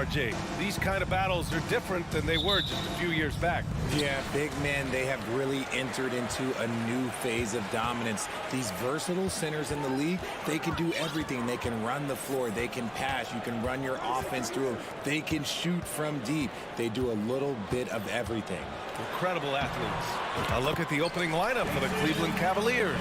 RJ. These kind of battles are different than they were just a few years back. Yeah, big men, they have really entered into a new phase of dominance. These versatile centers in the league, they can do everything. They can run the floor, they can pass, you can run your offense through them, they can shoot from deep. They do a little bit of everything. Incredible athletes. A look at the opening lineup for the Cleveland Cavaliers.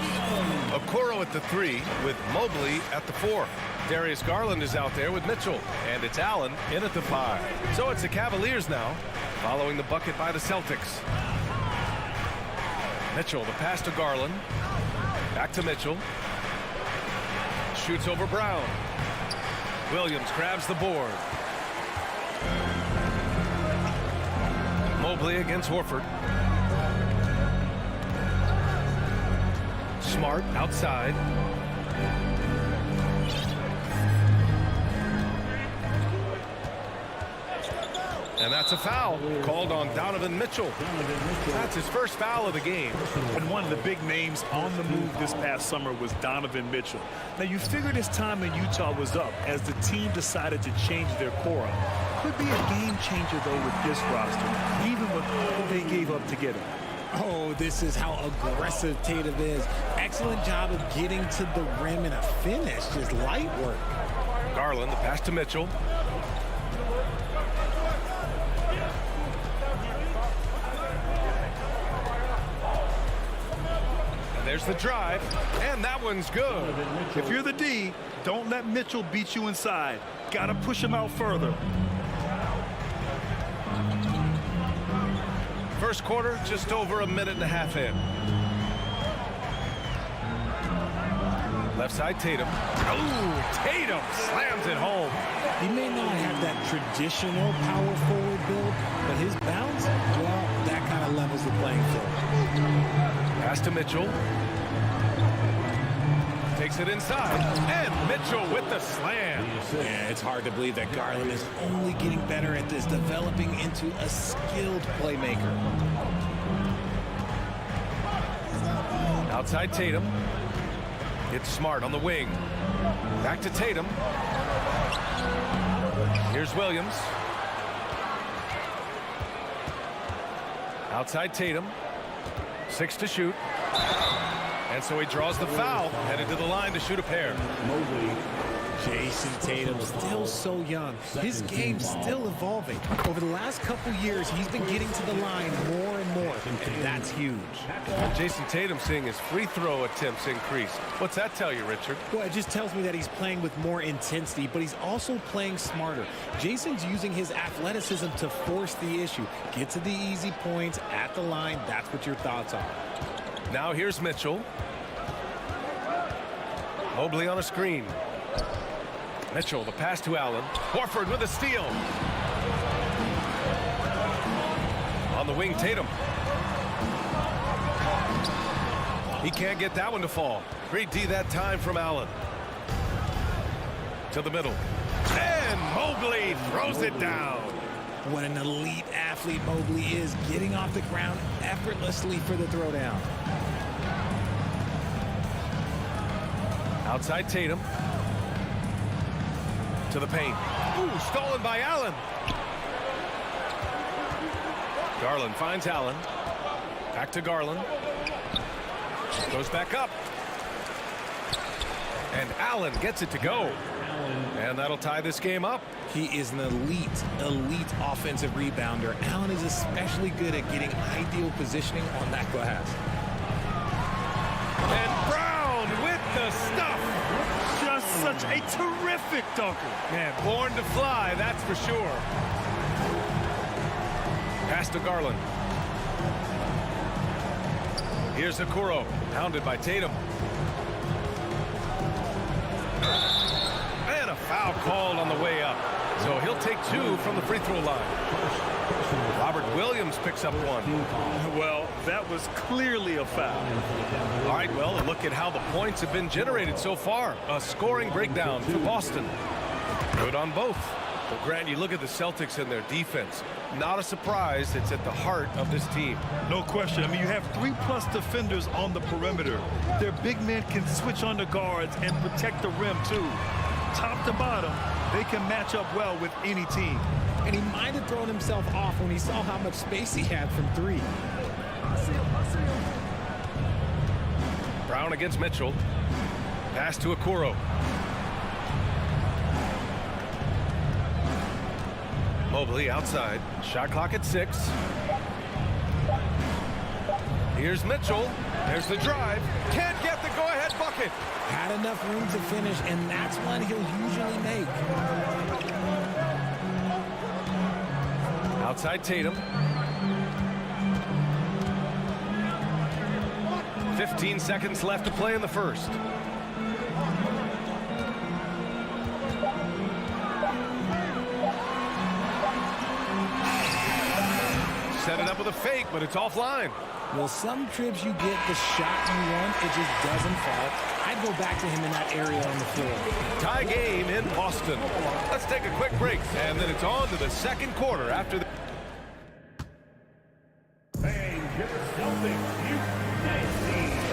Okoro at the 3 with Mobley at the 4. Darius Garland is out there with Mitchell, and it's Allen in at the 5. So it's the Cavaliers now, following the bucket by the Celtics. Mitchell, the pass to Garland. Back to Mitchell. Shoots over Brown. Williams grabs the board. Mobley against Horford. Smart outside. And that's a foul called on Donovan Mitchell. That's his first foul of the game. And one of the big names on the move this past summer was Donovan Mitchell. Now, you figured his time in Utah was up as the team decided to change their core up. Could be a game changer, though, with this roster, even with all they gave up to get him. Oh, this is how aggressive Tatum is. Excellent job of getting to the rim and a finish. Just light work. Garland, the pass to Mitchell. There's the drive, and that one's good. If you're the D, don't let Mitchell beat you inside. Got to push him out further. First quarter, just over a minute and a half in. Left side, Tatum. Oh, Tatum slams it home. He may not have that traditional power forward build, but his bounce, well, that kind of levels the playing field. Pass to Mitchell. Takes it inside, and Mitchell with the slam. Yeah, it's hard to believe that Garland is only getting better at this, developing into a skilled playmaker. Outside Tatum. It's Smart on the wing. Back to Tatum. Here's Williams. Outside Tatum. 6 to shoot. And so he draws the foul, headed to the line to shoot a pair. Mobley. Jason Tatum, still so young. His game's still evolving. Over the last couple years, he's been getting to the line more and more, and that's huge. And Jason Tatum seeing his free throw attempts increase. What's that tell you, Richard? Well, it just tells me that he's playing with more intensity, but he's also playing smarter. Jason's using his athleticism to force the issue. Get to the easy points at the line. That's what your thoughts are. Now here's Mitchell. Mobley on a screen. Mitchell, the pass to Allen. Horford with a steal. On the wing, Tatum. He can't get that one to fall. Great D that time from Allen. To the middle. And Mobley throws it down. What an elite athlete Mobley is, getting off the ground effortlessly for the throwdown. Outside Tatum. To the paint. Ooh, stolen by Allen. Garland finds Allen. Back to Garland. Goes back up. And Allen gets it to go. And that'll tie this game up. He is an elite offensive rebounder. Allen is especially good at getting ideal positioning on that glass. And Brown with the stuff. Just such a terrific dunker. Man, born to fly, that's for sure. Pass to Garland. Here's Okoro, hounded by Tatum. And a foul called on the way up. So he'll take 2 from the free throw line. Robert Williams picks up 1. Well, that was clearly a foul. All right, well, and look at how the points have been generated so far. A scoring breakdown for Boston. Good on both. Well, Grant, you look at the Celtics and their defense. Not a surprise, it's at the heart of this team. No question. I mean, you have 3+ defenders on the perimeter. Their big men can switch on the guards and protect the rim, too. Top to bottom, They can match up well with any team. And he might have thrown himself off when he saw how much space he had from three. Brown against Mitchell. Pass to Okoro. Mobley outside. Shot clock at 6. Here's Mitchell. There's the drive. Can't get the go-ahead bucket. Had enough room to finish, and that's one he'll usually make. Outside Tatum. 15 seconds left to play in the first. Set it up with a fake, but it's offline. Well, some trips you get the shot you want, it just doesn't fall. I'd go back to him in that area on the floor. Tie game in Boston. Let's take a quick break, and then it's on to the second quarter after the...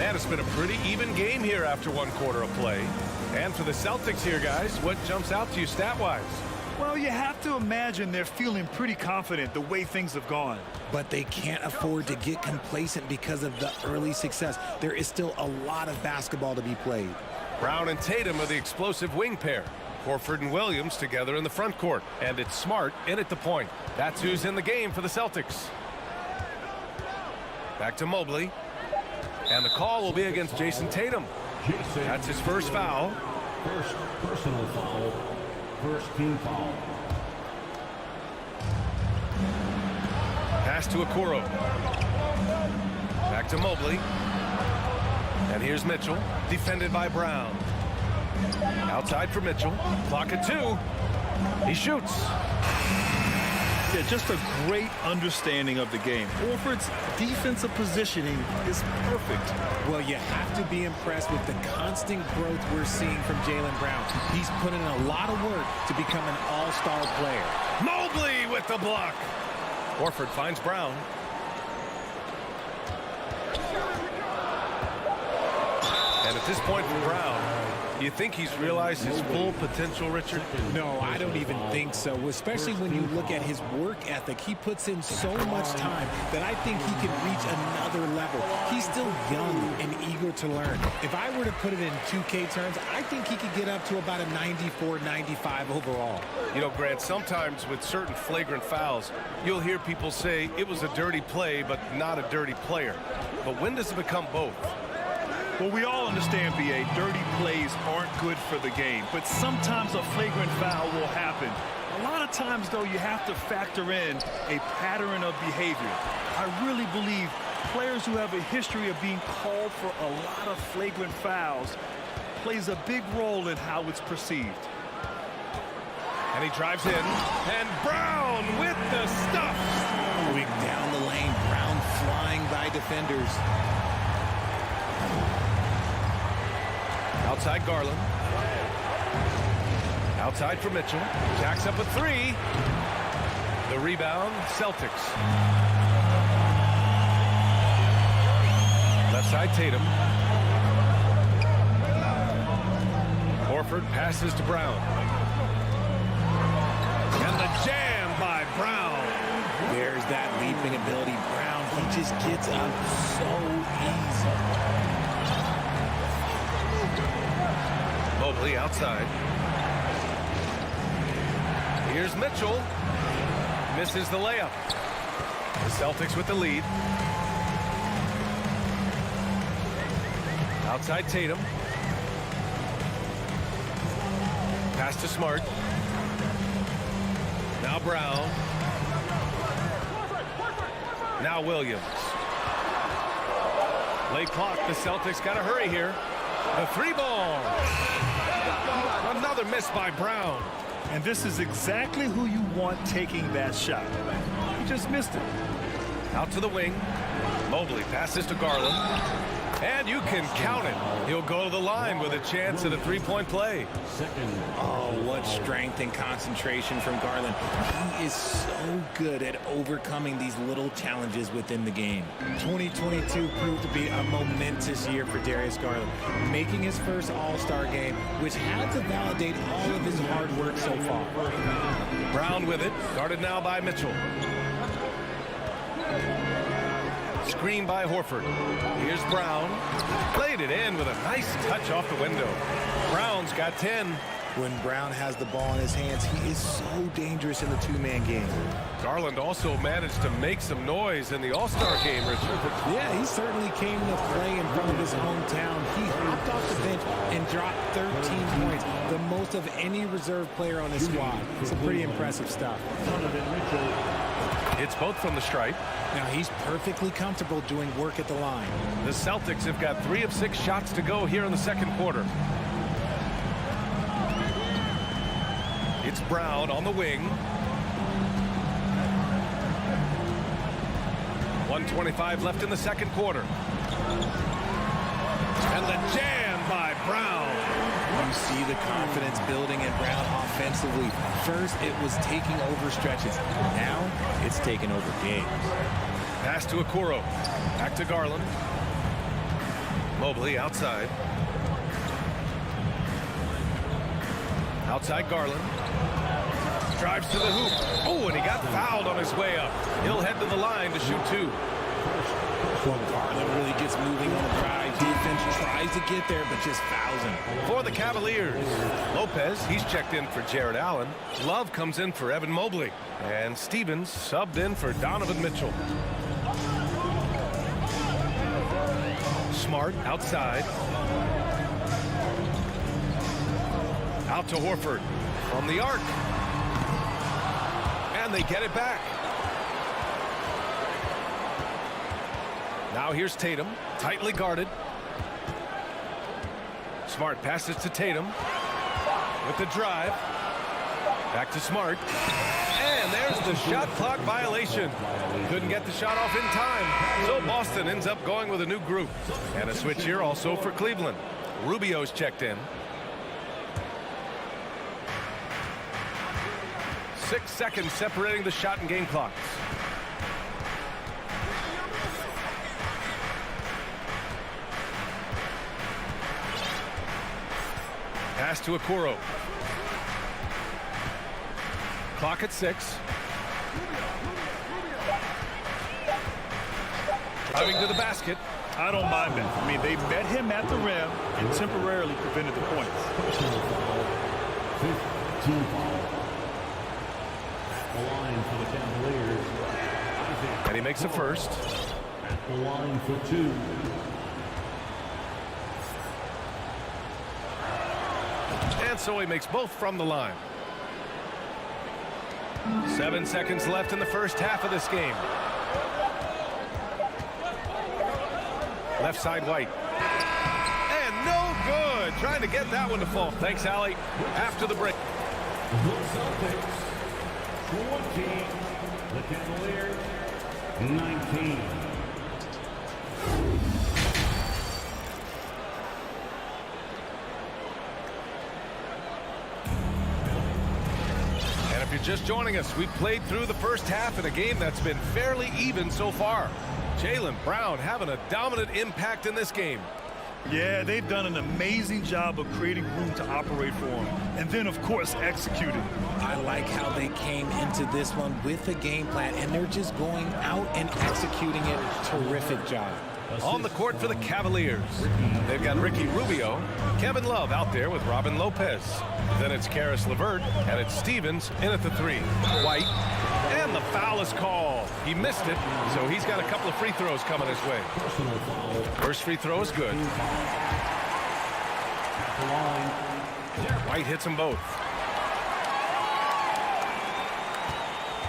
And it's been a pretty even game here after one quarter of play. And for the Celtics here, guys, what jumps out to you stat-wise? Well, you have to imagine they're feeling pretty confident the way things have gone. But they can't afford to get complacent because of the early success. There is still a lot of basketball to be played. Brown and Tatum are the explosive wing pair. Horford and Williams together in the front court. And it's Smart in at the point. That's who's in the game for the Celtics. Back to Mobley. And the call will be against Jason Tatum. That's his first foul. First personal foul. First team foul. Pass to Okoro. Back to Mobley. And here's Mitchell, defended by Brown. Outside for Mitchell. Clock at 2. He shoots. Yeah, just a great understanding of the game. Horford's defensive positioning is perfect. Well, you have to be impressed with the constant growth we're seeing from Jaylen Brown. He's put in a lot of work to become an all-star player. Mobley with the block. Horford finds Brown. And at this point for Brown, do you think he's realized his full potential, Richard? No, I don't even think so, especially when you look at his work ethic. He puts in so much time that I think he can reach another level. He's still young and eager to learn. If I were to put it in 2K terms, I think he could get up to about a 94, 95 overall. You know, Grant, sometimes with certain flagrant fouls, you'll hear people say it was a dirty play, but not a dirty player. But when does it become both? Well, we all understand, B.A., dirty plays aren't good for the game, but sometimes a flagrant foul will happen. A lot of times, though, you have to factor in a pattern of behavior. I really believe players who have a history of being called for a lot of flagrant fouls plays a big role in how it's perceived. And he drives in, and Brown with the stuff. Moving down the lane, Brown flying by defenders. Outside Garland. Outside for Mitchell. Jacks up a 3. The rebound, Celtics. Left side Tatum. Horford passes to Brown. And the jam by Brown. There's that leaping ability. Brown, he just gets up so easy. Mobley outside. Here's Mitchell. Misses the layup. The Celtics with the lead. Outside Tatum. Pass to Smart. Now Brown. Now Williams. Late clock. The Celtics got to hurry here. The 3-ball. Another miss by Brown. And this is exactly who you want taking that shot. He just missed it. Out to the wing. Mobley passes to Garland. And you can count it. He'll go to the line with a chance at a three-point play. Oh, what strength and concentration from Garland. He is so good at overcoming these little challenges within the game. 2022 proved to be a momentous year for Darius Garland, making his first All-Star game, which had to validate all of his hard work so far. Brown with it, guarded now by Mitchell. Screen by Horford. Here's Brown. Played it in with a nice touch off the window. Brown's got 10. When Brown has the ball in his hands, he is so dangerous in the two-man game. Garland also managed to make some noise in the All-Star game, Richard. Yeah, he certainly came to play in front of his hometown. He hopped off the bench and dropped 13 points, the most of any reserve player on his squad. It's pretty impressive stuff. It's both from the stripe. Now he's perfectly comfortable doing work at the line. The Celtics have got 3 of 6 shots to go here in the second quarter. It's Brown on the wing. 1:25 left in the second quarter. And the jam by Brown. You see the confidence building in Brown offensively. First, it was taking over stretches. Now, it's taking over games. Pass to Okoro. Back to Garland. Mobley outside. Outside Garland. Drives to the hoop. Oh, and he got fouled on his way up. He'll head to the line to shoot 2. Well, Garland really gets moving on the drive. Defense tries to get there, but just fouls him. For the Cavaliers, Lopez, he's checked in for Jared Allen. Love comes in for Evan Mobley. And Stevens subbed in for Donovan Mitchell. Smart outside. Out to Horford from the arc. And they get it back. Now here's Tatum, tightly guarded. Smart passes to Tatum with the drive. Back to Smart. And there's the shot clock violation. Couldn't get the shot off in time. So Boston ends up going with a new group. And a switch here also for Cleveland. Rubio's checked in. 6 seconds separating the shot and game clocks. Pass to Okoro. Clock at 6. Driving to the basket. I don't mind that. I mean, they met him at the rim and temporarily prevented the points. 15 foul. The line for the Cavaliers. And he makes the first. At the line for 2. And so he makes both from the line. 7 seconds left in the first half of this game. Left side White. And no good. Trying to get that one to fall. Thanks, Allie. After the break. The Celtics 14. The Cavaliers 19. And if you're just joining us, we've played through the first half in a game that's been fairly even so far. Jaylen Brown having a dominant impact in this game. Yeah, they've done an amazing job of creating room to operate for him. And then, of course, executing. I like how they came into this one with a game plan, and they're just going out and executing it. Terrific job. On the court for the Cavaliers, they've got Ricky Rubio, Kevin Love out there with Robin Lopez. Then it's Karis LeVert, and it's Stevens in at the 3. White, and the foul is called. He missed it, so he's got a couple of free throws coming his way. First free throw is good. White hits them both.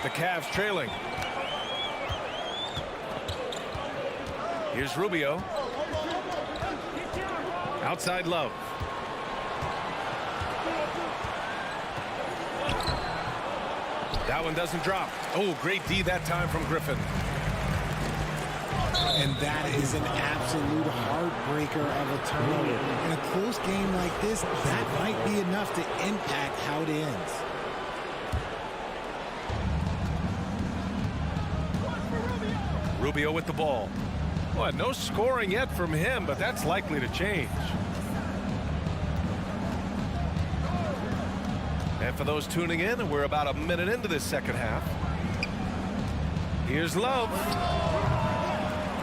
The Cavs trailing. Here's Rubio. Outside Love. That one doesn't drop. Oh, great D that time from Griffin. And that is an absolute heartbreaker of a turnover. In a close game like this, that might be enough to impact how it ends. Rubio with the ball. Well, no scoring yet from him, but that's likely to change. And for those tuning in, we're about a minute into this second half. Here's Love.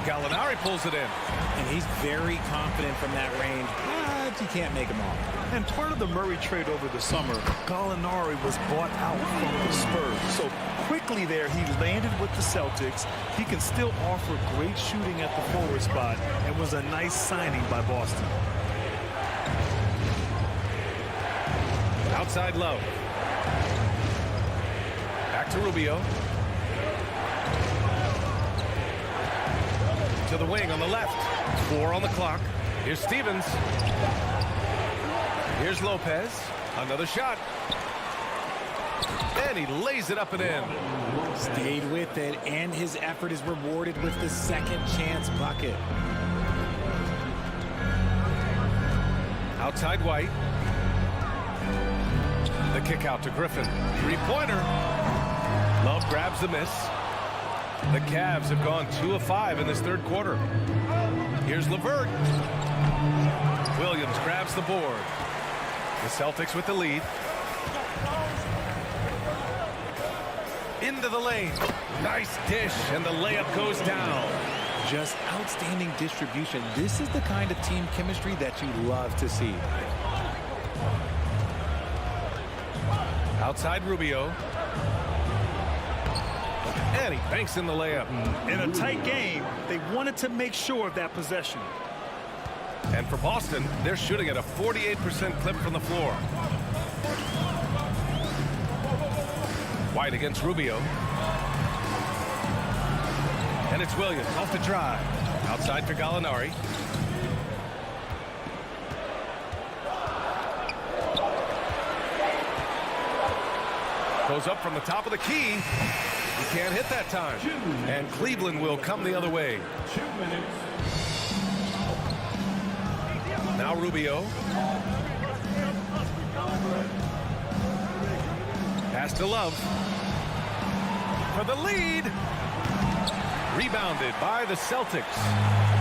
Gallinari pulls it in. And he's very confident from that range, but you can't make him all. And part of the Murray trade over the summer, Gallinari was bought out from the Spurs. So quickly there, he landed with the Celtics. He can still offer great shooting at the forward spot and was a nice signing by Boston. Outside Love. Back to Rubio. To the wing on the left. 4 on the clock. Here's Stevens. Here's Lopez. Another shot. And he lays it up and in. Stayed with it, and his effort is rewarded with the second chance bucket. Outside White. The kick out to Griffin. Three-pointer. Love grabs the miss. The Cavs have gone 2 of 5 in this third quarter. Here's LeVert. Williams grabs the board. The Celtics with the lead. Into the lane. Nice dish, and the layup goes down. Just outstanding distribution. This is the kind of team chemistry that you love to see. Outside Rubio. And he banks in the layup. In a tight game, they wanted to make sure of that possession. And for Boston, they're shooting at a 48% clip from the floor. White against Rubio. And it's Williams off the drive. Outside for Gallinari. Goes up from the top of the key. He can't hit that time. And Cleveland will come the other way. 2 minutes. Now Rubio. Pass to Love. For the lead. Rebounded by the Celtics.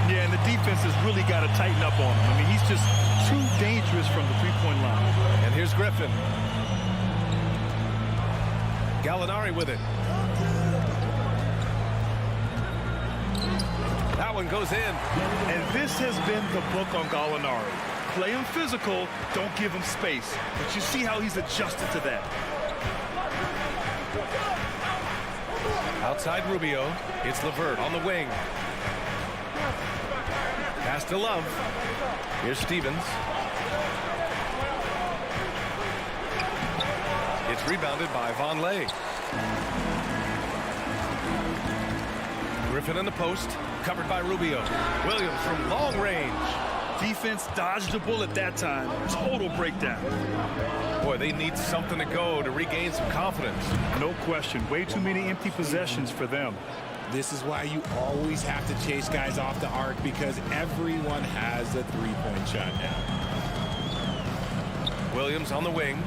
Yeah, and the defense has really got to tighten up on him. I mean, he's just too dangerous from the three-point line. And here's Griffin. Gallinari with it. That one goes in. And this has been the book on Gallinari. Play him physical, don't give him space. But you see how he's adjusted to that. Outside Rubio. It's LeVert on the wing. Pass to Love. Here's Stevens. It's rebounded by Vonleh. Griffin in the post. Covered by Rubio. Williams from long range. Defense dodged the bullet that time. Total breakdown. Boy, they need something to go to regain some confidence. No question. Way too many empty possessions for them. This is why you always have to chase guys off the arc, because everyone has a three-point shot now. Williams on the wing.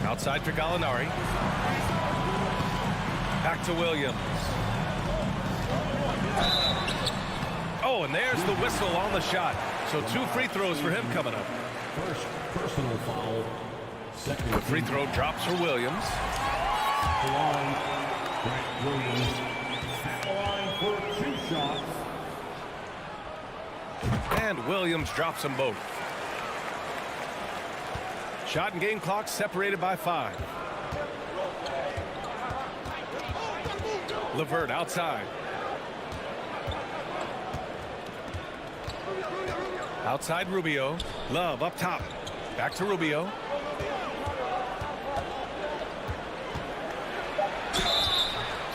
Outside for Gallinari. Back to Williams. Oh, and there's the whistle on the shot. So 2 free throws for him coming up. First personal foul. Second. The free throw drops for Williams. The line. Grant Williams at the line for 2 shots. And Williams drops them both. Shot and game clock separated by 5. LeVert outside. Outside Rubio. Love up top. Back to Rubio.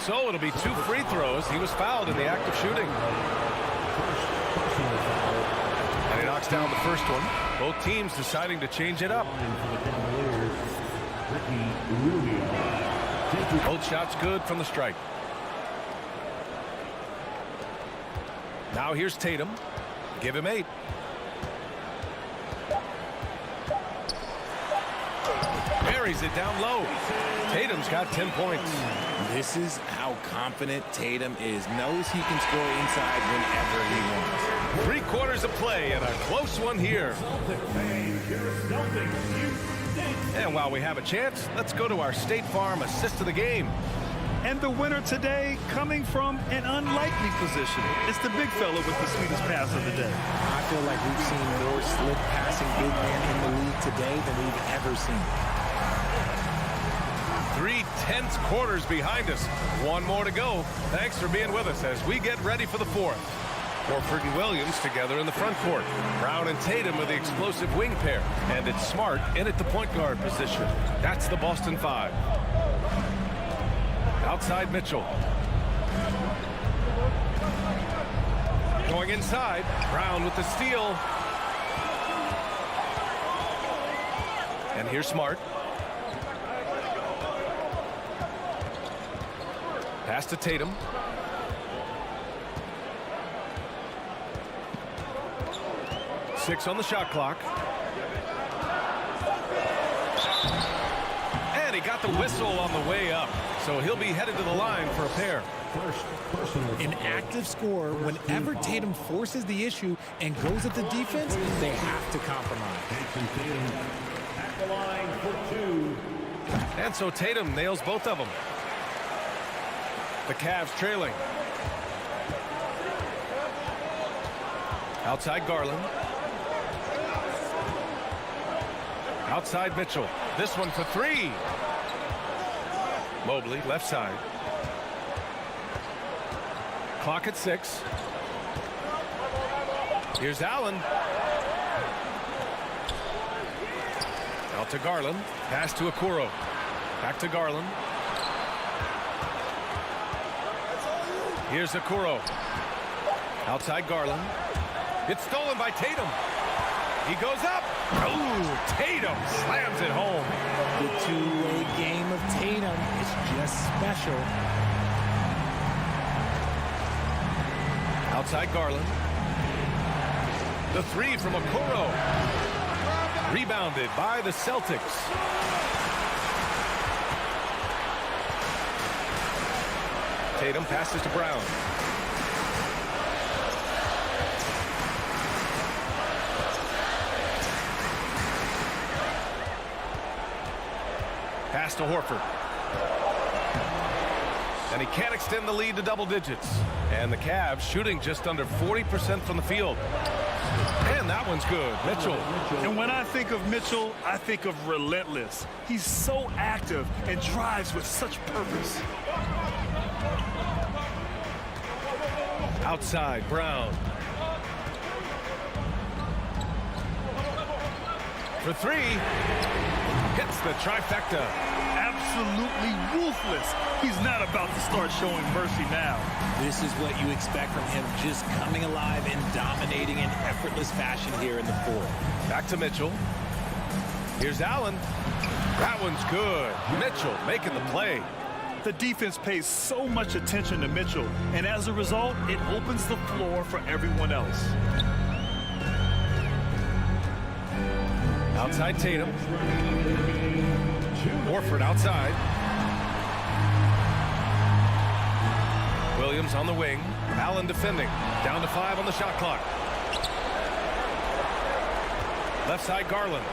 So it'll be 2 free throws. He was fouled in the act of shooting. And he knocks down the first one. Both teams deciding to change it up. Both shots good from the strike. Now here's Tatum. Give him 8. Buries it down low. Tatum's got 10 points. This is how confident Tatum is. Knows he can score inside whenever he wants. 3 quarters of play and a close one here. And while we have a chance, let's go to our State Farm assist of the game. And the winner today coming from an unlikely position. It's the big fella with the sweetest pass of the day. I feel like we've seen more slick passing big men in the league today than we've ever seen. 3 tense quarters behind us. 1 more to go. Thanks for being with us as we get ready for the 4th. Horford and Williams together in the front court. Brown and Tatum with the explosive wing pair. And it's Smart in at the point guard position. That's the Boston 5. Outside Mitchell. Going inside. Brown with the steal. And here's Smart. Pass to Tatum. Six on the shot clock. And he got the whistle on the way up. So he'll be headed to the line for a pair. An active scorer, whenever Tatum forces the issue and goes at the defense, they have to compromise. At the line for 2. And so Tatum nails both of them. The Cavs trailing. Outside Garland. Outside Mitchell. This one for 3. Mobley, left side. Clock at 6. Here's Allen. Out to Garland. Pass to Okoro. Back to Garland. Here's Okoro. Outside Garland. It's stolen by Tatum. He goes up. Oh, Tatum slams it home. The two-way game of Tatum is just special. Outside Garland. The 3 from Okoro. Rebounded by the Celtics. Tatum passes to Brown. Pass to Horford. And he can't extend the lead to double digits. And the Cavs shooting just under 40% from the field. And that one's good. Mitchell. And when I think of Mitchell, I think of relentless. He's so active and drives with such purpose. Outside, Brown. For 3. Hits the trifecta. Absolutely ruthless. He's not about to start showing mercy now. This is what you expect from him, just coming alive and dominating in effortless fashion here in the 4th. Back to Mitchell. Here's Allen. That one's good. Mitchell making the play. The defense pays so much attention to Mitchell, and as a result, it opens the floor for everyone else. Outside Tatum. Horford outside. Williams on the wing. Allen defending. Down to 5 on the shot clock. Left side Garland.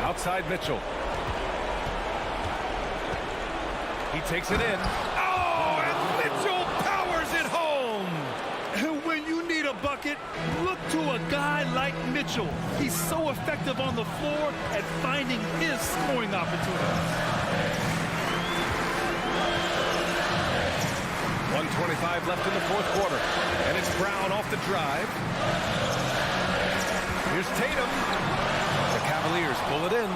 Outside Mitchell. He takes it in. Oh, and Mitchell powers it home. And when you need a bucket, look to a guy like Mitchell. He's so effective on the floor at finding his scoring opportunities. 1:25 left in the 4th quarter. And it's Brown off the drive. Here's Tatum. The Cavaliers pull it in.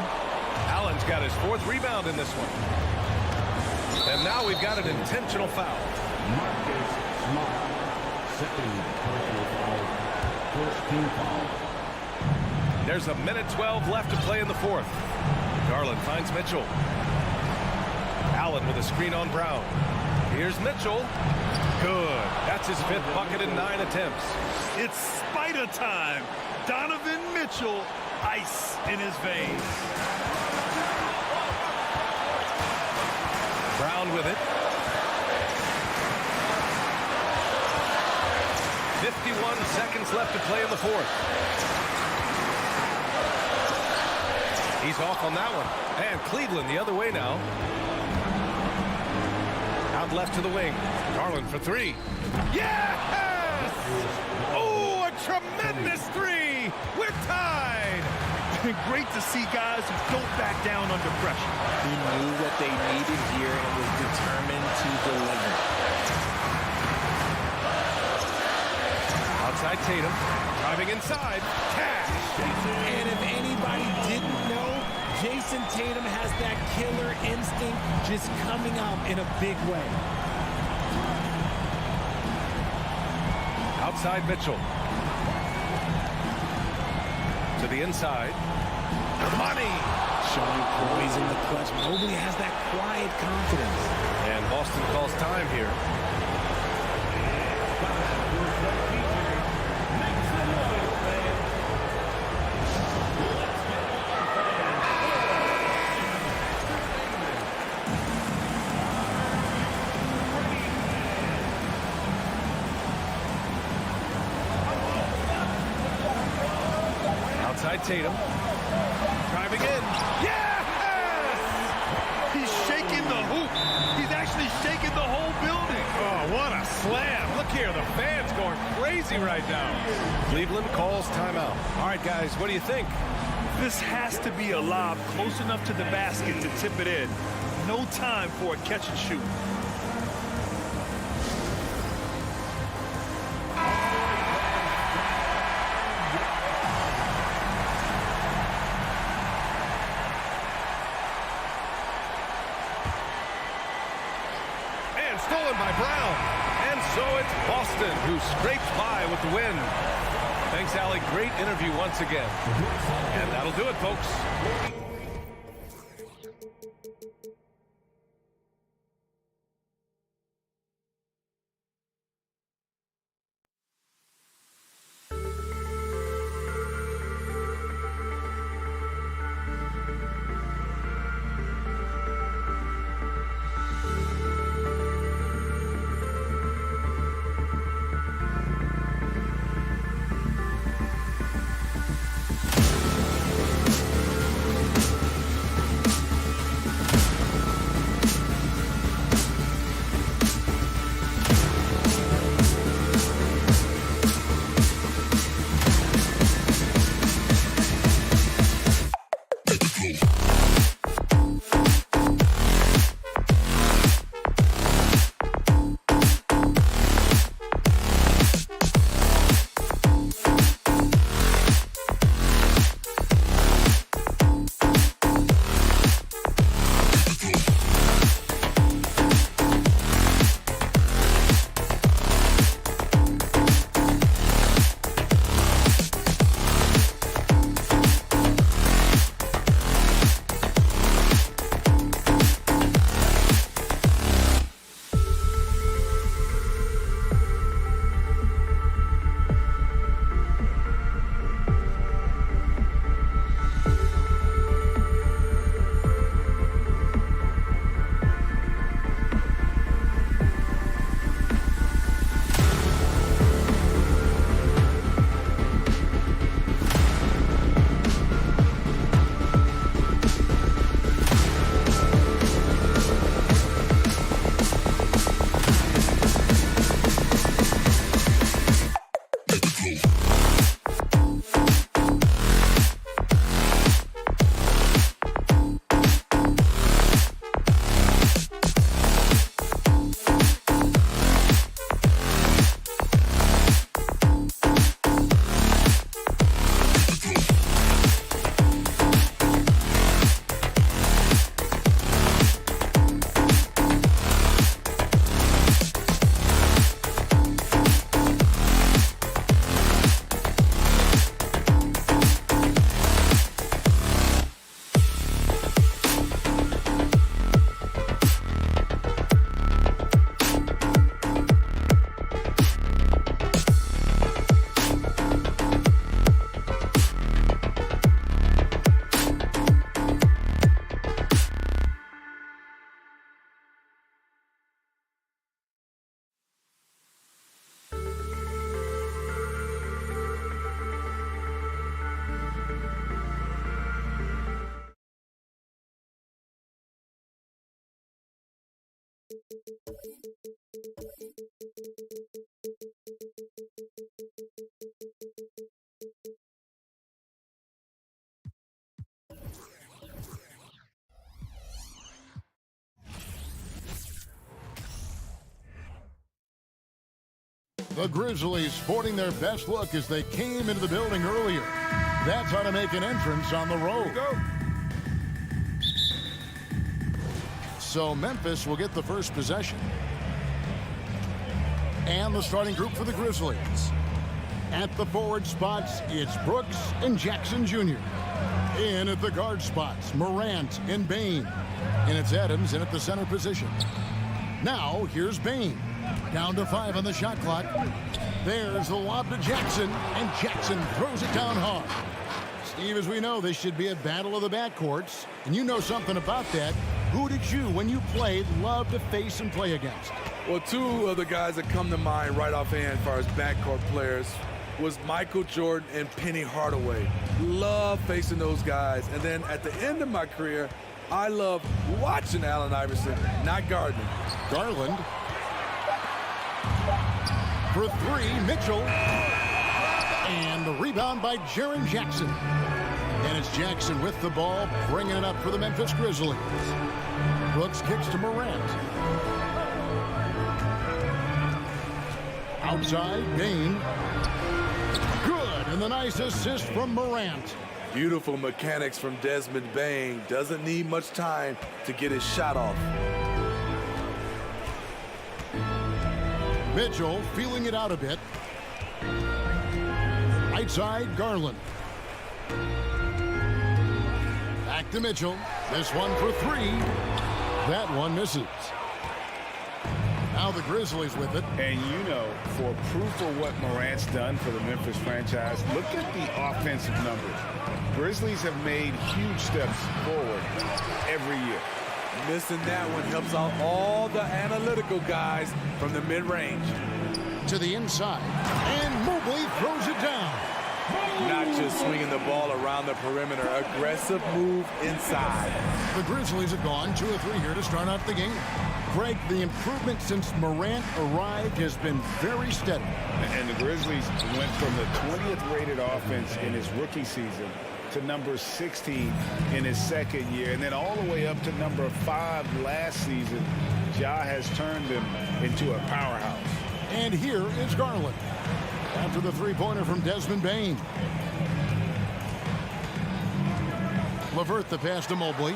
Allen's got his 4th rebound in this one. And now we've got an intentional foul. Marcus Smart. Second personal foul. First team foul. There's 1:12 left to play in the 4th. Garland finds Mitchell. Allen with a screen on Brown. Here's Mitchell. Good. That's his 5th bucket in 9 attempts. It's spider time. Donovan Mitchell, ice in his veins. Brown with it. 51 seconds left to play in the 4th. He's off on that one. And Cleveland the other way now. Out left to the wing. Garland for 3. Yes! Oh, a tremendous 3. We're tied. Great to see guys who don't back down under pressure. He knew what they needed here and was determined to deliver. Outside Tatum. Driving inside. Cash. And if anybody didn't know, Jason Tatum has that killer instinct just coming out in a big way. Outside Mitchell. To the inside. Money. Showing poise in the clutch. Mobley has that quiet confidence. And Boston calls time here. Outside Tatum. Driving in. Yes! He's shaking the hoop. He's actually shaking the whole building. Oh, what a slam. Look here, the fans going crazy right now. Cleveland calls timeout. All right, guys, what do you think? This has to be a lob close enough to the basket to tip it in. No time for a catch and shoot. Stolen by Brown. And so it's Boston who scrapes by with the win. Thanks, Allie. Great interview once again. And that'll do it, folks. The Grizzlies sporting their best look as they came into the building earlier. That's how to make an entrance on the road. So Memphis will get the first possession. And the starting group for the Grizzlies. At the forward spots, it's Brooks and Jackson Jr. In at the guard spots, Morant and Bane. And it's Adams in at the center position. Now, here's Bane. Down to 5 on the shot clock. There's the lob to Jackson, and Jackson throws it down hard. Steve, as we know, this should be a battle of the backcourts, and you know something about that. Who did you, when you played, love to face and play against? Well, two of the guys that come to mind right offhand as far as backcourt players was Michael Jordan and Penny Hardaway. Love facing those guys. And then at the end of my career, I love watching Allen Iverson, not guarding him. Garland. For 3, Mitchell. And the rebound by Jaren Jackson. And it's Jackson with the ball, bringing it up for the Memphis Grizzlies. Brooks kicks to Morant. Outside, Bane. Good, and the nice assist from Morant. Beautiful mechanics from Desmond Bane. Doesn't need much time to get his shot off. Mitchell feeling it out a bit. Right side, Garland. Back to Mitchell. This one for 3. That one misses. Now the Grizzlies with it. And you know, for proof of what Morant's done for the Memphis franchise, look at the offensive numbers. Grizzlies have made huge steps forward every year. Missing that one helps out all the analytical guys from the mid-range. To the inside. And Mobley throws it down. Not just swinging the ball around the perimeter. Aggressive move inside. The Grizzlies have gone 2 or 3 here to start out the game. Greg, the improvement since Morant arrived has been very steady. And the Grizzlies went from the 20th rated offense in his rookie season to number 16 in his second year, and then all the way up to number 5 last season. Ja has turned them into a powerhouse. And here is Garland. After the three-pointer from Desmond Bane. LeVert the pass to Mobley.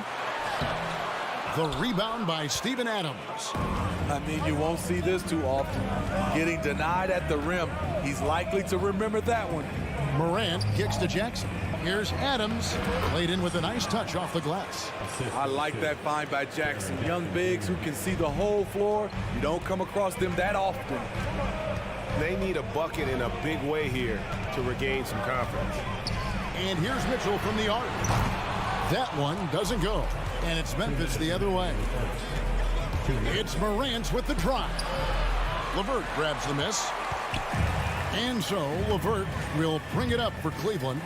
The rebound by Steven Adams. I mean, you won't see this too often. Getting denied at the rim. He's likely to remember that one. Morant kicks to Jackson. Here's Adams. Played in with a nice touch off the glass. I like that find by Jackson. Young bigs who can see the whole floor. You don't come across them that often. They need a bucket in a big way here to regain some confidence. And here's Mitchell from the arc. That one doesn't go. And it's Memphis the other way. It's Morant with the drive. LeVert grabs the miss. And so LeVert will bring it up for Cleveland.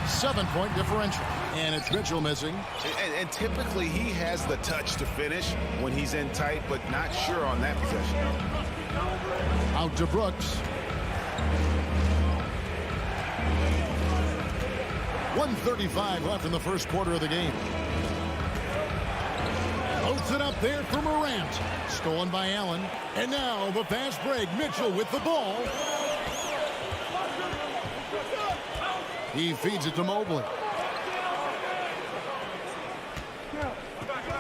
7-point differential. And it's Mitchell missing. And typically he has the touch to finish when he's in tight, but not sure on that possession. Out to Brooks. 1:35 left in the first quarter of the game. Loads it up there for Morant. Stolen by Allen. And now the fast break. Mitchell with the ball. He feeds it to Mobley.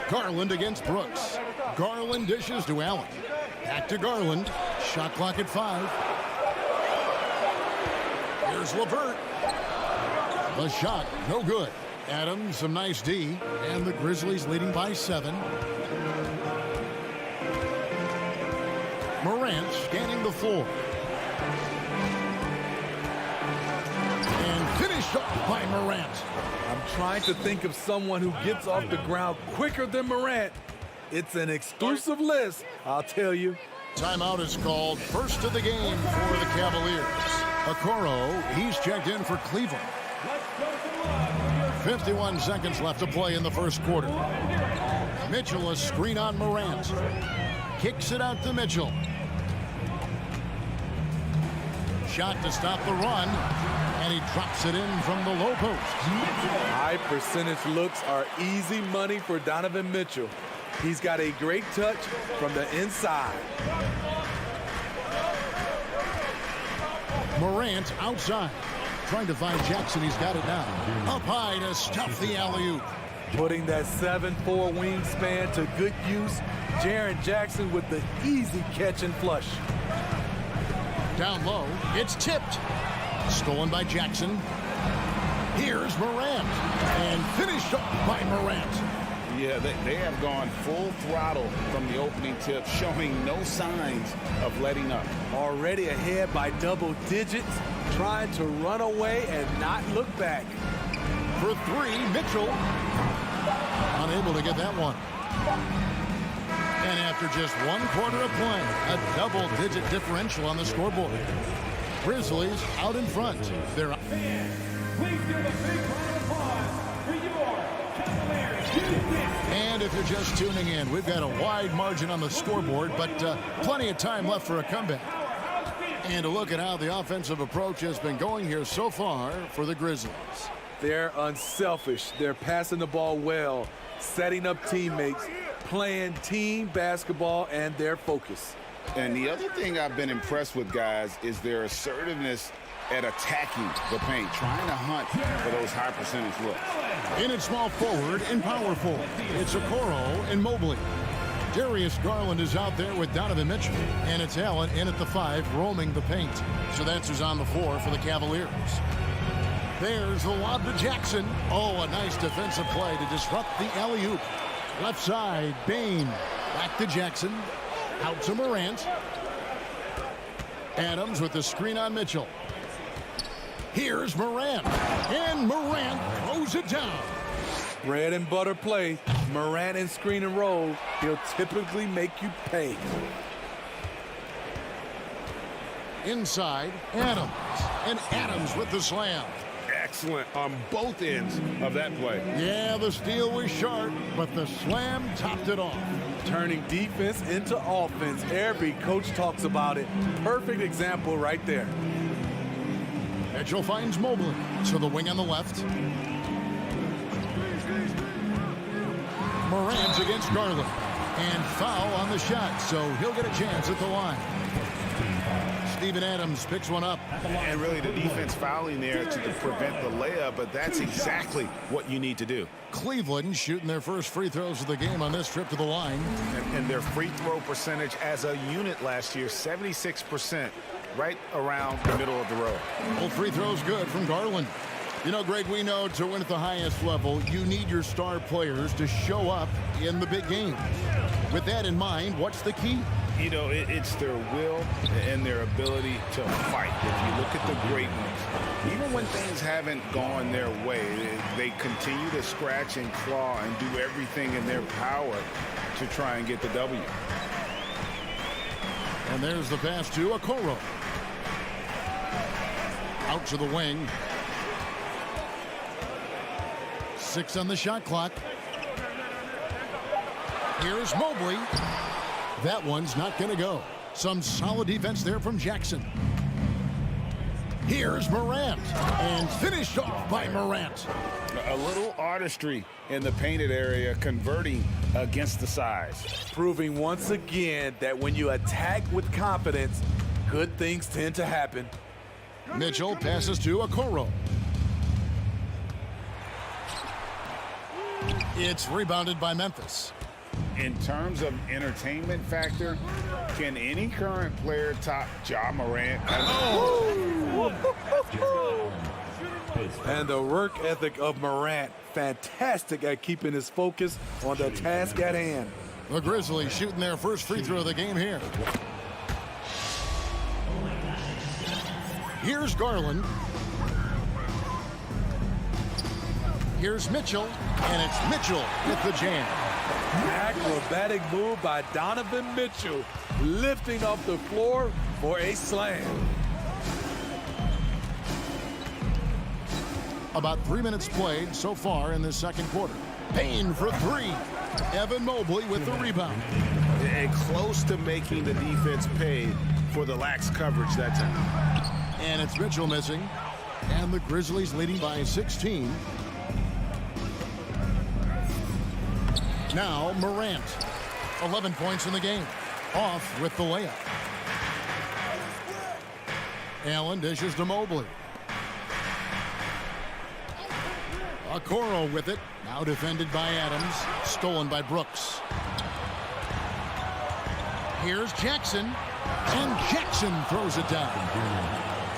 Garland against Brooks. Garland dishes to Allen. Back to Garland. Shot clock at 5. Here's LeVert. The shot, no good. Adams, some nice D. And the Grizzlies leading by 7. Morant scanning the floor. And finished off by Morant. I'm trying to think of someone who gets off the ground quicker than Morant. It's an exclusive list, I'll tell you. Timeout is called. First of the game for the Cavaliers. Okoro, he's checked in for Cleveland. 51 seconds left to play in the first quarter. Mitchell, a screen on Morant. kicks it out to Mitchell. Shot to stop the run, and he drops it in from the low post. High percentage looks are easy money for Donovan Mitchell. He's got a great touch from the inside. Morant outside, trying to find Jackson. He's got it now. Up high to stuff the alley-oop. Putting that 7'4" wingspan to good use. Jaren Jackson with the easy catch and flush. Down low, it's tipped. Stolen by Jackson. Here's Morant, and finished off by Morant. Yeah, they have gone full throttle from the opening tip, showing no signs of letting up. Already ahead by double digits, trying to run away and not look back. For three, Mitchell. Unable to get that one. And after just 1 quarter of play, a double-digit differential on the scoreboard. Grizzlies out in front. They're up. Please give a big round of applause for your Cavaliers. And if you're just tuning in, we've got a wide margin on the scoreboard, but plenty of time left for a comeback. And a look at how the offensive approach has been going here so far for the Grizzlies. They're unselfish. They're passing the ball well, setting up teammates, playing team basketball, and their focus. And the other thing I've been impressed with, guys, is their assertiveness at attacking the paint, trying to hunt for those high percentage looks. In at small forward and power forward, it's Okoro and Mobley. Darius Garland is out there with Donovan Mitchell, and it's Allen in at the 5, roaming the paint. So that's who's on the floor for the Cavaliers. There's the lob to Jackson. Oh, a nice defensive play to disrupt the alley-oop. Left side, Bain. Back to Jackson. Out to Morant. Adams with the screen on Mitchell. Here's Morant. And Morant throws it down. Bread and butter play. Morant and screen and roll. He'll typically make you pay. Inside, Adams. And Adams with the slam. Excellent on both ends of that play. Yeah, the steal was sharp, but the slam topped it off. Turning defense into offense. Every coach talks about it. Perfect example right there. Mitchell finds Mobley. So the wing on the left. Morant against Garland. And foul on the shot, so he'll get a chance at the line. Steven Adams picks one up. And really the defense fouling there to prevent the layup, but that's exactly what you need to do. Cleveland shooting their first free throws of the game on this trip to the line. And their free throw percentage as a unit last year, 76%, right around the middle of the road. Both free throws good from Garland. You know, Greg, we know to win at the highest level, you need your star players to show up in the big games. With that in mind, what's the key? You know, it's their will and their ability to fight. If you look at the great ones, even when things haven't gone their way, they continue to scratch and claw and do everything in their power to try and get the W. And there's the pass to Okoro. Out to the wing. 6 on the shot clock. Here's Mobley. That one's not going to go. Some solid defense there from Jackson. Here's Morant. And finished off by Morant. A little artistry in the painted area, converting against the size. Proving once again that when you attack with confidence, good things tend to happen. Mitchell passes to Okoro. It's rebounded by Memphis. In terms of entertainment factor, can any current player top Ja Morant? And the work ethic of Morant, fantastic at keeping his focus on the task at hand. The Grizzlies shooting their first free throw of the game here. Here's Garland. Here's Mitchell, and it's Mitchell with the jam. Acrobatic move by Donovan Mitchell, lifting off the floor for a slam. About 3 minutes played so far in this second quarter. Payne for 3. Evan Mobley with the rebound. and close to making the defense pay for the lax coverage that time. And it's Mitchell missing. And the Grizzlies leading by 16. Now Morant. 11 points in the game. Off with the layup. Allen dishes to Mobley. Okoro with it. Now defended by Adams. Stolen by Brooks. Here's Jackson. And Jackson throws it down.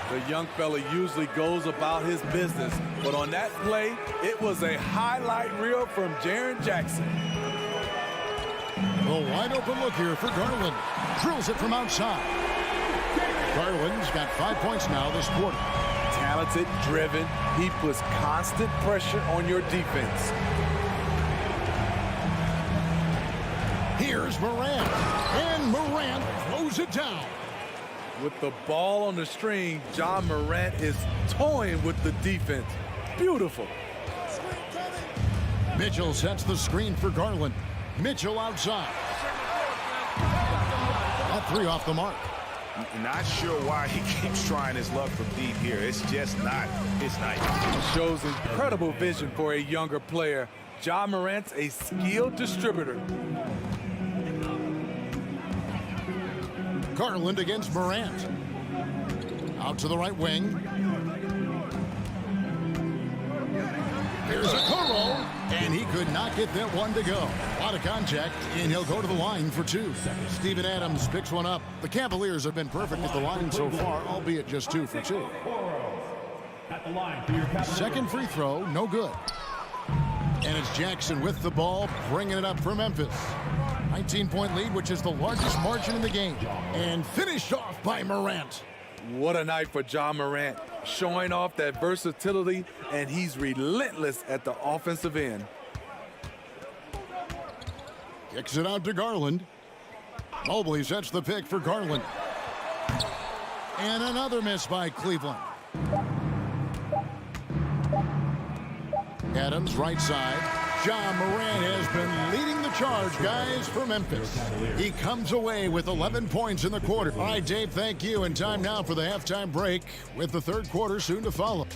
The young fella usually goes about his business, but on that play, it was a highlight reel from Jaren Jackson. A wide open look here for Garland. Drills it from outside. Garland's got 5 points now this quarter. Talented, driven, he puts constant pressure on your defense. Here's Morant. And Morant throws it down. With the ball on the string, John Morant is toying with the defense. Beautiful. Mitchell sets the screen for Garland. Mitchell outside. That three off the mark. Not sure why he keeps trying his luck from deep here. It's just not his night. Shows incredible vision for a younger player. John Morant's a skilled distributor. Garland against Morant. Out to the right wing. Here's Okoro, and he could not get that one to go. A lot of contact, and he'll go to the line for two. Steven Adams picks one up. The Cavaliers have been perfect at the line so far, albeit just 2 for 2. Second free throw, no good. And it's Jackson with the ball, bringing it up for Memphis. 19-point lead, which is the largest margin in the game. And finished off by Morant. What a night for John Morant, showing off that versatility, and he's relentless at the offensive end. Kicks it out to Garland. Mobley sets the pick for Garland. And another miss by Cleveland. Adams right side. John Morant has been leading the charge, guys, for Memphis. He comes away with 11 points in the quarter. All right, Dave, thank you. And time now for the halftime break, with the third quarter soon to follow.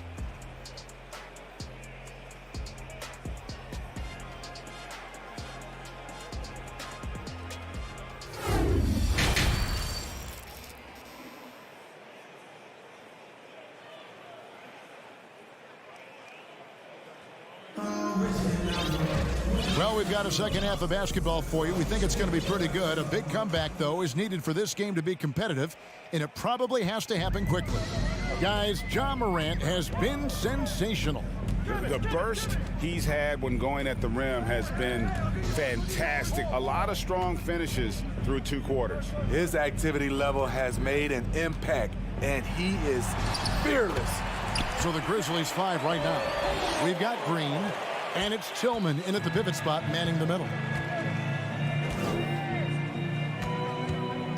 Well, we've got a second half of basketball for you. We think it's going to be pretty good. A big comeback, though, is needed for this game to be competitive, and it probably has to happen quickly. Guys, John Morant has been sensational. The burst he's had when going at the rim has been fantastic. A lot of strong finishes through 2 quarters. His activity level has made an impact, and he is fearless. So the Grizzlies 5 right now. We've got Green. And it's Tillman in at the pivot spot, manning the middle.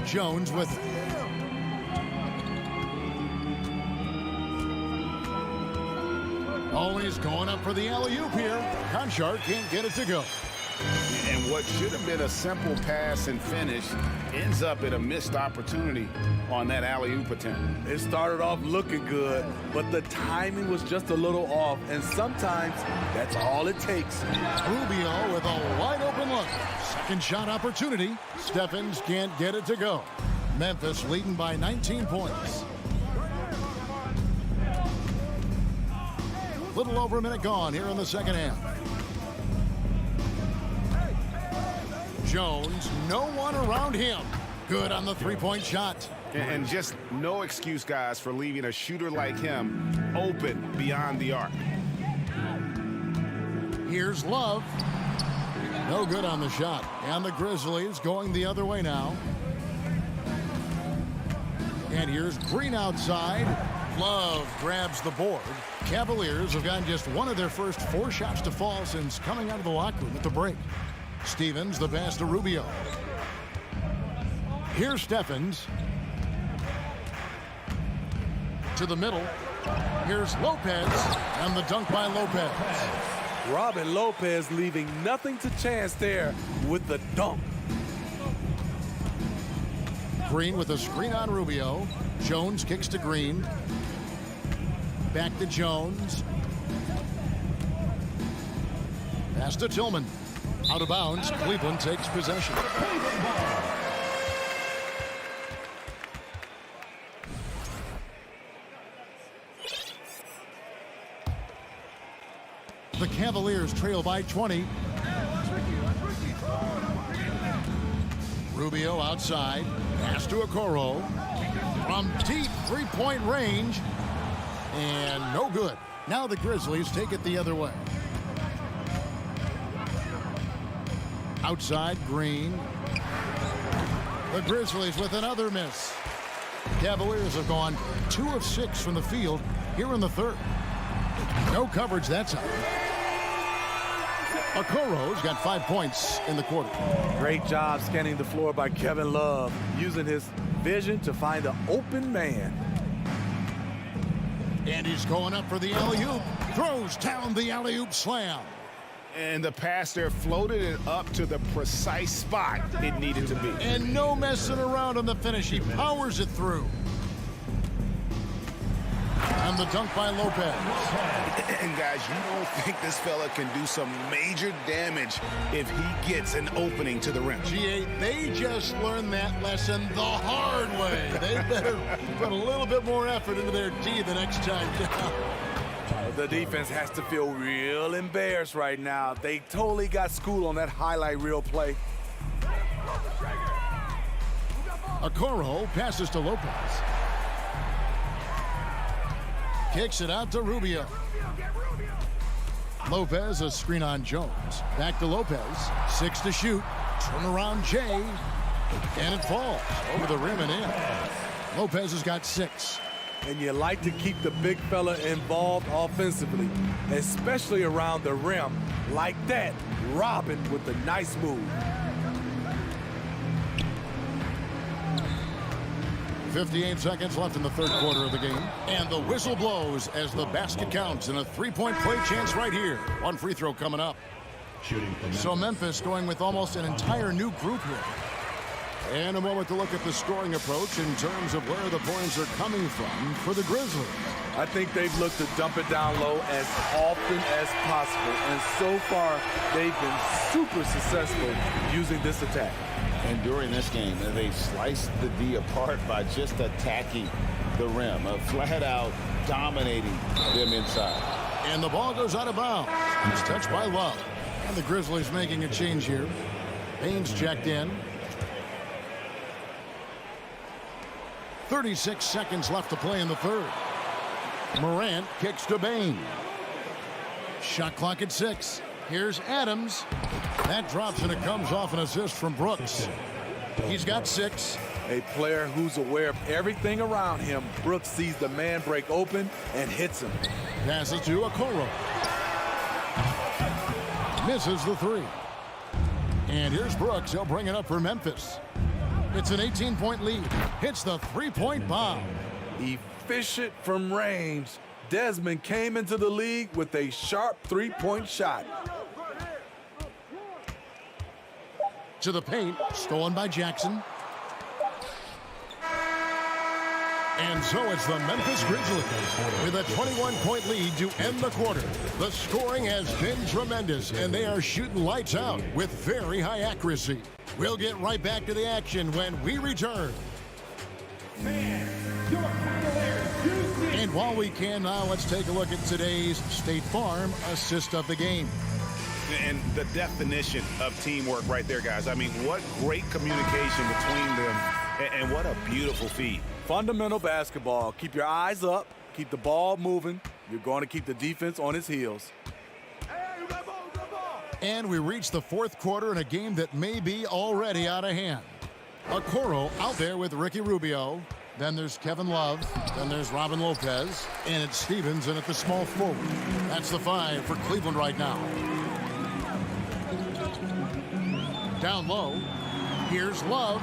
Jones with it. Always going up for the alley-oop here. Conchar can't get it to go. And what should have been a simple pass and finish ends up in a missed opportunity on that alley-oop attempt. It started off looking good, but the timing was just a little off, and sometimes that's all it takes. Rubio with a wide open look. Second shot opportunity. Stephens can't get it to go. Memphis leading by 19 points. Little over a minute gone here in the second half. Jones, no one around him. Good on the three-point shot. And just no excuse, guys, for leaving a shooter like him open beyond the arc. Here's Love. No good on the shot. And the Grizzlies going the other way now. And here's Green outside. Love grabs the board. Cavaliers have gotten just one of their first 4 shots to fall since coming out of the locker room at the break. Stevens, the pass to Rubio. Here's Stephens. To the middle. Here's Lopez. And the dunk by Lopez. Robin Lopez leaving nothing to chance there with the dunk. Green with a screen on Rubio. Jones kicks to Green. Back to Jones. Pass to Tillman. Out of bounds. Cleveland takes possession. The Cavaliers trail by 20. Rubio outside. Pass to Okoro. From deep three-point range. And no good. Now the Grizzlies take it the other way. Outside, Green. The Grizzlies with another miss. Cavaliers have gone 2 of 6 from the field here in the third. No coverage that time. Okoro's got 5 points in the quarter. Great job scanning the floor by Kevin Love, using his vision to find the open man. And he's going up for the alley-oop. Throws down the alley-oop slam. And the pass there floated it up to the precise spot it needed to be. And no messing around on the finish. He powers it through. And the dunk by Lopez. And guys, you don't think this fella can do some major damage if he gets an opening to the rim. G8, they just learned that lesson the hard way. They better put a little bit more effort into their D the next time down. The defense has to feel real embarrassed right now. They totally got schooled on that highlight reel play. Okoro passes to Lopez. Kicks it out to Rubio. Lopez, a screen on Jones. Back to Lopez. 6 to shoot. Turn around Jay. And it falls over the rim and in. Lopez has got 6. And you like to keep the big fella involved offensively, especially around the rim. Like that, Robin with a nice move. 58 seconds left in the third quarter of the game. And the whistle blows as the basket counts and a three-point play chance right here. One free throw coming up. So Memphis going with almost an entire new group here. And a moment to look at the scoring approach in terms of where the points are coming from for the Grizzlies. I think they've looked to dump it down low as often as possible. And so far, they've been super successful using this attack. And during this game, they sliced the D apart by just attacking the rim, flat out dominating them inside. And the ball goes out of bounds. It's touched by Love. And the Grizzlies making a change here. Baines checked in. 36 seconds left to play in the third. Morant kicks to Bain. Shot clock at 6. Here's Adams. That drops and it comes off an assist from Brooks. He's got 6. A player who's aware of everything around him. Brooks sees the man break open and hits him. Passes to Okoro. Misses the 3. And here's Brooks. He'll bring it up for Memphis. It's an 18-point lead. Hits the three-point bomb. Efficient from range. Desmond came into the league with a sharp three-point shot. To the paint, stolen by Jackson. And so it's the Memphis Grizzlies with a 21-point lead to end the quarter. The scoring has been tremendous, and they are shooting lights out with very high accuracy. We'll get right back to the action when we return. And while we can now, let's take a look at today's State Farm assist of the game. And the definition of teamwork right there, guys. I mean, what great communication between them, and what a beautiful feed. Fundamental basketball. Keep your eyes up. Keep the ball moving. You're going to keep the defense on its heels. And we reach the fourth quarter in a game that may be already out of hand. Okoro out there with Ricky Rubio. Then there's Kevin Love. Then there's Robin Lopez. And it's Stevens in at the small forward. That's the 5 for Cleveland right now. Down low. Here's Love.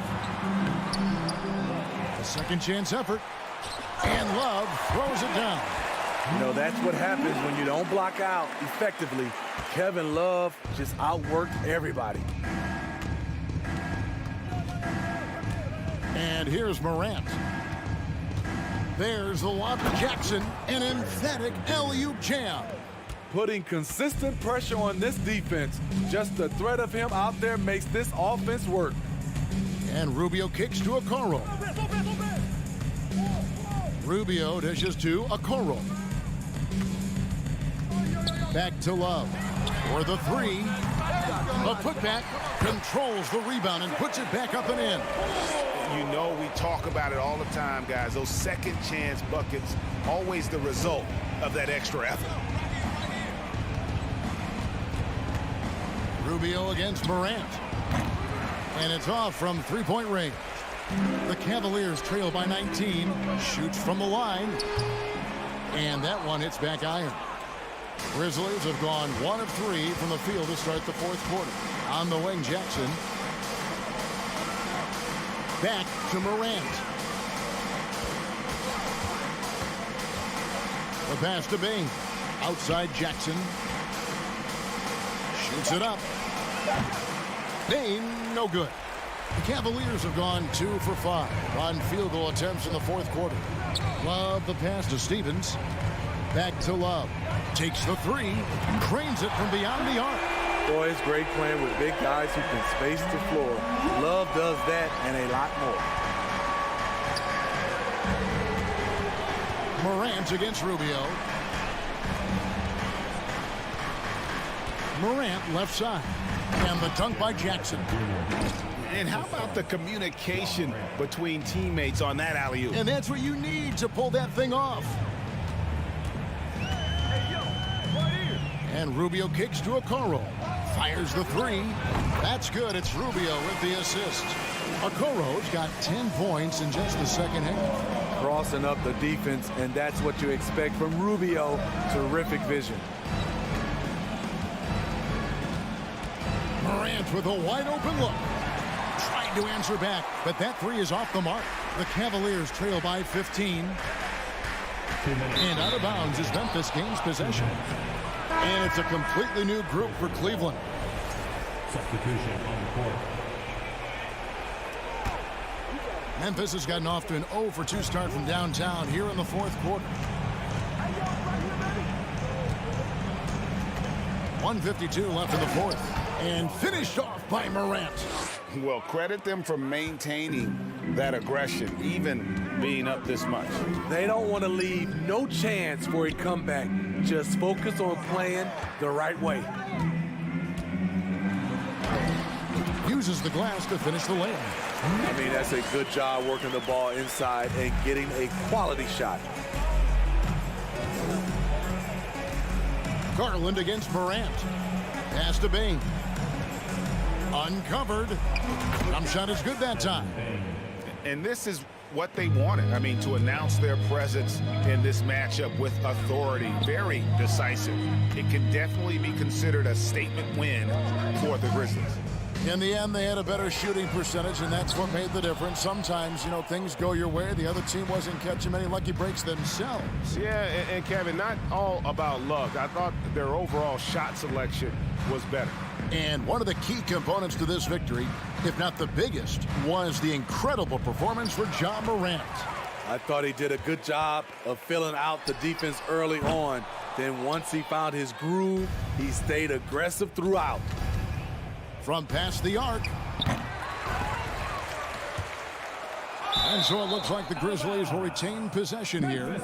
A second chance effort. And Love throws it down. You know, that's what happens when you don't block out effectively. Kevin Love just outworked everybody. And here's Morant. There's the lob to Jackson, an emphatic alley-oop jam. Putting consistent pressure on this defense. Just the threat of him out there makes this offense work. And Rubio kicks to Okoro. Rubio dishes to Okoro. Back to Love for the three. A putback, controls the rebound and puts it back up and in. You know, we talk about it all the time, guys. Those second chance buckets, always the result of that extra effort. Rubio against Morant. And it's off from three-point range. The Cavaliers trail by 19. Shoots from the line. And that one hits back iron. Grizzlies have gone 1 of 3 from the field to start the fourth quarter. On the wing, Jackson. Back to Morant. The pass to Bain. Outside Jackson. Shoots it up. Bain, no good. The Cavaliers have gone 2 for 5 on field goal attempts in the fourth quarter. Love the pass to Stevens. Back to Love. Takes the three. Cranes it from beyond the arc. Boy, it's great playing with big guys who can space the floor. Love does that and a lot more. Morant against Rubio. Morant left side. And the dunk by Jackson. And how about the communication between teammates on that alley-oop? And that's what you need to pull that thing off. And Rubio kicks to Okoro. Fires the three. That's good. It's Rubio with the assist. Okoro's got 10 points in just the second half. Crossing up the defense, and that's what you expect from Rubio. Terrific vision. Morant with a wide open look. Trying to answer back, but that three is off the mark. The Cavaliers trail by 15. And out of bounds is Memphis gains possession. And it's a completely new group for Cleveland. Substitution on the court. Memphis has gotten off to an 0 for 2 start from downtown here in the fourth quarter. 1:52 left in the fourth. And finished off by Morant. Well, credit them for maintaining that aggression, even being up this much. They don't want to leave no chance for a comeback. Just focus on playing the right way. Uses the glass to finish the layup. I mean, that's a good job working the ball inside and getting a quality shot. Garland against Morant. Pass to Bain. Uncovered. Jump shot is good that time. And this is what they wanted. I mean, to announce their presence in this matchup with authority. Very decisive. It can definitely be considered a statement win for the Grizzlies. In the end, they had a better shooting percentage, and that's what made the difference. Sometimes, you know, things go your way. The other team wasn't catching many lucky breaks themselves. Yeah, and Kevin, not all about luck. I thought their overall shot selection was better. And one of the key components to this victory, if not the biggest, was the incredible performance for Ja Morant. I thought he did a good job of filling out the defense early on. Then once he found his groove, he stayed aggressive throughout. From past the arc. And so it looks like the Grizzlies will retain possession here.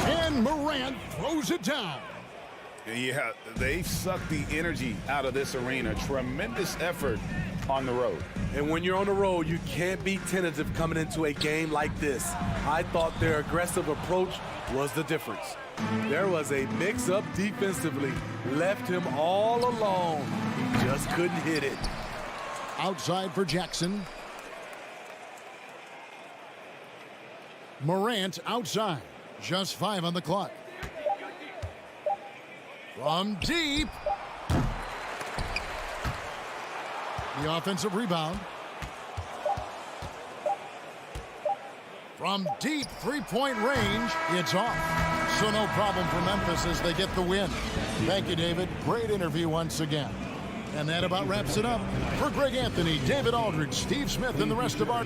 And Morant throws it down. Yeah, they've sucked the energy out of this arena. Tremendous effort on the road. And when you're on the road, you can't be tentative coming into a game like this. I thought their aggressive approach was the difference. There was a mix-up defensively. Left him all alone. He just couldn't hit it. Outside for Jackson. Morant outside. Just 5 on the clock. From deep. The offensive rebound. From deep three-point range, it's off. So no problem for Memphis as they get the win. Thank you, David. Great interview once again. And that about wraps it up. For Greg Anthony, David Aldridge, Steve Smith, and the rest of our...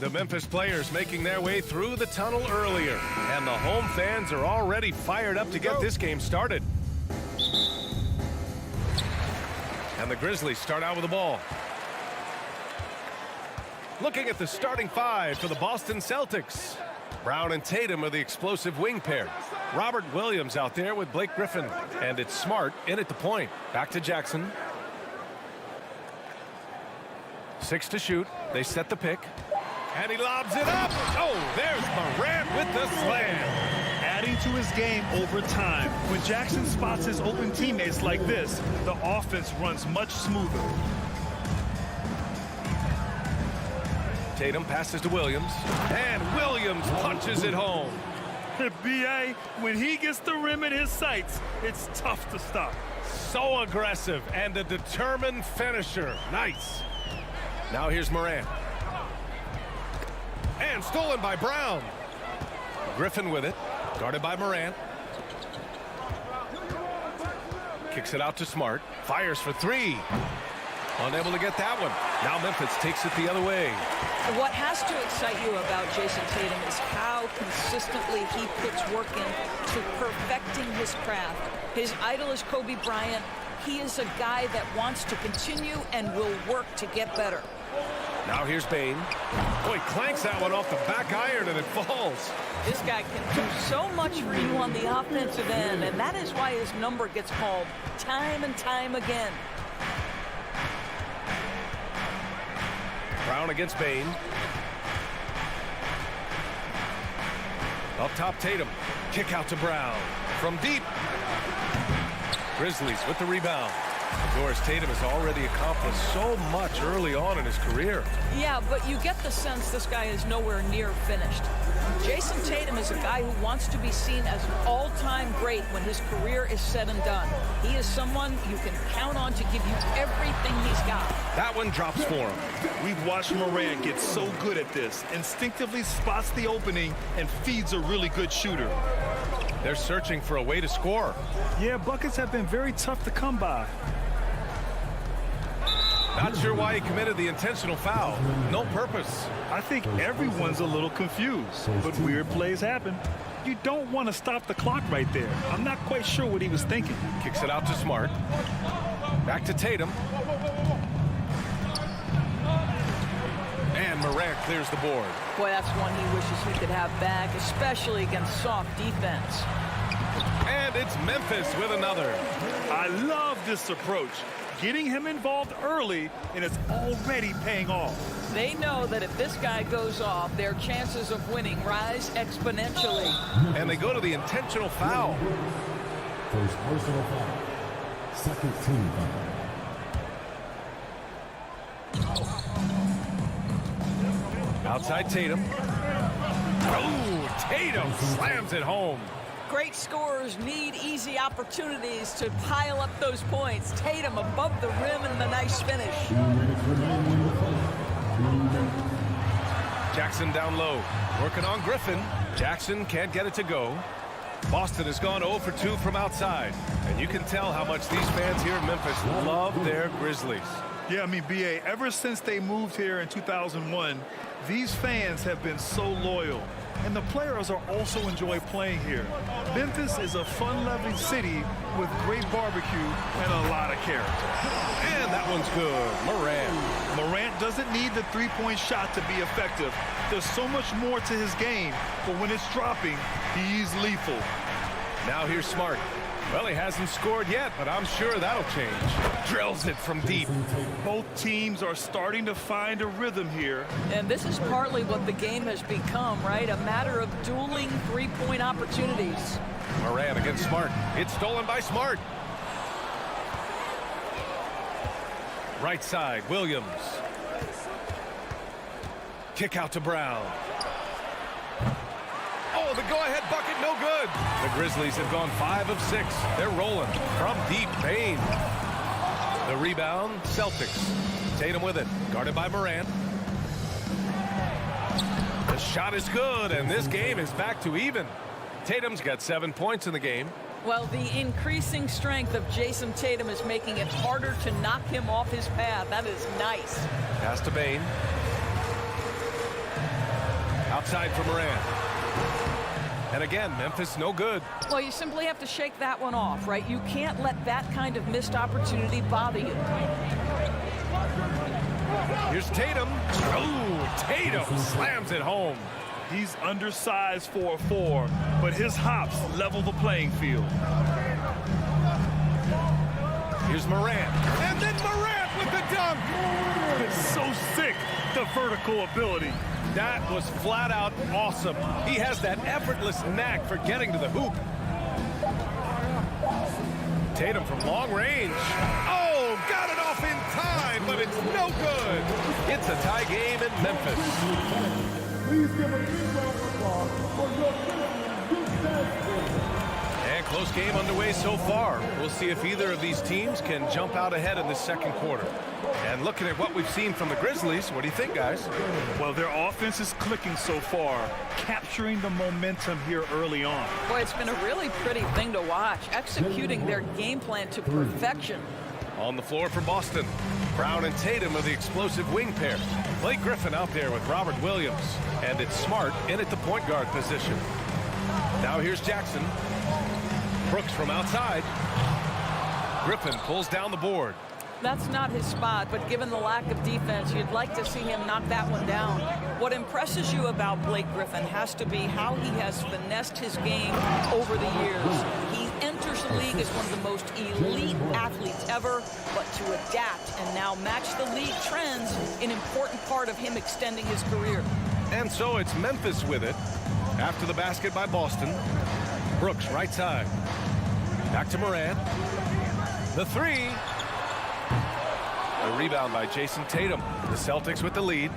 The Memphis players making their way through the tunnel earlier, and the home fans are already fired up to get this game started. And the Grizzlies start out with the ball. Looking at the starting five for the Boston Celtics. Brown and Tatum are the explosive wing pair. Robert Williams out there with Blake Griffin. And it's Smart in at the point. Back to Jackson. 6 to shoot. They set the pick. And he lobs it up. Oh, there's Morant with the slam. Adding to his game over time. When Jackson spots his open teammates like this, the offense runs much smoother. Tatum passes to Williams. And Williams punches it home. B.A., when he gets the rim in his sights, it's tough to stop. So aggressive and a determined finisher. Nice. Now here's Morant. And stolen by Brown. Griffin with it. Guarded by Morant. Kicks it out to Smart. Fires for 3. Unable to get that one. Now Memphis takes it the other way. What has to excite you about Jason Tatum is how consistently he puts work in to perfecting his craft. His idol is Kobe Bryant. He is a guy that wants to continue and will work to get better. Now here's Bane. Boy, clanks that one off the back iron and it falls. This guy can do so much for you on the offensive end, and that is why his number gets called time and time again. Brown against Bane. Up top, Tatum. Kick out to Brown. From deep. Grizzlies with the rebound. Doris, Tatum has already accomplished so much early on in his career. Yeah, but you get the sense this guy is nowhere near finished. Jason Tatum is a guy who wants to be seen as an all-time great when his career is said and done. He is someone you can count on to give you everything he's got. That one drops for him. We've watched Morant get so good at this. Instinctively spots the opening and feeds a really good shooter. They're searching for a way to score. Yeah, buckets have been very tough to come by. Not sure why he committed the intentional foul. No purpose. I think everyone's a little confused, but weird plays happen. You don't want to stop the clock right there. I'm not quite sure what he was thinking. Kicks it out to Smart. Back to Tatum. And Morant clears the board. Boy, that's one he wishes he could have back, especially against soft defense. And it's Memphis with another. I love this approach. Getting him involved early, and it's already paying off. They know that if this guy goes off, their chances of winning rise exponentially. And they go to the intentional foul. First personal foul. Second team foul. Outside Tatum. Oh, Tatum slams it home. Great scorers need easy opportunities to pile up those points. Tatum above the rim and the nice finish. Jackson down low. Working on Griffin. Jackson can't get it to go. Boston has gone 0 for 2 from outside. And you can tell how much these fans here in Memphis love their Grizzlies. Yeah, I mean, B.A., ever since they moved here in 2001, these fans have been so loyal. And the players are also enjoy playing here. Memphis is a fun-loving city with great barbecue and a lot of character. And that one's good. Morant. Morant doesn't need the three-point shot to be effective. There's so much more to his game, but when it's dropping, he's lethal. Now here's Smart. Well, he hasn't scored yet, but I'm sure that'll change. Drills it from deep. Both teams are starting to find a rhythm here. And this is partly what the game has become, right? A matter of dueling three-point opportunities. Morant against Smart. It's stolen by Smart. Right side, Williams. Kick out to Brown. Oh, the go-ahead bucket, no good. The Grizzlies have gone 5 of 6. They're rolling from deep. Bane. The rebound, Celtics. Tatum with it, guarded by Morant. The shot is good, and this game is back to even. Tatum's got 7 points in the game. Well, the increasing strength of Jason Tatum is making it harder to knock him off his path. That is nice. Pass to Bane. Outside for Morant. And again, Memphis no good. Well, you simply have to shake that one off, right? You can't let that kind of missed opportunity bother you. Here's Tatum. Oh, Tatum slams it home. He's undersized for a 4, but his hops level the playing field. Here's Morant. And then Morant with the dunk. It's so sick, the vertical ability. That was flat out awesome. He has that effortless knack for getting to the hoop. Tatum from long range. Oh, got it off in time, but it's no good. It's a tie game in Memphis. Please give a big round of applause for your And close game underway so far. We'll see if either of these teams can jump out ahead in the second quarter. And looking at what we've seen from the Grizzlies, what do you think, guys? Well, their offense is clicking so far, capturing the momentum here early on. Boy, it's been a really pretty thing to watch, executing their game plan to perfection. On the floor for Boston, Brown and Tatum are the explosive wing pair. Blake Griffin out there with Robert Williams. And it's Smart in at the point guard position. Now here's Jackson. Brooks from outside. Griffin pulls down the board. That's not his spot, but given the lack of defense, you'd like to see him knock that one down. What impresses you about Blake Griffin has to be how he has finessed his game over the years. He enters the league as one of the most elite athletes ever, but to adapt and now match the league trends, an important part of him extending his career. And so it's Memphis with it. After the basket by Boston. Brooks right side. Back to Morant. The three. A rebound by Jason Tatum. The Celtics with the lead.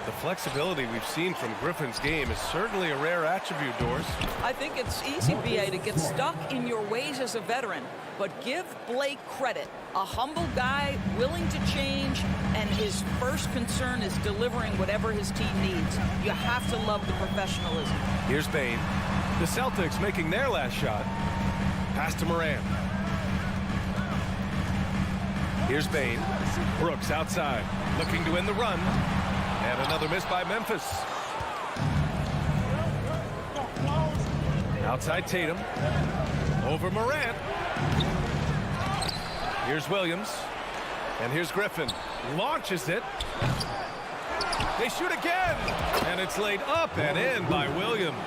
The flexibility we've seen from Griffin's game is certainly a rare attribute, Doris. I think it's easy, B.A., to get stuck in your ways as a veteran. But give Blake credit. A humble guy, willing to change, and his first concern is delivering whatever his team needs. You have to love the professionalism. Here's Bane. The Celtics making their last shot. Pass to Morant. Here's Bane. Brooks outside, looking to win the run. And another miss by Memphis. Outside Tatum. Over Morant. Here's Williams. And here's Griffin. Launches it. They shoot again. And it's laid up and in by Williams.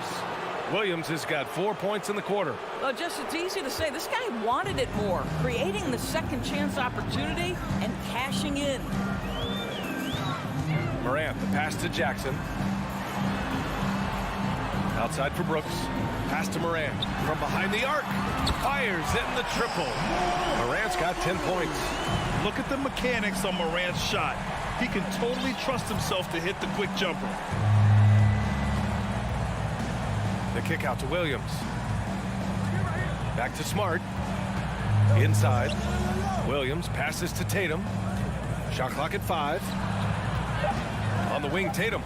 Williams has got 4 points in the quarter. Well, just it's easy to say. This guy wanted it more. Creating the second chance opportunity and cashing in. Morant, the pass to Jackson. Outside for Brooks. Pass to Morant. From behind the arc. Fires in the triple. Morant's got 10 points. Look at the mechanics on Morant's shot. He can totally trust himself to hit the quick jumper. The kick out to Williams. Back to Smart. Inside. Williams passes to Tatum. Shot clock at 5. On the wing, Tatum.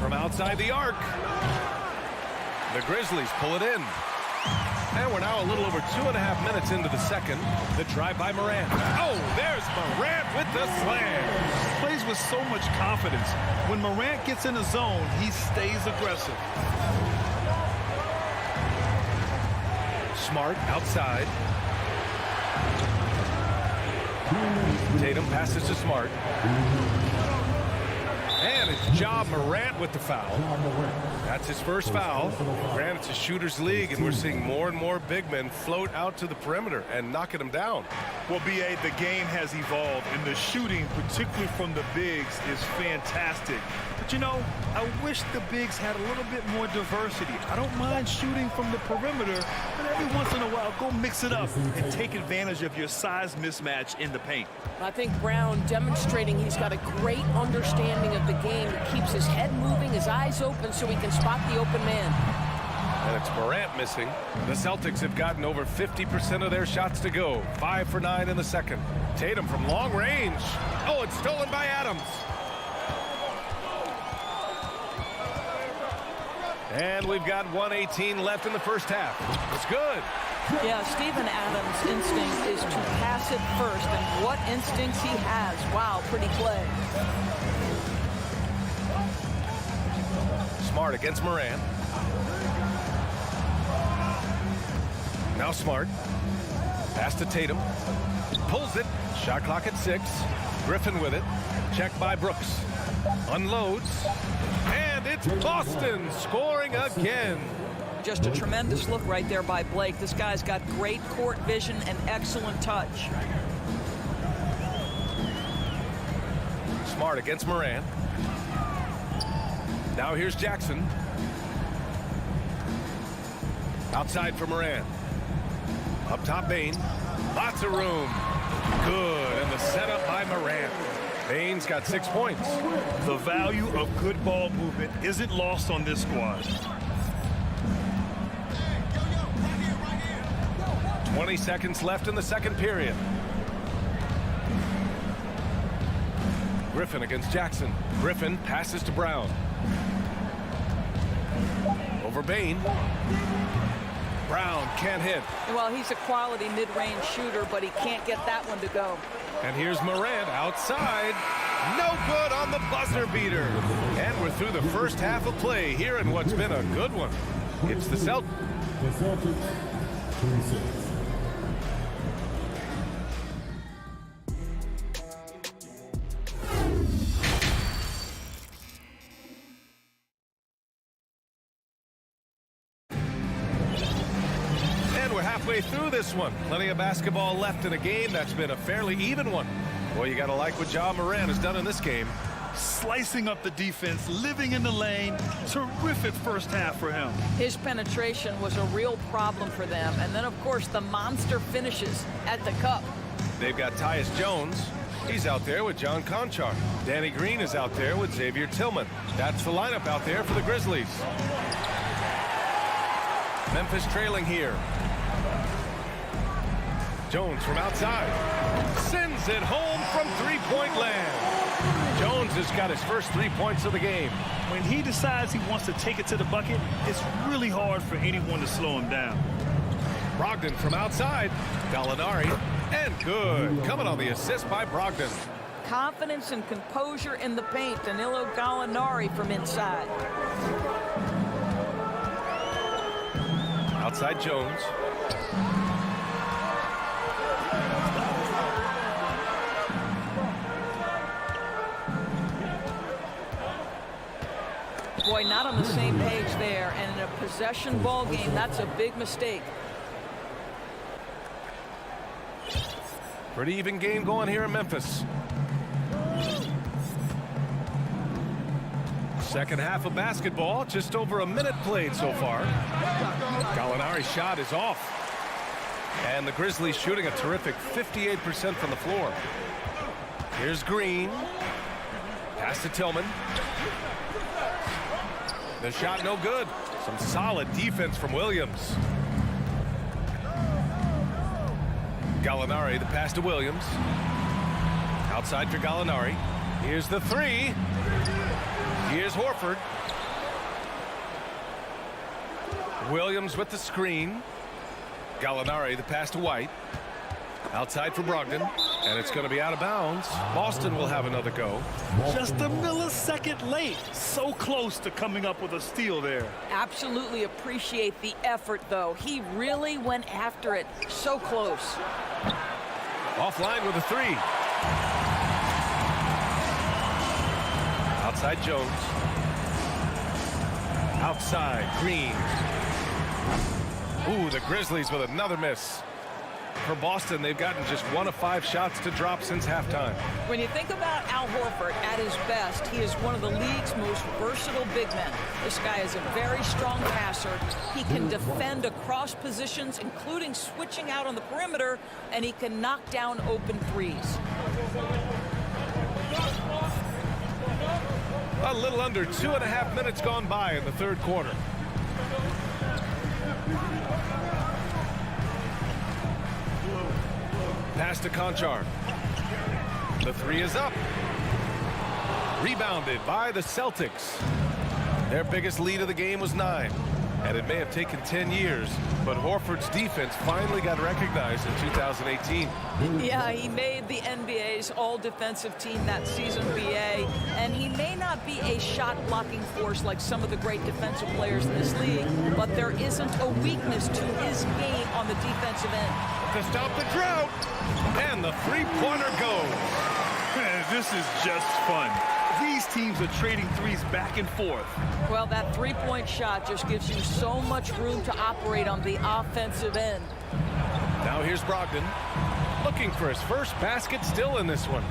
From outside the arc. The Grizzlies pull it in. And we're now a little over 2.5 minutes into the second. The drive by Morant. Oh, there's Morant with the slam. Plays with so much confidence. When Morant gets in the zone, he stays aggressive. Smart outside. Tatum passes to Smart. And it's Ja Morant with the foul. That's his first foul. Granted, it's a shooter's league, and we're seeing more and more big men float out to the perimeter and knocking them down. Well, B.A., the game has evolved, and the shooting, particularly from the bigs, is fantastic. But, you know, I wish the bigs had a little bit more diversity. I don't mind shooting from the perimeter, but every once in a while, go mix it up and take advantage of your size mismatch in the paint. I think Brown demonstrating he's got a great understanding of the game. He keeps his head moving, his eyes open so he can spot the open man. And it's Morant missing. The Celtics have gotten over 50% of their shots to go. 5 for 9 in the second. Tatum from long range. Oh, it's stolen by Adams. And we've got 1:18 left in the first half. It's good. Yeah, Steven Adams' instinct is to pass it first, and what instincts he has. Wow, pretty play. Smart against Moran. Now Smart. Pass to Tatum. Pulls it. Shot clock at 6. Griffin with it. Checked by Brooks. Unloads. And it's Boston scoring again. Just a tremendous look right there by Blake. This guy's got great court vision and excellent touch. Smart against Moran. Now here's Jackson. Outside for Moran. Up top, Bain. Lots of room. Good. And the setup by Moran. Bain's got 6 points. The value of good ball movement isn't lost on this squad. 20 seconds left in the second period. Griffin against Jackson. Griffin passes to Brown. Over Bain. Brown can't hit. Well, he's a quality mid-range shooter, but he can't get that one to go. And here's Moran outside. No good on the buzzer beater. And we're through the first half of play here in what's been a good one. It's the Celtics. The Celtics, 26. Halfway through this one. Plenty of basketball left in a game that's been a fairly even one. Boy, you got to like what Ja Moran has done in this game. Slicing up the defense, living in the lane. Terrific first half for him. His penetration was a real problem for them. And then, of course, the monster finishes at the cup. They've got Tyus Jones. He's out there with John Conchar. Danny Green is out there with Xavier Tillman. That's the lineup out there for the Grizzlies. Memphis trailing here. Jones from outside. Sends it home from three-point land. Jones has got his first 3 points of the game. When he decides he wants to take it to the bucket, it's really hard for anyone to slow him down. Brogdon from outside. Gallinari. And good. Coming on the assist by Brogdon. Confidence and composure in the paint. Danilo Gallinari from inside. Outside Jones. Boy, not on the same page there. And in a possession ball game, that's a big mistake. Pretty even game going here in Memphis. Second half of basketball, just over a minute played so far. Gallinari's shot is off. And the Grizzlies shooting a terrific 58% from the floor. Here's Green. Pass to Tillman. The shot no good. Some solid defense from Williams. Gallinari, the pass to Williams. Outside for Gallinari. Here's the three. Here's Horford. Williams with the screen. Gallinari, the pass to White. Outside for Brogdon. And it's going to be out of bounds. Boston will have another go. Just a millisecond late. So close to coming up with a steal there. Absolutely appreciate the effort, though. He really went after it. So close. Offline with a three. Outside Jones. Outside Green. Ooh, the Grizzlies with another miss. For Boston, they've gotten just 1 of 5 shots to drop since halftime. When you think about Al Horford at his best, he is one of the league's most versatile big men. This guy is a very strong passer. He can defend across positions, including switching out on the perimeter, and he can knock down open threes. A little under 2.5 minutes gone by in the third quarter. Pass to Conchar. The three is up. Rebounded by the Celtics. Their biggest lead of the game was 9. And it may have taken 10 years, but Horford's defense finally got recognized in 2018. Yeah, he made the NBA's all-defensive team that season, BA, and he may not be a shot-blocking force like some of the great defensive players in this league, but there isn't a weakness to his game on the defensive end. To stop the drought, and the three-pointer goes. Man, this is just fun. These teams are trading threes back and forth. Well, that three-point shot just gives you so much room to operate on the offensive end. Now here's Brogdon, looking for his first basket still in this one.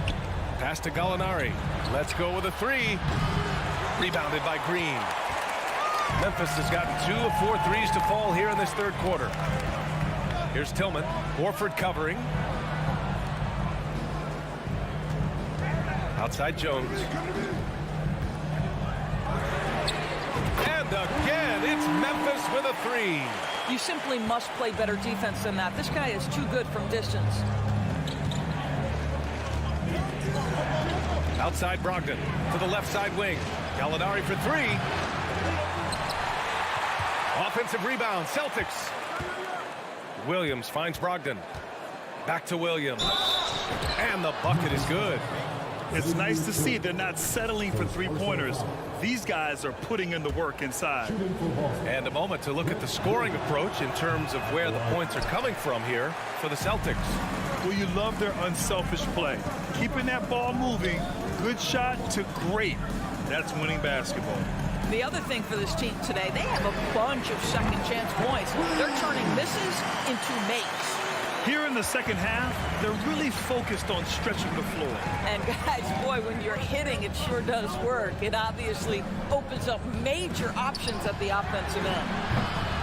Pass to Gallinari. Let's go with a three. Rebounded by Green. Memphis has gotten 2 of 4 threes to fall here in this third quarter. Here's Tillman. Horford covering. Outside Jones. And again, it's Memphis with a three. You simply must play better defense than that. This guy is too good from distance. Outside Brogdon to the left side wing. Gallinari for three. Offensive rebound, Celtics. Williams finds Brogdon. Back to Williams. And the bucket is good. It's nice to see they're not settling for three-pointers. These guys are putting in the work inside. And a moment to look at the scoring approach in terms of where the points are coming from here for the Celtics. Well, you love their unselfish play. Keeping that ball moving, good shot to great. That's winning basketball. The other thing for this team today, they have a bunch of second chance points. They're turning misses into makes. Here in the second half, they're really focused on stretching the floor. And guys, boy, when you're hitting, it sure does work. It obviously opens up major options at the offensive end.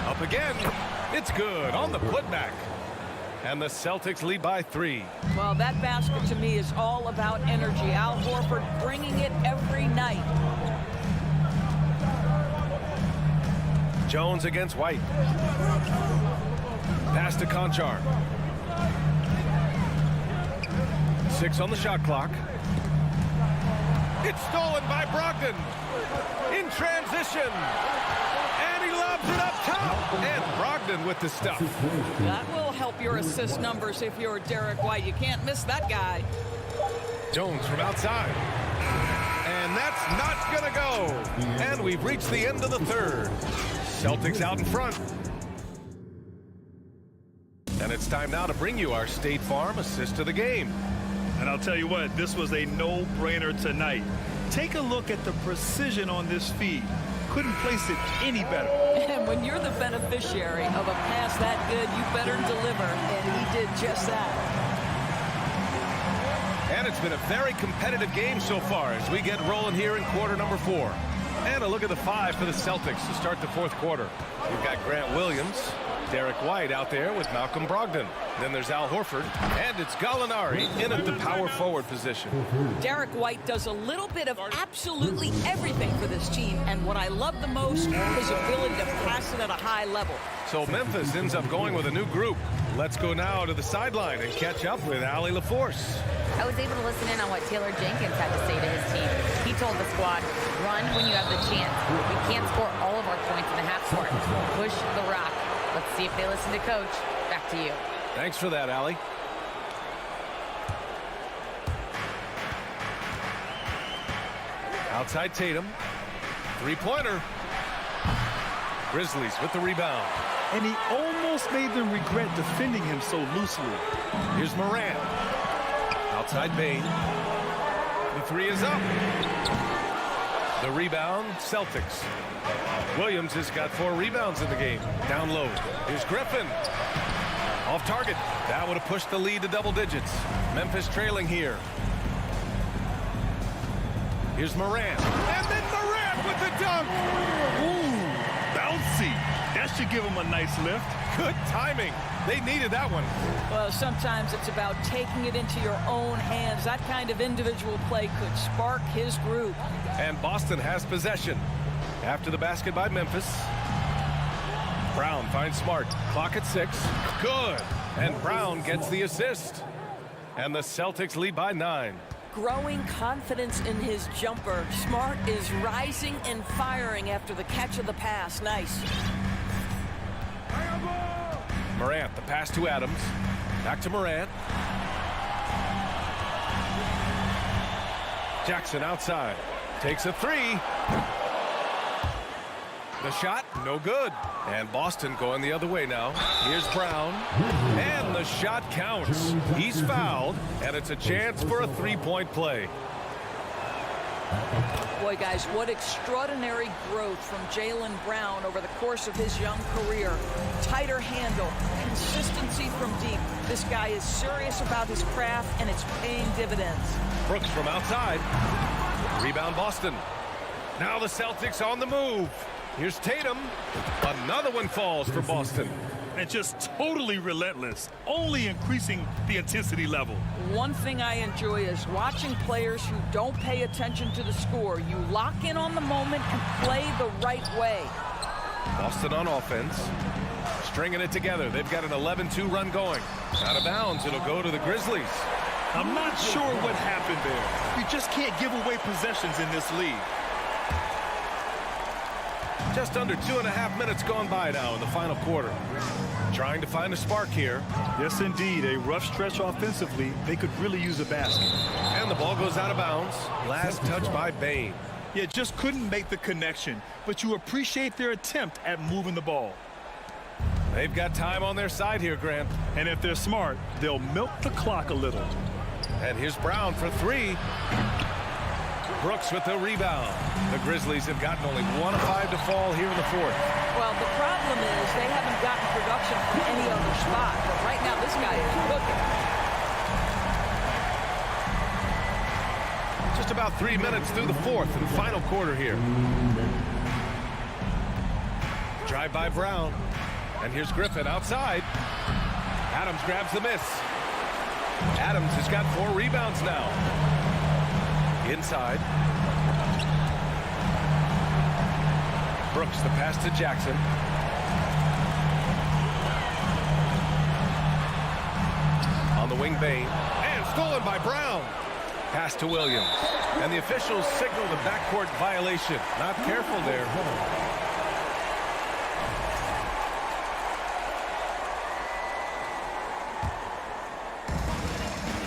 Up again. It's good on the putback. And the Celtics lead by 3. Well, that basket to me is all about energy. Al Horford bringing it every night. Jones against White. Pass to Conchar. 6 on the shot clock. It's stolen by Brogdon. In transition. And he lobs it up top. And Brogdon with the stuff. That will help your assist numbers if you're Derek White. You can't miss that guy. Jones from outside. And that's not going to go. And we've reached the end of the third. Celtics out in front. And it's time now to bring you our State Farm assist of the game. And I'll tell you what, this was a no-brainer tonight. Take a look at the precision on this feed. Couldn't place it any better. And when you're the beneficiary of a pass that good, you better deliver. And he did just that. And it's been a very competitive game so far as we get rolling here in quarter number 4. And a look at the 5 for the Celtics to start the fourth quarter. We've got Grant Williams, Derek White out there with Malcolm Brogdon. Then there's Al Horford, and it's Gallinari in at the power forward position. Derek White does a little bit of absolutely everything for this team, and what I love the most, his ability to pass it at a high level. So Memphis ends up going with a new group. Let's go now to the sideline and catch up with Allie LaForce. I was able to listen in on what Taylor Jenkins had to say to his team. He told the squad, run when you have the chance. We can't score all of our points in the half court. Push the rock. Let's see if they listen to Coach. Back to you. Thanks for that, Allie. Outside Tatum. Three-pointer. Grizzlies with the rebound. And he almost made them regret defending him so loosely. Here's Morant. Outside Bain. The 3 is up. The rebound, Celtics. Williams has got 4 rebounds in the game. Down low. Here's Griffin. Off target. That would have pushed the lead to double digits. Memphis trailing here. Here's Morant. And then Morant with the dunk. Ooh, bouncy. That should give him a nice lift. Good timing. They needed that one. Well, sometimes it's about taking it into your own hands. That kind of individual play could spark his group. And Boston has possession. After the basket by Memphis. Brown finds Smart. Clock at 6. Good. And Brown gets the assist. And the Celtics lead by 9. Growing confidence in his jumper. Smart is rising and firing after the catch of the pass. Nice. Morant, the pass to Adams. Back to Morant. Jackson outside. Takes a three. The shot, no good. And Boston going the other way now. Here's Brown. And the shot counts. He's fouled, and it's a chance for a three-point play. Boy, guys, what extraordinary growth from Jaylen Brown over the course of his young career. Tighter handle, consistency from deep. This guy is serious about his craft, and it's paying dividends. Brooks from outside. Rebound Boston. Now the Celtics on the move. Here's Tatum. Another one falls for Boston. And just totally relentless, only increasing the intensity level. One thing I enjoy is watching players who don't pay attention to the score. You lock in on the moment and play the right way. Boston on offense. Stringing it together. They've got an 11-2 run going. Out of bounds. It'll go to the Grizzlies. I'm not sure what happened there. You just can't give away possessions in this league. Just under 2.5 minutes gone by now in the final quarter. Trying to find a spark here. Yes, indeed. A rough stretch offensively. They could really use a basket. And the ball goes out of bounds. Last touch by Bane. Yeah, just couldn't make the connection. But you appreciate their attempt at moving the ball. They've got time on their side here, Grant. And if they're smart, they'll milk the clock a little. And here's Brown for three. Brooks with the rebound. The Grizzlies have gotten only 1 of 5 to fall here in the fourth. Well, the problem is they haven't gotten production from any other spot. But right now, this guy is cooking. Just about 3 minutes through the fourth and final quarter here. Drive by Brown. And here's Griffin outside. Adams grabs the miss. Adams has got 4 rebounds now. Inside. Brooks, the pass to Jackson. On the wing, Bane. And stolen by Brown. Pass to Williams. And the officials signal the backcourt violation. Not careful there.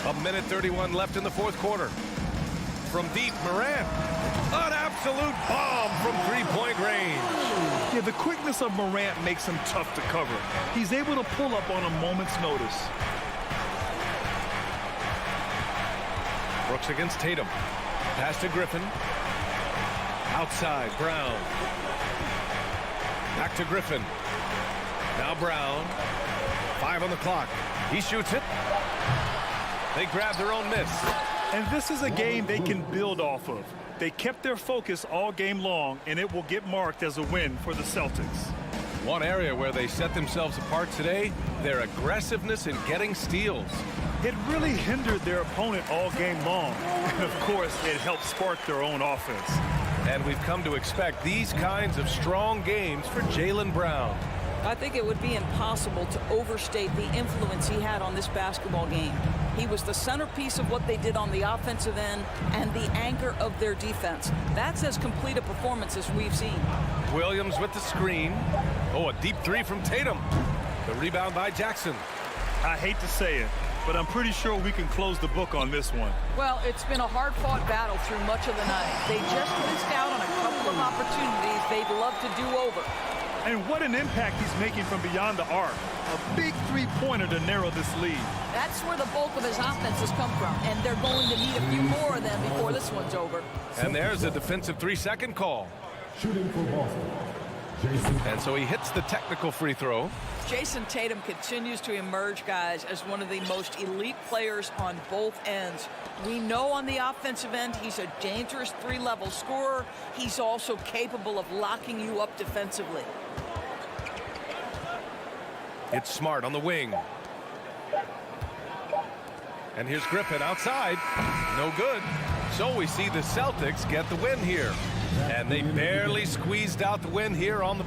A minute 31 left in the fourth quarter. From deep, Morant. An absolute bomb from three-point range. Yeah, the quickness of Morant makes him tough to cover. He's able to pull up on a moment's notice. Brooks against Tatum. Pass to Griffin. Outside, Brown. Back to Griffin. Now Brown. 5 on the clock. He shoots it. They grab their own miss. And this is a game they can build off of. They kept their focus all game long, and it will get marked as a win for the Celtics. One area where they set themselves apart today, their aggressiveness in getting steals. It really hindered their opponent all game long. And of course, it helped spark their own offense. And we've come to expect these kinds of strong games for Jaylen Brown. I think it would be impossible to overstate the influence he had on this basketball game. He was the centerpiece of what they did on the offensive end and the anchor of their defense. That's as complete a performance as we've seen. Williams with the screen. Oh, a deep three from Tatum. The rebound by Jackson. I hate to say it, but I'm pretty sure we can close the book on this one. Well, it's been a hard-fought battle through much of the night. They just missed out on a couple of opportunities they'd love to do over. And what an impact he's making from beyond the arc. A big three-pointer to narrow this lead. That's where the bulk of his offense has come from, and they're going to need a few more of them before this one's over. And there's a defensive 3-second call. Shooting for Boston, Jason. And so he hits the technical free throw. Jason Tatum continues to emerge, guys, as one of the most elite players on both ends. We know on the offensive end he's a dangerous three-level scorer. He's also capable of locking you up defensively. It's Smart on the wing. And here's Griffin outside. No good. So we see the Celtics get the win here. And they barely squeezed out the win here on the...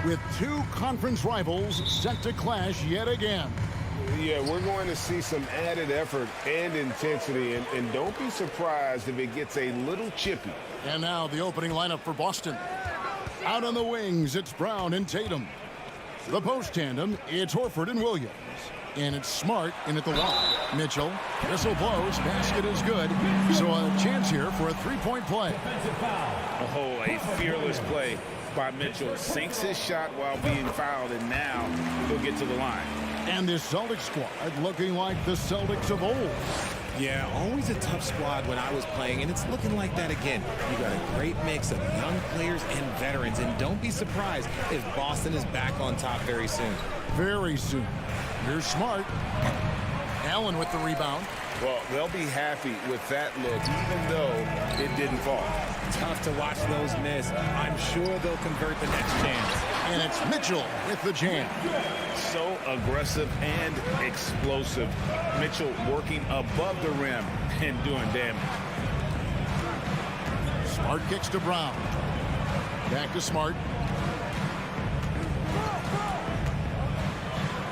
with two conference rivals set to clash yet again. Yeah, we're going to see some added effort and intensity, and don't be surprised if it gets a little chippy. And now the opening lineup for Boston. Out on the wings, it's Brown and Tatum. The post tandem, it's Horford and Williams. And it's Smart in at the wall. Mitchell, whistle blows, basket is good. So a chance here for a three-point play. Oh, a fearless play by Mitchell. Sinks his shot while being fouled, and now he'll get to the line. And this Celtics squad looking like the Celtics of old. Yeah, always a tough squad when I was playing, and it's looking like that again. You got a great mix of young players and veterans, and don't be surprised if Boston is back on top very soon. Very soon. Here's Smart. Allen with the rebound. Well, they'll be happy with that look, even though it didn't fall. Tough to watch those miss. I'm sure they'll convert the next chance. And it's Mitchell with the jam. So aggressive and explosive. Mitchell working above the rim and doing damage. Smart kicks to Brown. Back to Smart.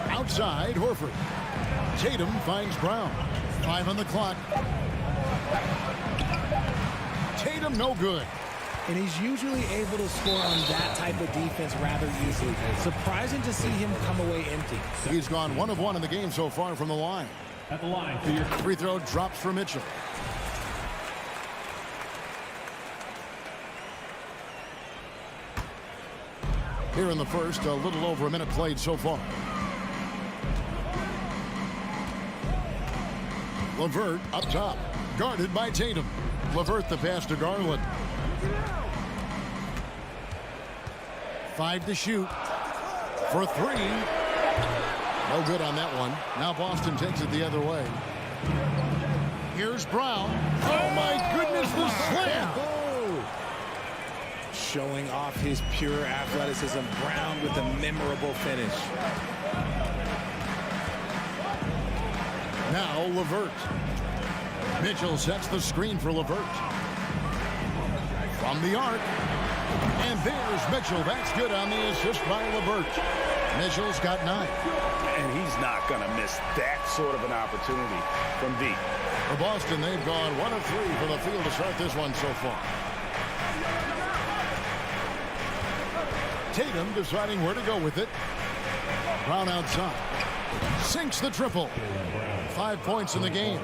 Outside, Horford. Tatum finds Brown. 5 on the clock. Tatum no good. And he's usually able to score on that type of defense rather easily. Surprising to see him come away empty. He's gone 1 of 1 in the game so far from the line. At the line for your free throw drops for Mitchell. Here in the first, a little over a minute played so far. LeVert up top, guarded by Tatum. LeVert the pass to Garland. 5 to shoot for 3. No good on that one. Now Boston takes it the other way. Here's Brown. Oh my goodness, the slam! Showing off his pure athleticism. Brown with a memorable finish. Now LeVert. Mitchell sets the screen for LeVert. From the arc. And there's Mitchell. That's good on the assist by LeVert. Mitchell's got 9. And he's not going to miss that sort of an opportunity from deep. For Boston, they've gone 1 of 3 from the field to start this one so far. Tatum deciding where to go with it. Brown outside. Sinks the triple. 5 points in the game.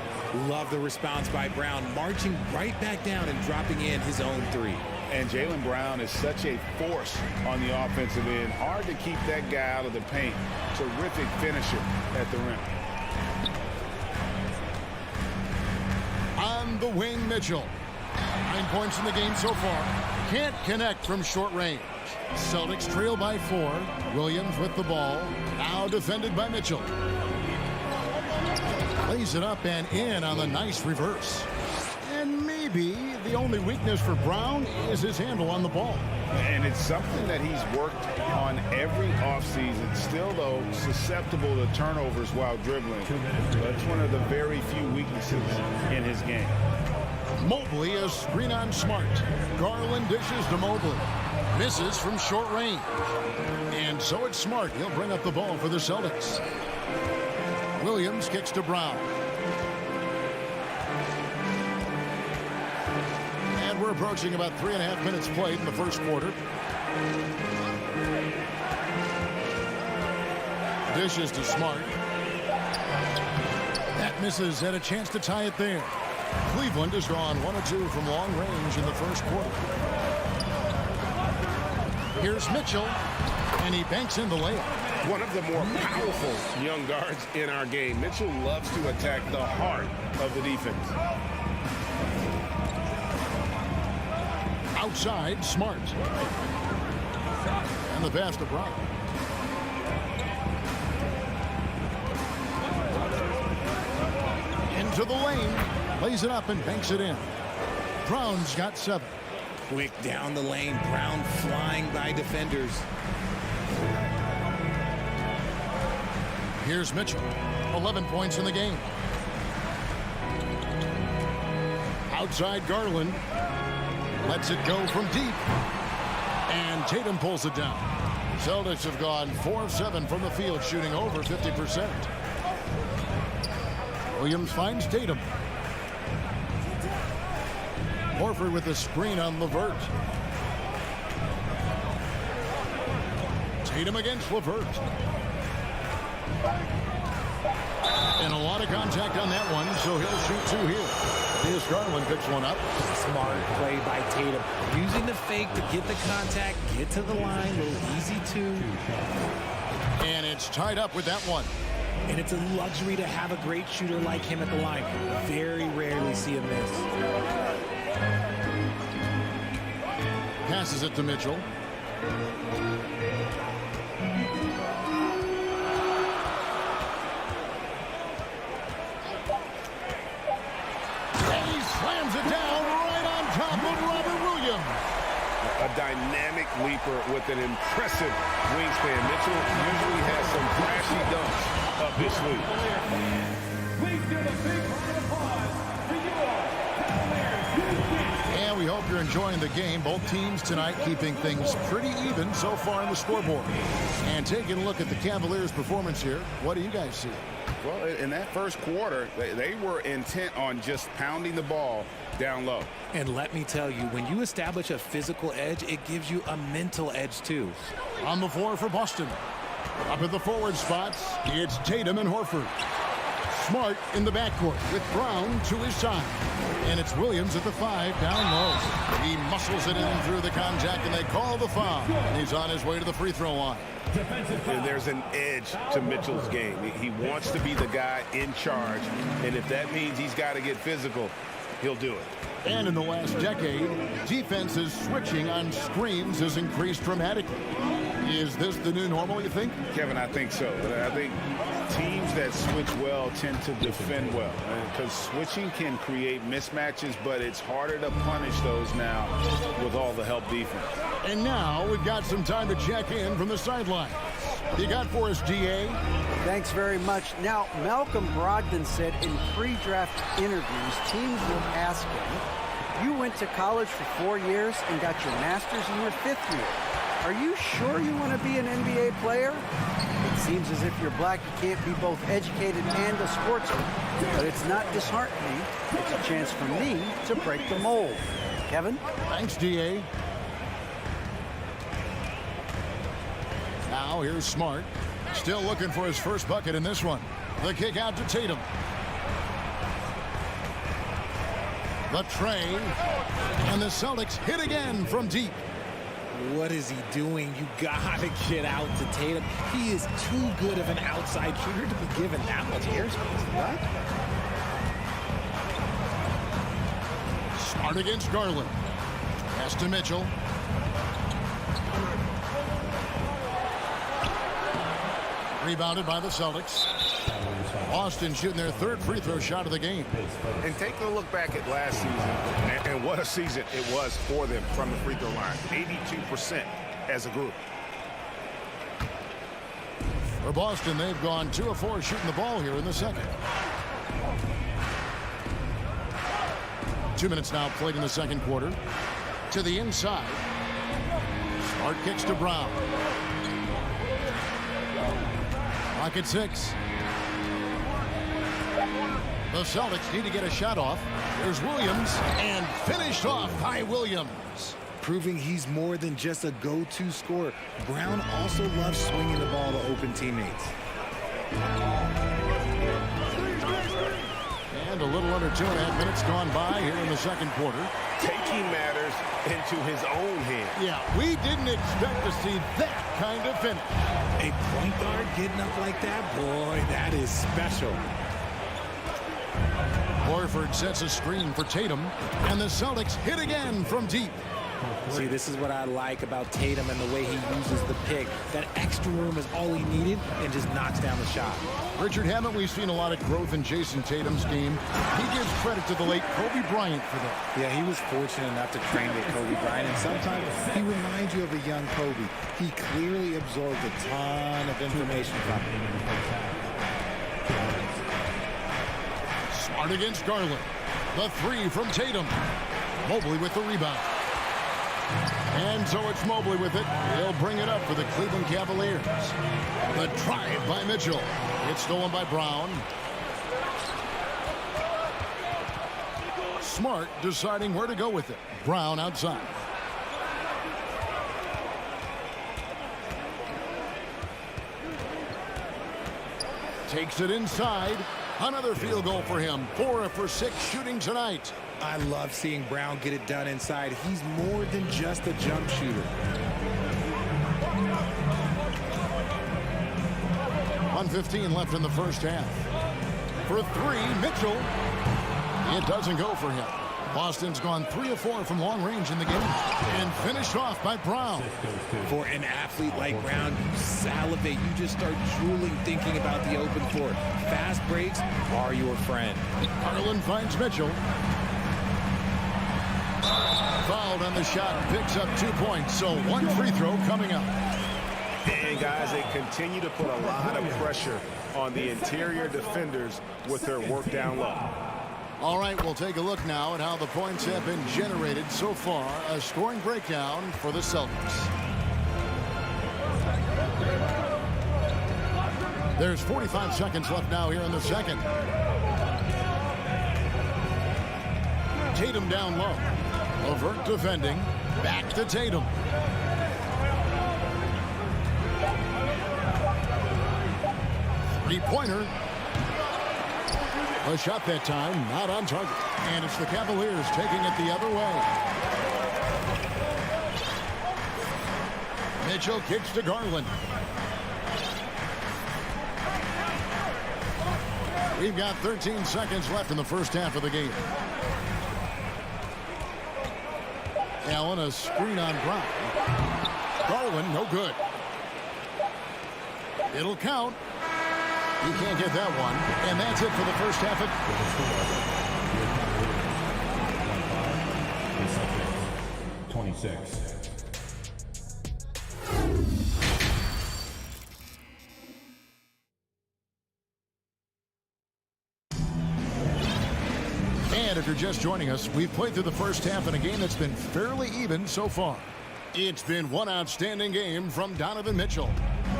Love the response by Brown, marching right back down and dropping in his own 3. And Jaylen Brown is such a force on the offensive end. Hard to keep that guy out of the paint. Terrific finisher at the rim. On the wing, Mitchell. 9 points in the game so far. Can't connect from short range. Celtics trail by 4. Williams with the ball. Now defended by Mitchell. Lays it up and in on the nice reverse. And maybe the only weakness for Brown is his handle on the ball. And it's something that he's worked on every offseason. Still, though, susceptible to turnovers while dribbling. That's one of the very few weaknesses in his game. Mobley a screen on Smart. Garland dishes to Mobley. Misses from short range. And so it's Smart. He'll bring up the ball for the Celtics. Williams kicks to Brown. And we're approaching about 3.5 minutes played in the first quarter. Dishes to Smart. That misses, had a chance to tie it there. Cleveland has gone 1 of 2 from long range in the first quarter. Here's Mitchell, and he banks in the layup. One of the more powerful young guards in our game. Mitchell loves to attack the heart of the defense. Outside, Smart. And the pass to Brown. Into the lane. Lays it up and banks it in. Brown's got 7. Quick down the lane. Brown flying by defenders. Here's Mitchell. 11 points in the game. Outside Garland. Lets it go from deep. And Tatum pulls it down. Celtics have gone 4 of 7 from the field, shooting over 50%. Williams finds Tatum. Horford with the screen on LeVert. Tatum against LeVert. And a lot of contact on that one, so he'll shoot 2 here. Darius Garland picks one up. Smart play by Tatum. Using the fake to get the contact, get to the line, a little easy too. And it's tied up with that one. And it's a luxury to have a great shooter like him at the line. Very rarely see a miss. Passes it to Mitchell. And he slams it down right on top of Robert Williams. A dynamic leaper with an impressive wingspan. Mitchell usually has some flashy dunks up his sleeve. Please give a big round of applause to your Cavaliers. And we hope you're enjoying the game. Both teams tonight keeping things pretty even so far on the scoreboard. And taking a look at the Cavaliers' performance here, what do you guys see? Well, in that first quarter, they were intent on just pounding the ball down low. And let me tell you, when you establish a physical edge, it gives you a mental edge too. On the floor for Boston. Up at the forward spots, it's Tatum and Horford. Smart in the backcourt with Brown to his side. And it's Williams at the 5 down low. He muscles it in through the contact, and they call the foul. And he's on his way to the free throw line. And there's an edge to Mitchell's game. He wants to be the guy in charge, and if that means he's got to get physical, he'll do it. And in the last decade, defenses switching on screens has increased dramatically. Is this the new normal, you think? Kevin, I think so. I think teams that switch well tend to defend well, because switching can create mismatches, but it's harder to punish those now with all the help defense. And now we've got some time to check in from the sideline. You got for us, DA? Thanks very much. Now, Malcolm Brogdon said in pre-draft interviews, teams will ask him, you went to college for 4 years and got your master's in your 5th year. Are you sure you want to be an NBA player? It seems as if you're black, you can't be both educated and a sportsman. But it's not disheartening. It's a chance for me to break the mold. Kevin? Thanks, DA. Now here's Smart. Still looking for his first bucket in this one. The kick out to Tatum. The tray. And the Celtics hit again from deep. What is he doing? You gotta get out to Tatum. He is too good of an outside shooter to be given that much airspace. What? Smart against Garland. Pass to Mitchell. Rebounded by the Celtics. Boston shooting their 3rd free throw shot of the game. And take a look back at last season, and what a season it was for them from the free throw line. 82% as a group. For Boston, they've gone 2 of 4 shooting the ball here in the second. 2 minutes now played in the second quarter. To the inside. Smart kicks to Brown. Clock at 6. The Celtics need to get a shot off. There's Williams, and finished off by Williams. Proving he's more than just a go-to scorer. Brown also loves swinging the ball to open teammates. And a little under 2.5 minutes gone by here in the second quarter. Taking matters into his own hands. Yeah, we didn't expect to see that kind of finish. A point guard getting up like that, boy, that is special. Horford sets a screen for Tatum, and the Celtics hit again from deep. See, this is what I like about Tatum and the way he uses the pick. That extra room is all he needed and just knocks down the shot. Richard, haven't we seen a lot of growth in Jason Tatum's game? He gives credit to the late Kobe Bryant for that. Yeah, he was fortunate enough to train with Kobe Bryant, and sometimes he reminds you of a young Kobe. He clearly absorbed a ton of information from him. Smart against Garland. The 3 from Tatum. Mobley with the rebound. And so it's Mobley with it. He'll bring it up for the Cleveland Cavaliers. The drive by Mitchell. It's stolen by Brown. Smart deciding where to go with it. Brown outside. Takes it inside. Another field goal for him. 4 for 6 shooting tonight. I love seeing Brown get it done inside. He's more than just a jump shooter. 1:15 left in the first half. For 3, Mitchell. It doesn't go for him. Boston's gone 3 of 4 from long range in the game. And finished off by Brown. For an athlete like Brown, you salivate. You just start drooling thinking about the open floor. Fast breaks are your friend. Garland finds Mitchell. Fouled on the shot. Picks up 2 points. So 1 free throw coming up. And guys, they continue to put a lot of pressure on the interior defenders with their work down low. All right, we'll take a look now at how the points have been generated so far. A scoring breakdown for the Celtics. There's 45 seconds left now here in the second. Tatum down low. Levert defending. Back to Tatum. Three-pointer. A shot that time, not on target. And it's the Cavaliers taking it the other way. Mitchell kicks to Garland. We've got 13 seconds left in the first half of the game. Allen, a screen on Brown. Garland, no good. It'll count. You can't get that one. And that's it for the first half of 26. And if you're just joining us, we've played through the first half in a game that's been fairly even so far. It's been one outstanding game from Donovan Mitchell.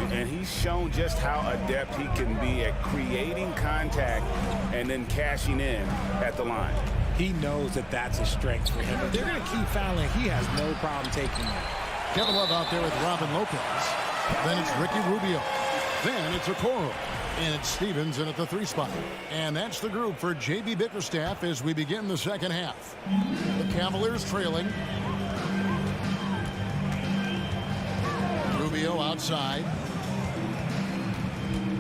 And he's shown just how adept he can be at creating contact and then cashing in at the line. He knows that that's a strength for him. If they're going to keep fouling, he has no problem taking it. Kevin Love out there with Robin Lopez. Then it's Ricky Rubio. Then it's Okoro. And it's Stevens in at the 3 spot. And that's the group for J.B. Bickerstaff as we begin the second half. The Cavaliers trailing. Rubio outside.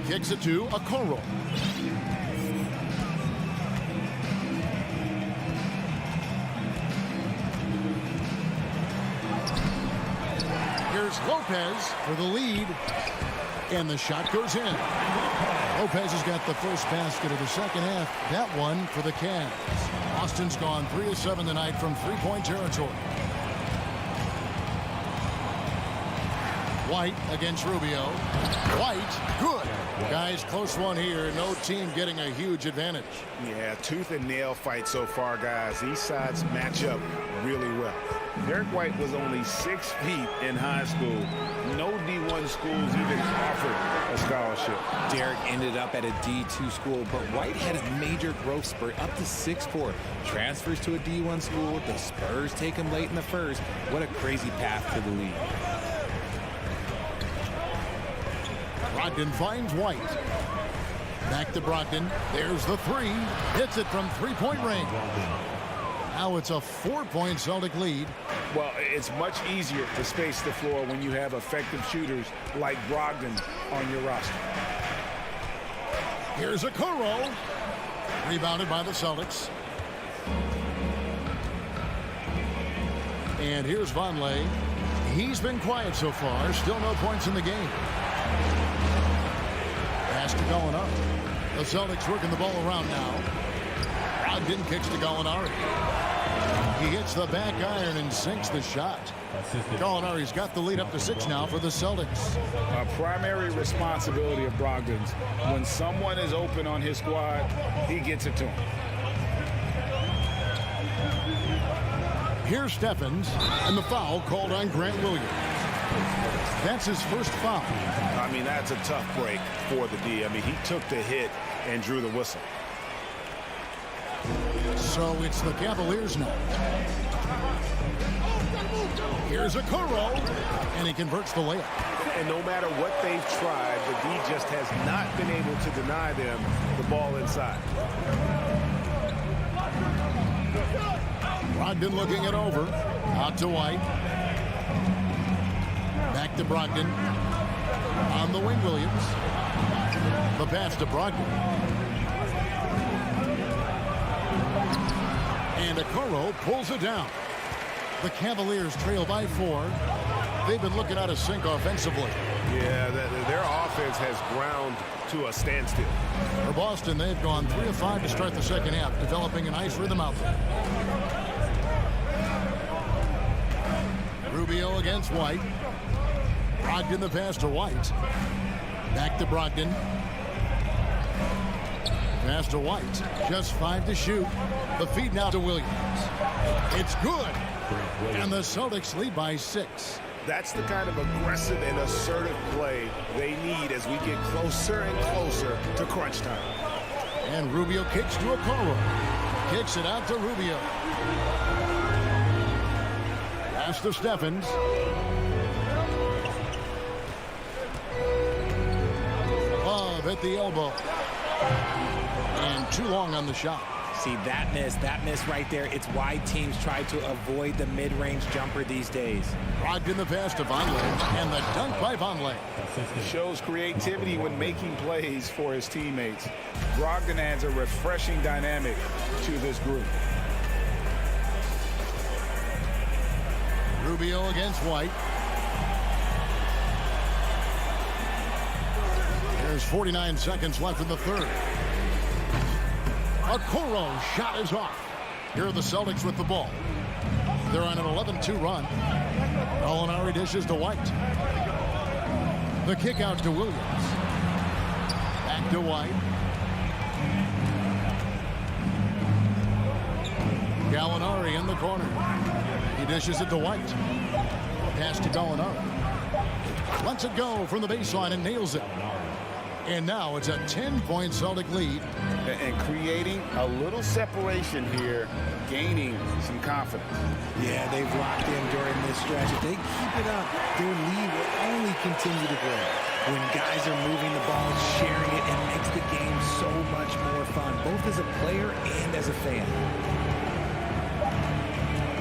Kicks it to Okoro. Here's Lopez for the lead. And the shot goes in. Lopez has got the first basket of the second half. That one for the Cavs. Austin's gone 3 of 7 tonight from three-point territory. White against Rubio. White, good. Guys, close one here. No team getting a huge advantage. Yeah, tooth and nail fight so far, guys. These sides match up really well. Derek White was only 6 feet in high school. No D1 schools even offered a scholarship. Derek ended up at a D2 school, but White had a major growth spurt up to 6'4". Transfers to a D1 school. The Spurs take him late in the first. What a crazy path to the league. Brogdon finds White. Back to Brogdon. There's the 3. Hits it from three-point range. Now it's a 4-point Celtic lead. Well, it's much easier to space the floor when you have effective shooters like Brogdon on your roster. Here's Okoro. Rebounded by the Celtics. And here's Vonleh. He's been quiet so far. Still no points in the game. Pass to Gallinari. The Celtics working the ball around now. Brogdon kicks to Gallinari. He hits the back iron and sinks the shot. Gallinari's got the lead up to 6 now for the Celtics. A primary responsibility of Brogdon's. When someone is open on his squad, he gets it to him. Here's Stephens, and the foul called on Grant Williams. That's his first foul. I mean, that's a tough break for the D. I mean, he took the hit and drew the whistle. So it's the Cavaliers now. Here's Okoro, and he converts the layup. And no matter what they've tried, the D just has not been able to deny them the ball inside. Brogdon looking it over. Out to White. Back to Brogdon. On the wing, Williams. The pass to Brogdon. And Okoro pulls it down. The Cavaliers trail by 4. They've been looking out of sync offensively. Yeah, their offense has ground to a standstill. For Boston, they've gone 3 of 5 to start the second half, developing a nice rhythm out there. Rubio against White. Brogdon the pass to White. Back to Brogdon. Pass to White. Just 5 to shoot. The feed now to Williams. It's good. And the Celtics lead by 6. That's the kind of aggressive and assertive play they need as we get closer and closer to crunch time. And Rubio kicks to Okoro. Kicks it out to Rubio. Pass to Stephens. Love at the elbow. And too long on the shot. See, that miss right there. It's why teams try to avoid the mid-range jumper these days. Brogdon the pass to Vonleh, and the dunk by Vonleh. Shows creativity when making plays for his teammates. Brogdon adds a refreshing dynamic to this group. Rubio against White. There's 49 seconds left in the third. Okoro's shot is off. Here are the Celtics with the ball. They're on an 11-2 run. Gallinari dishes to White. The kick out to Williams. Back to White. Gallinari in the corner. He dishes it to White. Pass to Gallinari. Lets it go from the baseline and nails it. And now it's a 10-point Celtic lead. And creating a little separation here, gaining some confidence. Yeah, they've locked in during this stretch. If they keep it up, their lead will only continue to grow. When guys are moving the ball, sharing it, it makes the game so much more fun, both as a player and as a fan.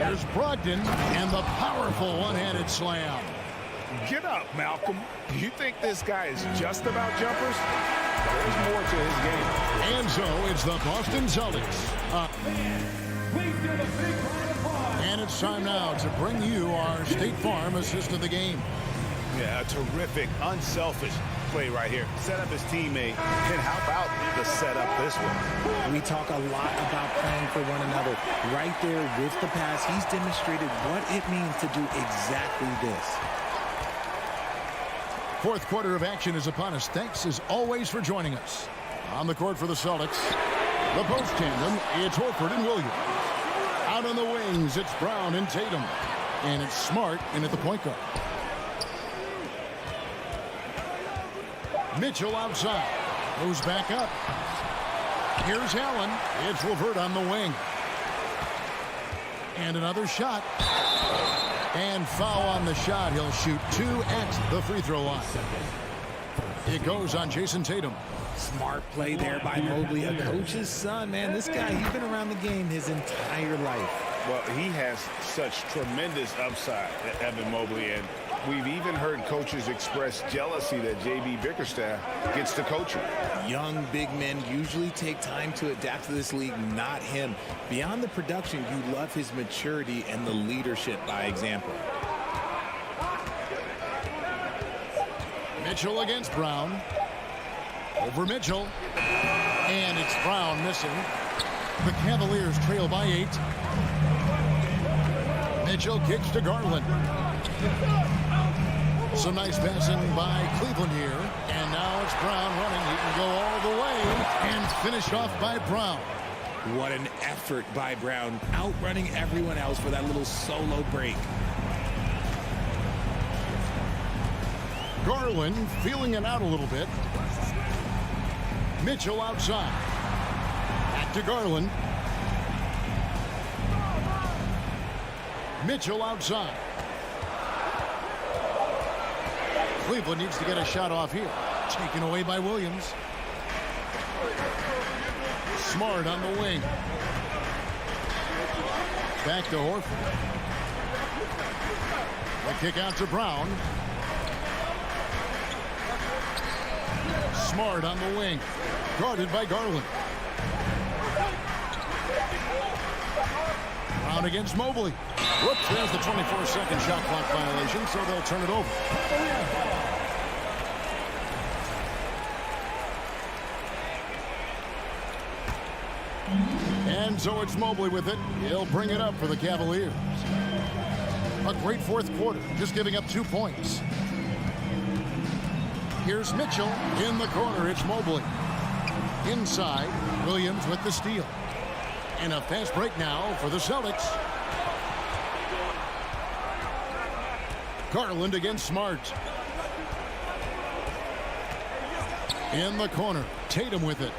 There's Brogdon and the powerful one-handed slam. Get up, Malcolm. You think this guy is just about jumpers? There's more to his game. And so it's the Boston Celtics. And it's time now to bring you our State Farm assist of the game. Yeah, a terrific, unselfish play right here. Set up his teammate, and how about the setup this way? We talk a lot about playing for one another. Right there with the pass, he's demonstrated what it means to do exactly this. Fourth quarter of action is upon us. Thanks, as always, for joining us. On the court for the Celtics, the post tandem, it's Horford and Williams. Out on the wings, it's Brown and Tatum. And it's Smart in at the point guard. Mitchell outside. Goes back up. Here's Allen. It's LeVert on the wing. And another shot. And foul on the shot. He'll shoot 2 at the free throw line. It goes on Jason Tatum. Smart play there by Mobley, a coach's son. Man, this guy, he's been around the game his entire life. Well, he has such tremendous upside, Evan Mobley, and we've even heard coaches express jealousy that J.B. Bickerstaff gets to coaching. Young big men usually take time to adapt to this league, not him. Beyond the production, you love his maturity and the leadership by example. Mitchell against Brown. Over Mitchell. And it's Brown missing. The Cavaliers trail by 8. Mitchell kicks to Garland. Some nice passing by Cleveland here. And now it's Brown running. He can go all the way. And finished off by Brown. What an effort by Brown, outrunning everyone else for that little solo break. Garland feeling it out a little bit. Mitchell outside. Back to Garland. Mitchell outside. Cleveland needs to get a shot off here. Taken away by Williams. Smart on the wing. Back to Horford. The kick out to Brown. Smart on the wing. Guarded by Garland. Brown against Mobley. Whoops, there's the 24-second shot clock violation, so they'll turn it over. And so it's Mobley with it. He'll bring it up for the Cavaliers. A great fourth quarter, just giving up 2 points. Here's Mitchell in the corner. It's Mobley. Inside, Williams with the steal. And a fast break now for the Celtics. Garland against Smart. In the corner, Tatum with it.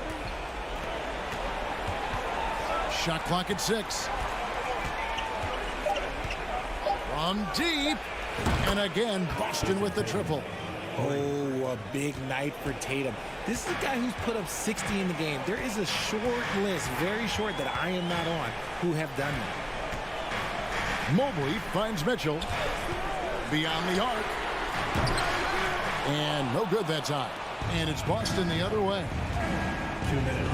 Shot clock at 6. From deep. And again, Boston with the triple. Oh, a big night for Tatum. This is a guy who's put up 60 in the game. There is a short list, very short, that I am not on, who have done that. Mobley finds Mitchell. Beyond the arc. And no good that time. And it's Boston the other way. 2 minutes.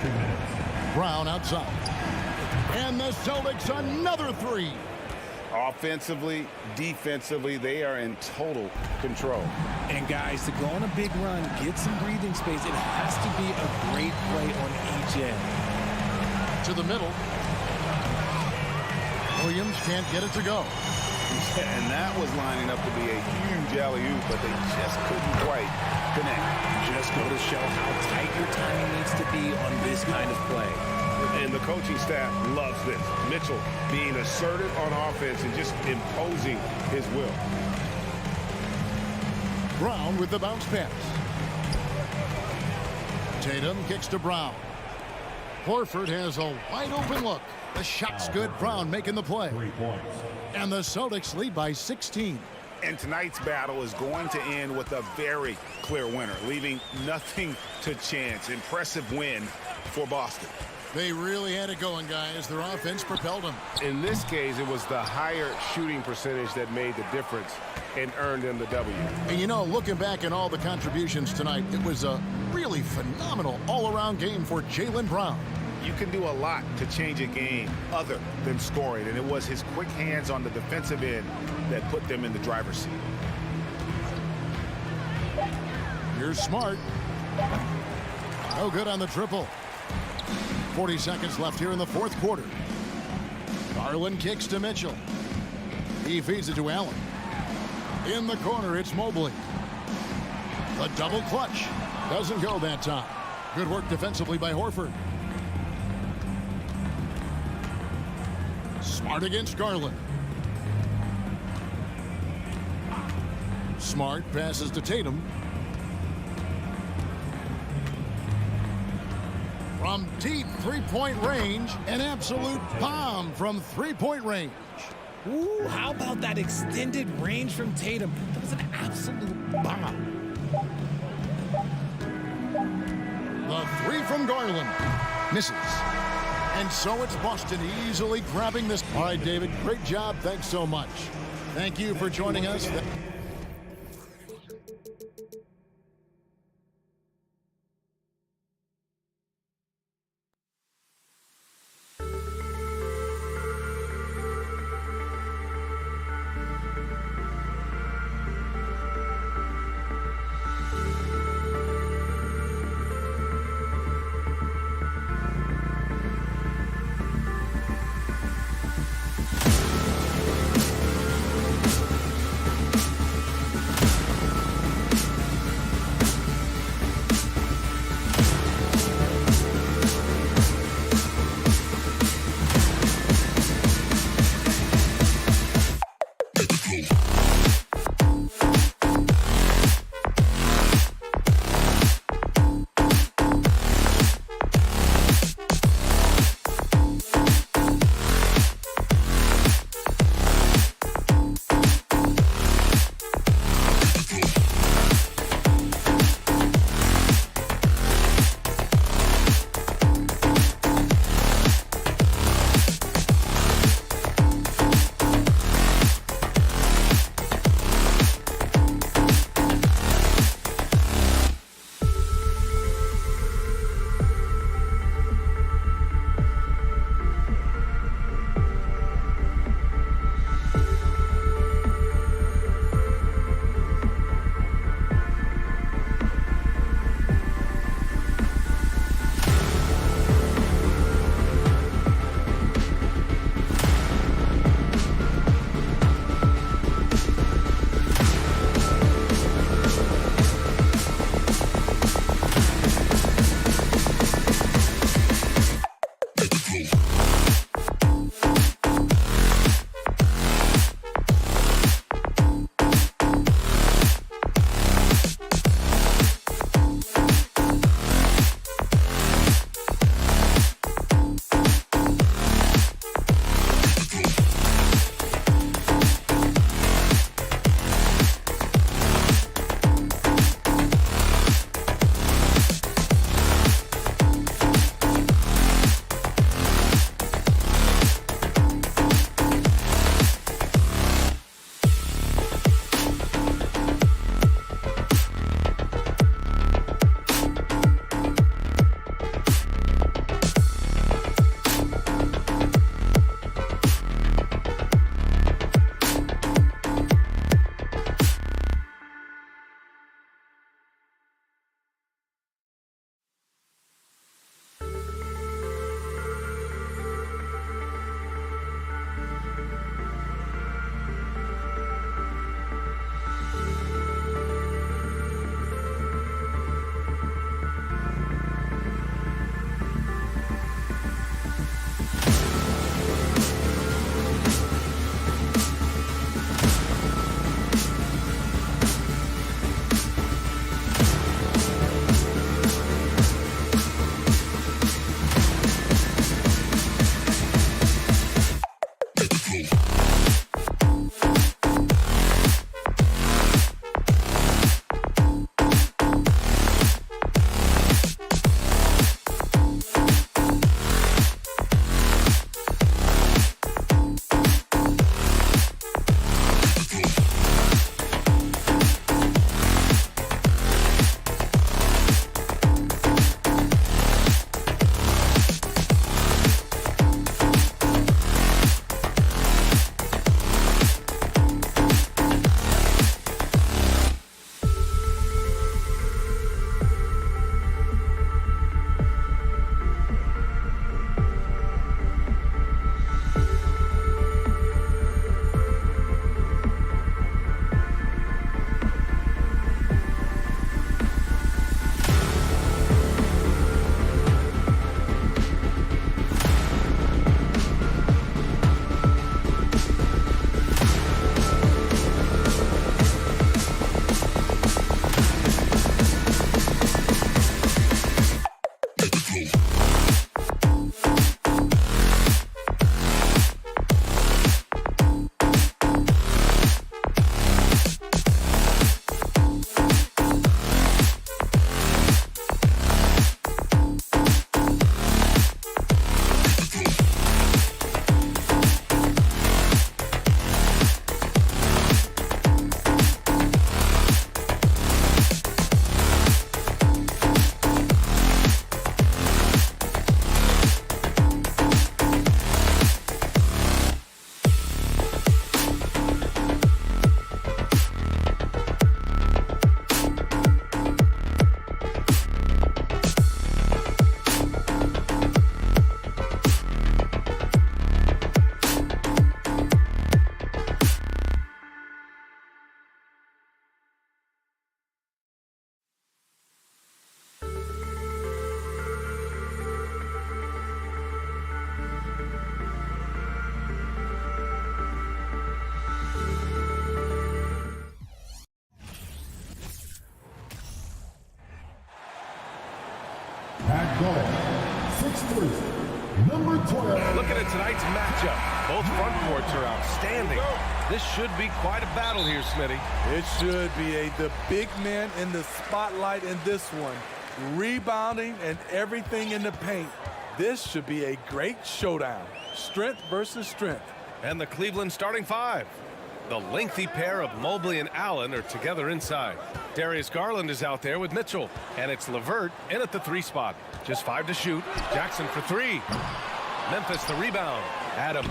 2 minutes. Brown outside. And the Celtics another 3. Offensively, defensively, they are in total control. And guys, to go on a big run, get some breathing space, it has to be a great play on each end. To the middle. Williams can't get it to go. And that was lining up to be a huge alley-oop, but they just couldn't quite connect. Just go to show how tight your timing needs to be on this kind of play. And the coaching staff loves this. Mitchell being assertive on offense and just imposing his will. Brown with the bounce pass. Tatum kicks to Brown. Horford has a wide open look. The shot's good. Brown making the play. 3 points. And the Celtics lead by 16. And tonight's battle is going to end with a very clear winner, leaving nothing to chance. Impressive win for Boston. They really had it going, guys. Their offense propelled them. In this case, it was the higher shooting percentage that made the difference and earned them the W. And you know, looking back at all the contributions tonight, it was a really phenomenal all-around game for Jaylen Brown. You can do a lot to change a game other than scoring, and it was his quick hands on the defensive end that put them in the driver's seat. Here's Smart. No good on the triple. 40 seconds left here in the fourth quarter. Garland kicks to Mitchell. He feeds it to Allen. In the corner, it's Mobley. The double clutch. Doesn't go that time. Good work defensively by Horford. Smart against Garland. Smart passes to Tatum. From deep three-point range, an absolute bomb from three-point range. Ooh, how about that extended range from Tatum? That was an absolute bomb. The three from Garland. Misses. And so it's Boston easily grabbing this. All right, David, great job. Thanks so much. Thank you for joining us. 6'3", number 12. Looking at tonight's matchup, both front courts are outstanding. This should be quite a battle here, Smitty. It should be the big man in the spotlight in this one. Rebounding and everything in the paint. This should be a great showdown. Strength versus strength. And the Cleveland starting five. The lengthy pair of Mobley and Allen are together inside. Darius Garland is out there with Mitchell. And it's LeVert in at the 3 spot. Just 5 to shoot. Jackson for 3. Memphis the rebound. Adams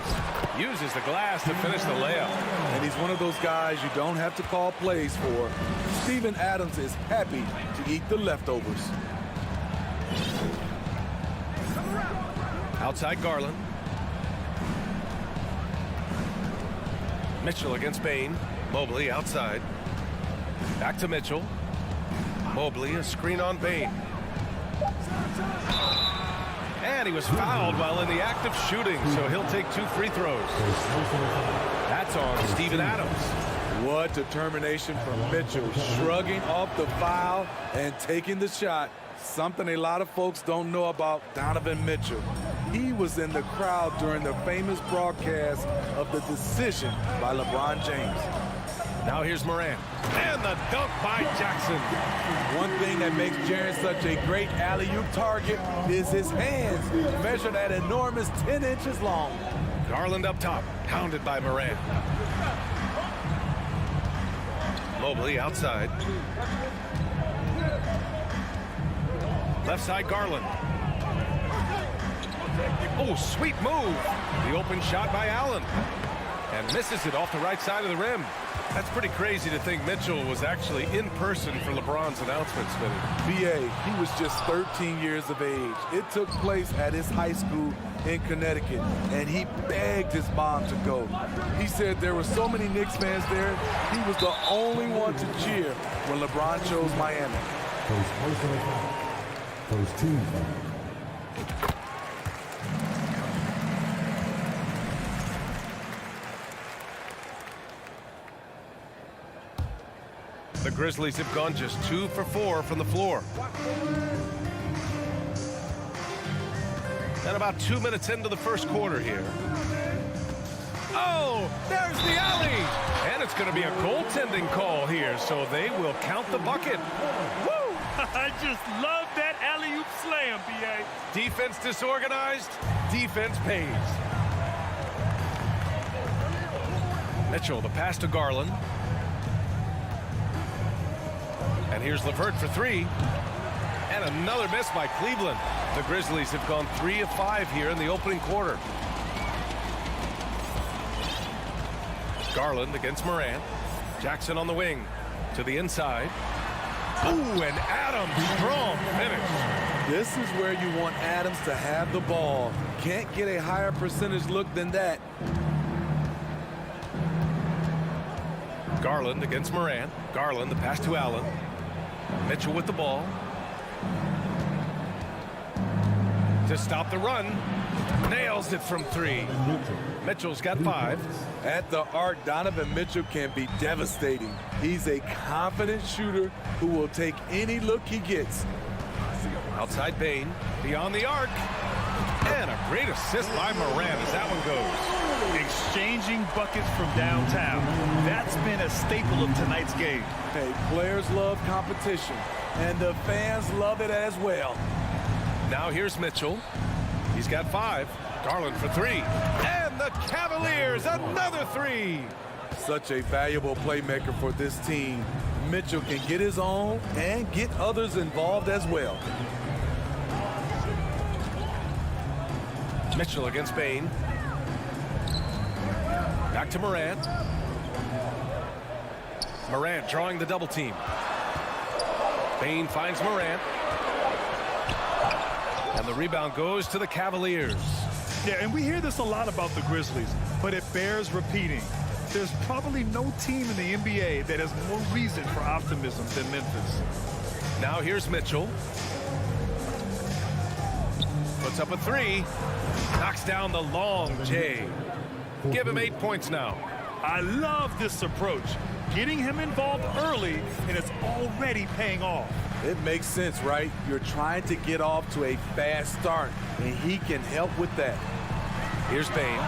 uses the glass to finish the layup. And he's one of those guys you don't have to call plays for. Steven Adams is happy to eat the leftovers. Outside Garland. Mitchell against Bain. Mobley outside. Back to Mitchell. Mobley, a screen on Bain. And he was fouled while in the act of shooting, so he'll take 2 free throws. That's on Steven Adams. What determination from Mitchell, shrugging off the foul and taking the shot. Something a lot of folks don't know about Donovan Mitchell. He was in the crowd during the famous broadcast of the decision by LeBron James. Now here's Morant. And the dunk by Jackson. One thing that makes Jaren such a great alley-oop target is his hands, measured at enormous 10 inches long. Garland up top, pounded by Morant. Mobley outside. Left side Garland. Oh, sweet move. The open shot by Allen. And misses it off the right side of the rim. That's pretty crazy to think Mitchell was actually in person for LeBron's announcement, Smitty. B.A., he was just 13 years of age. It took place at his high school in Connecticut, and he begged his mom to go. He said there were so many Knicks fans there, he was the only one to cheer when LeBron chose Miami. First team foul. The Grizzlies have gone just 2 for 4 from the floor. And about 2 minutes into the first quarter here. Oh, there's the alley. And it's going to be a goaltending call here, so they will count the bucket. Woo! I just love that alley-oop slam, B.A. Defense disorganized, defense pays. Mitchell, the pass to Garland. And here's LeVert for 3. And another miss by Cleveland. The Grizzlies have gone 3 of 5 here in the opening quarter. Garland against Morant. Jackson on the wing to the inside. Ooh, and Adams, strong finish. This is where you want Adams to have the ball. Can't get a higher percentage look than that. Garland against Morant. Garland, the pass to Allen. Mitchell with the ball. To stop the run. Nails it from 3. Mitchell's got 5. At the arc, Donovan Mitchell can be devastating. He's a confident shooter who will take any look he gets. Outside Bain, beyond the arc. And a great assist by Morant as that one goes. Exchanging buckets from downtown. That's been a staple of tonight's game. Hey, players love competition, and the fans love it as well. Now here's Mitchell. He's got 5. Garland for 3. And the Cavaliers, another 3. Such a valuable playmaker for this team. Mitchell can get his own and get others involved as well. Mitchell against Bain. Back to Morant. Morant drawing the double team. Bain finds Morant. And the rebound goes to the Cavaliers. Yeah, and we hear this a lot about the Grizzlies, but it bears repeating. There's probably no team in the NBA that has more reason for optimism than Memphis. Now here's Mitchell. Puts up a 3. Knocks down the long J. Give him 8 points now. I love this approach. Getting him involved early, and it's already paying off. It makes sense, right? You're trying to get off to a fast start, and he can help with that. Here's Bane.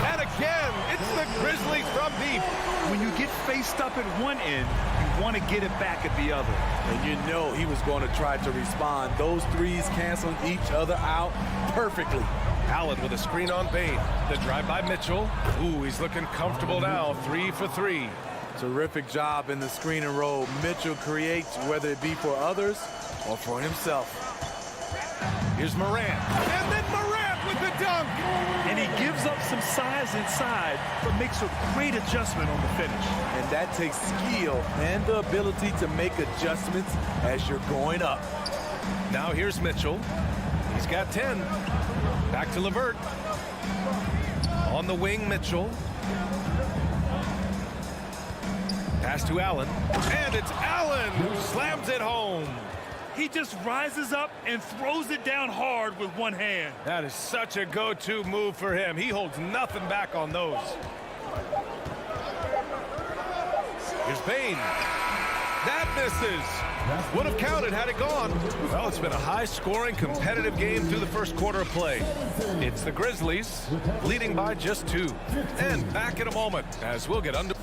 And again, it's the Grizzlies from deep. When you get faced up at one end, you want to get it back at the other. And you know he was going to try to respond. Those threes canceling each other out perfectly. Allen with a screen on Bane. The drive by Mitchell. Ooh, he's looking comfortable now. 3 for 3. Terrific job in the screen and roll. Mitchell creates, whether it be for others or for himself. Here's Morant. And then Morant with the dunk. And he gives up some size inside, but makes a great adjustment on the finish. And that takes skill and the ability to make adjustments as you're going up. Now here's Mitchell. He's got 10. Back to LeVert. On the wing, Mitchell. Pass to Allen. And it's Allen who slams it home. He just rises up and throws it down hard with one hand. That is such a go-to move for him. He holds nothing back on those. Here's Bane. That misses. Would have counted had it gone. Well, it's been a high-scoring, competitive game through the first quarter of play. It's the Grizzlies leading by just 2. And back in a moment as we'll get under.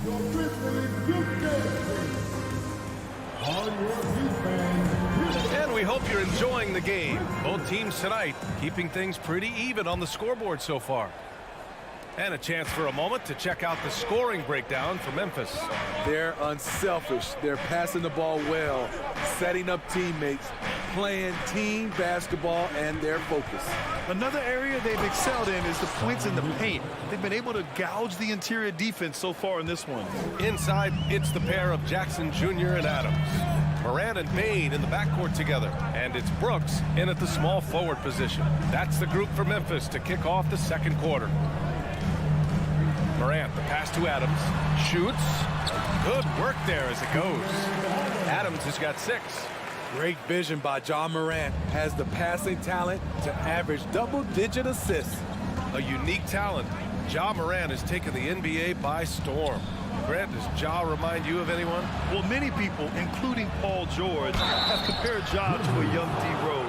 And we hope you're enjoying the game. Both teams tonight keeping things pretty even on the scoreboard so far. And a chance for a moment to check out the scoring breakdown for Memphis. They're unselfish. They're passing the ball well, setting up teammates, playing team basketball, and their focus. Another area they've excelled in is the points in the paint. They've been able to gouge the interior defense so far in this one. Inside, it's the pair of Jackson Jr. and Adams. Morant and Bane in the backcourt together. And it's Brooks in at the small forward position. That's the group for Memphis to kick off the second quarter. Morant, the pass to Adams. Shoots. Good work there as it goes. Adams has got 6. Great vision by John Morant. Has the passing talent to average double-digit assists. A unique talent. Ja Morant has taken the NBA by storm. Grant, does Ja remind you of anyone? Well, many people, including Paul George, have compared Ja to a young D. Rose.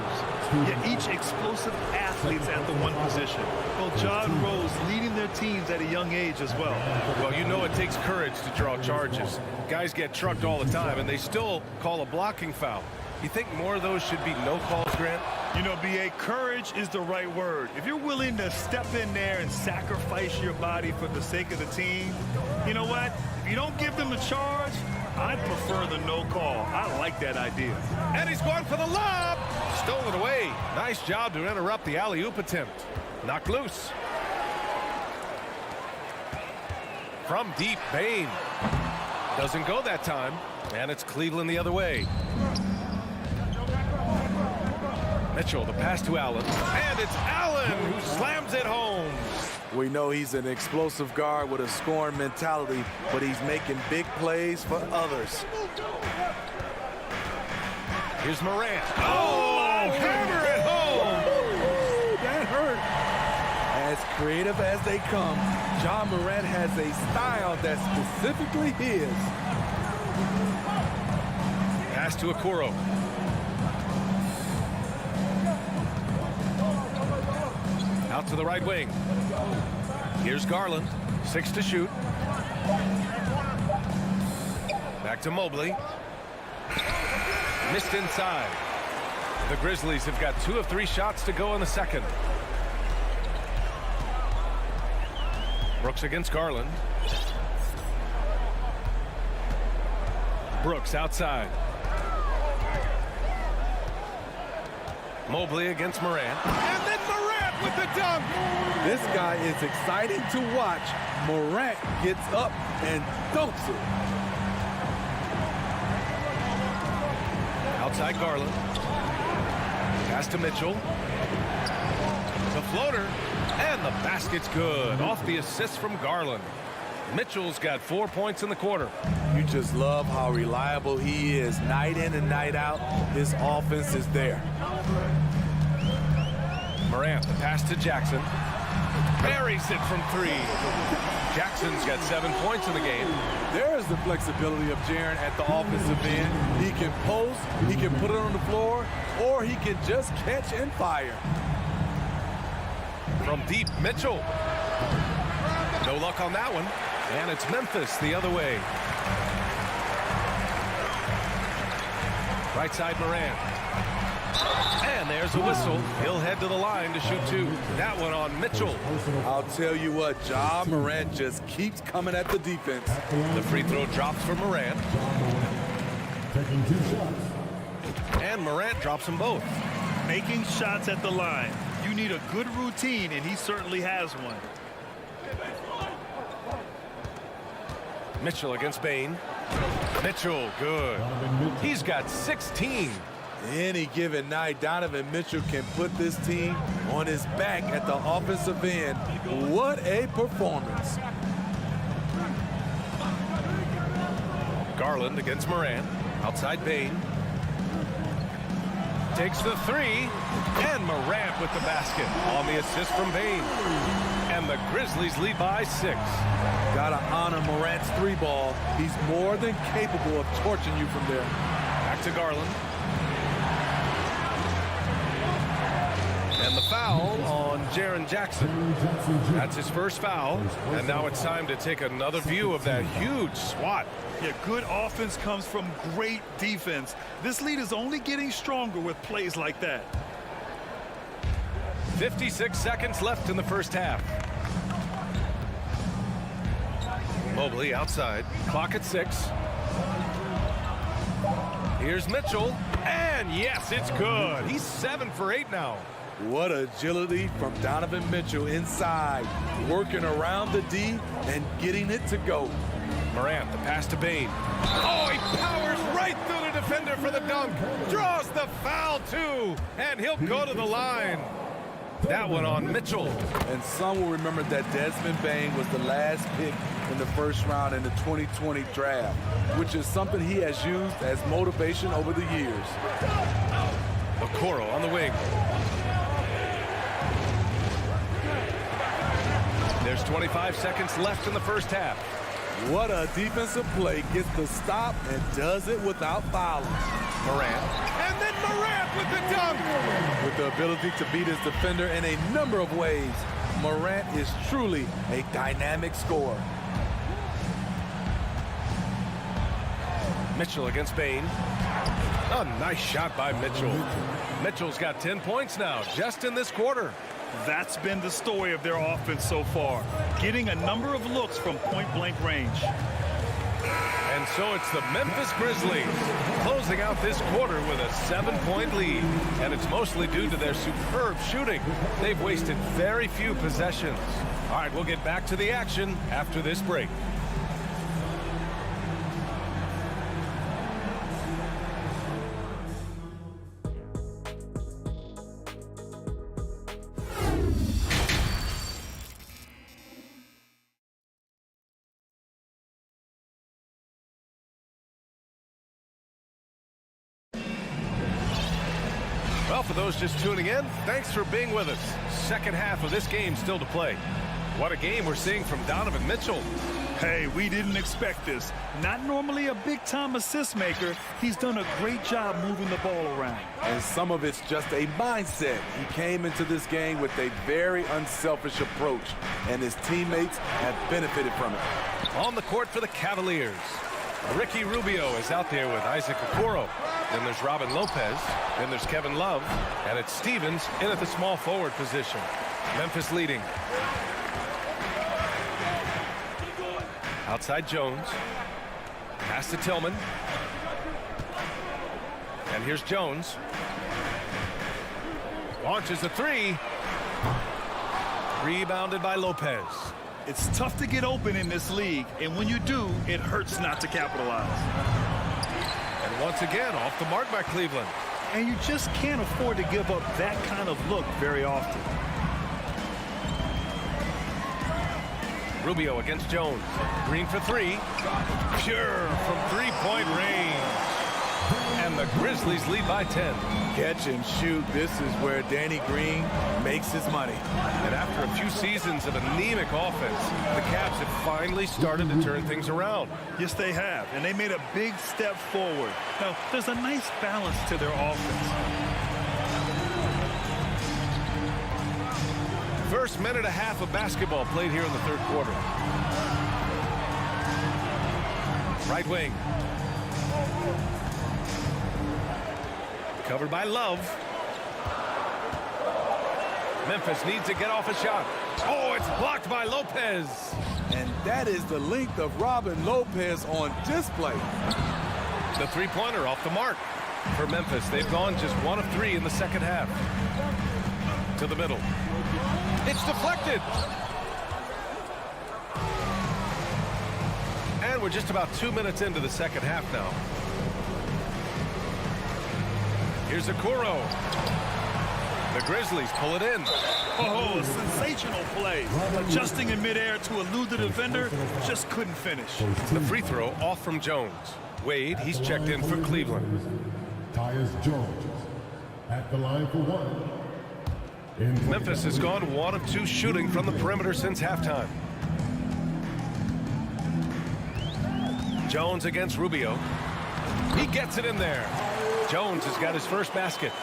Yet each explosive athlete's at the one position. Well, Ja and Rose leading their teams at a young age as well. Well, you know it takes courage to draw charges. Guys get trucked all the time, and they still call a blocking foul. You think more of those should be no calls, Grant? You know, B.A., courage is the right word. If you're willing to step in there and sacrifice your body for the sake of the team, you know what? If you don't give them a charge, I'd prefer the no call. I like that idea. And he's going for the lob. Stolen away. Nice job to interrupt the alley-oop attempt. Knocked loose. From deep, Bane. Doesn't go that time. And it's Cleveland the other way. Mitchell, the pass to Allen. And it's Allen who slams it home. We know he's an explosive guard with a scoring mentality, but he's making big plays for others. Here's Morant. Oh, hammer it home. That hurt. As creative as they come, Ja Morant has a style that's specifically his. Pass to Okoro. Out to the right wing. Here's Garland. 6 to shoot. Back to Mobley. Missed inside. The Grizzlies have got 2 of 3 shots to go in the second. Brooks against Garland. Brooks outside. Mobley against Morant. And then Morant with the dunk. This guy is exciting to watch. Morant gets up and dunks it. Outside Garland. Pass to Mitchell. The floater. And the basket's good. Off the assist from Garland. Mitchell's got 4 points in the quarter. You just love how reliable he is. Night in and night out, his offense is there. Morant, the pass to Jackson. Buries it from 3. Jackson's got 7 points in the game. There's the flexibility of Jaren at the offensive end. He can post, he can put it on the floor, or he can just catch and fire. From deep, Mitchell. No luck on that one. And it's Memphis the other way. Right side, Morant. And there's a whistle. He'll head to the line to shoot 2. That one on Mitchell. I'll tell you what, Ja Morant just keeps coming at the defense. The free throw drops for Morant. Taking 2 shots. And Morant drops them both. Making shots at the line. You need a good routine, and he certainly has one. Mitchell against Bain. Mitchell, good. He's got 16. Any given night, Donovan Mitchell can put this team on his back at the offensive end. What a performance. Garland against Morant. Outside Bain. Takes the 3. And Morant with the basket on the assist from Bain. And the Grizzlies lead by 6. Gotta honor Morant's 3-ball. He's more than capable of torching you from there. Back to Garland. And the foul on Jaren Jackson. That's his first foul. And now it's time to take another view of that huge swat. Yeah, good offense comes from great defense. This lead is only getting stronger with plays like that. 56 seconds left in the first half. Mobley outside. Clock at 6. Here's Mitchell. And yes, it's good. He's 7 for 8 now. What agility from Donovan Mitchell inside, working around the D and getting it to go. Morant, the pass to Bain. Oh, he powers right through the defender for the dunk. Draws the foul, too. And he'll go to the line. That one on Mitchell. And some will remember that Desmond Bain was the last pick in the first round in the 2020 draft, which is something he has used as motivation over the years. Okoro on the wing. There's 25 seconds left in the first half. What a defensive play. Gets the stop and does it without fouling. Morant. And then Morant with the dunk. With the ability to beat his defender in a number of ways, Morant is truly a dynamic scorer. Mitchell against Bain. A nice shot by Mitchell. Mitchell's got 10 points now, just in this quarter. That's been the story of their offense so far, getting a number of looks from point-blank range. And so it's the Memphis Grizzlies closing out this quarter with a 7-point lead. And it's mostly due to their superb shooting. They've wasted very few possessions. All right, we'll get back to the action after this break. Well, for those just tuning in, thanks for being with us. Second half of this game still to play. What a game we're seeing from Donovan Mitchell. Hey, we didn't expect this. Not normally a big-time assist maker. He's done a great job moving the ball around. And some of it's just a mindset. He came into this game with a very unselfish approach, and his teammates have benefited from it. On the court for the Cavaliers. Ricky Rubio is out there with Isaac Okoro. Then there's Robin Lopez. Then there's Kevin Love. And it's Stevens in at the small forward position. Memphis leading. Outside Jones. Pass to Tillman. And here's Jones. Launches a 3. Rebounded by Lopez. It's tough to get open in this league, and when you do, it hurts not to capitalize. And once again, off the mark by Cleveland. And you just can't afford to give up that kind of look very often. Rubio against Jones. Green for 3. Pure from 3-point range. And the the Grizzlies lead by 10. Catch and shoot. This is where Danny Green makes his money. And after a few seasons of anemic offense, the Cavs have finally started to turn things around. Yes, they have, and they made a big step forward. Now, there's a nice balance to their offense. First minute and a half of basketball played here in the third quarter. Right wing. Covered by Love. Memphis needs to get off a shot. Oh, it's blocked by Lopez. And that is the length of Robin Lopez on display. The three-pointer off the mark for Memphis. They've gone just 1 of 3 in the second half. To the middle. It's deflected. And we're just about 2 minutes into the second half now. Here's Okoro. The Grizzlies pull it in. Oh, a sensational play. Adjusting in midair to elude the defender, just couldn't finish. The free throw off from Jones. Wade, he's checked in for Cleveland. Tyus Jones at the line for one. Memphis has gone 1 of 2 shooting from the perimeter since halftime. Jones against Rubio. He gets it in there. Jones has got his first basket.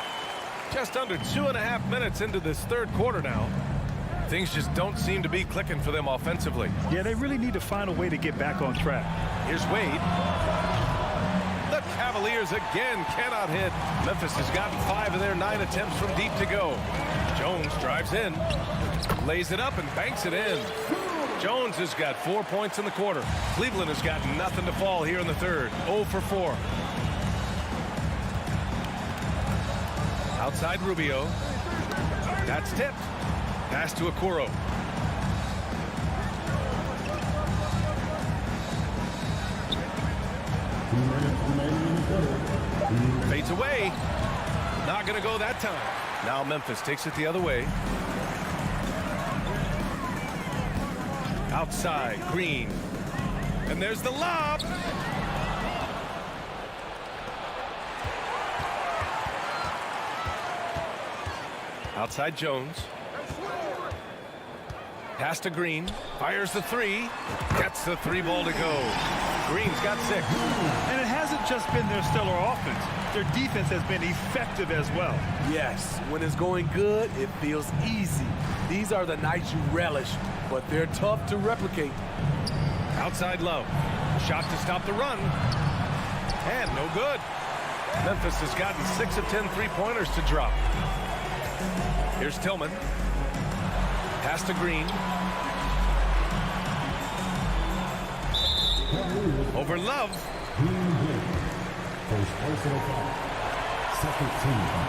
Just under 2.5 minutes into this third quarter now. Things just don't seem to be clicking for them offensively. Yeah, they really need to find a way to get back on track. Here's Wade. The Cavaliers again cannot hit. Memphis has gotten 5 of their 9 attempts from deep to go. Jones drives in, lays it up and banks it in. Jones has got 4 points in the quarter. Cleveland has got nothing to fall here in the third. 0 for 4. Outside Rubio. That's tipped. Pass to Okoro. Fades away. Not going to go that time. Now Memphis takes it the other way. Outside, Green. And there's the lob. Outside Jones. Pass to Green. Fires the 3. Gets the 3-ball to go. Green's got 6. And it hasn't just been their stellar offense. Their defense has been effective as well. Yes, when it's going good, it feels easy. These are the nights you relish, but they're tough to replicate. Outside Love. Shot to stop the run. And no good. Memphis has gotten 6 of 10 3-pointers to drop. Here's Tillman. Pass to Green. Over Love. First personal foul. Second team foul.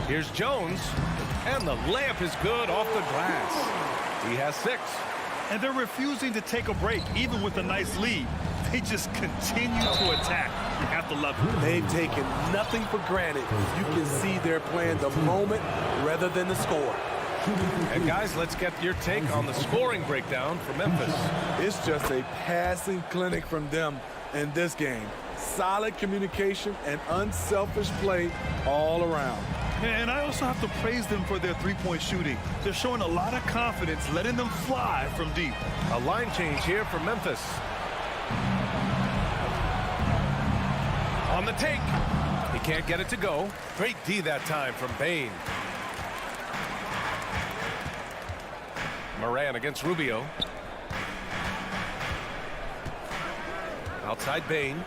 Here's Jones. And the layup is good off the glass. He has 6. And they're refusing to take a break, even with a nice lead. They just continue to attack. You have to love it. They've taken nothing for granted. You can see they're playing the moment rather than the score. And guys, let's get your take on the scoring breakdown for Memphis. It's just a passing clinic from them in this game. Solid communication and unselfish play all around. And I also have to praise them for their three-point shooting. They're showing a lot of confidence, letting them fly from deep. A line change here for Memphis. On the take. He can't get it to go. Great D that time from Bane. Moran against Rubio. Outside Bane.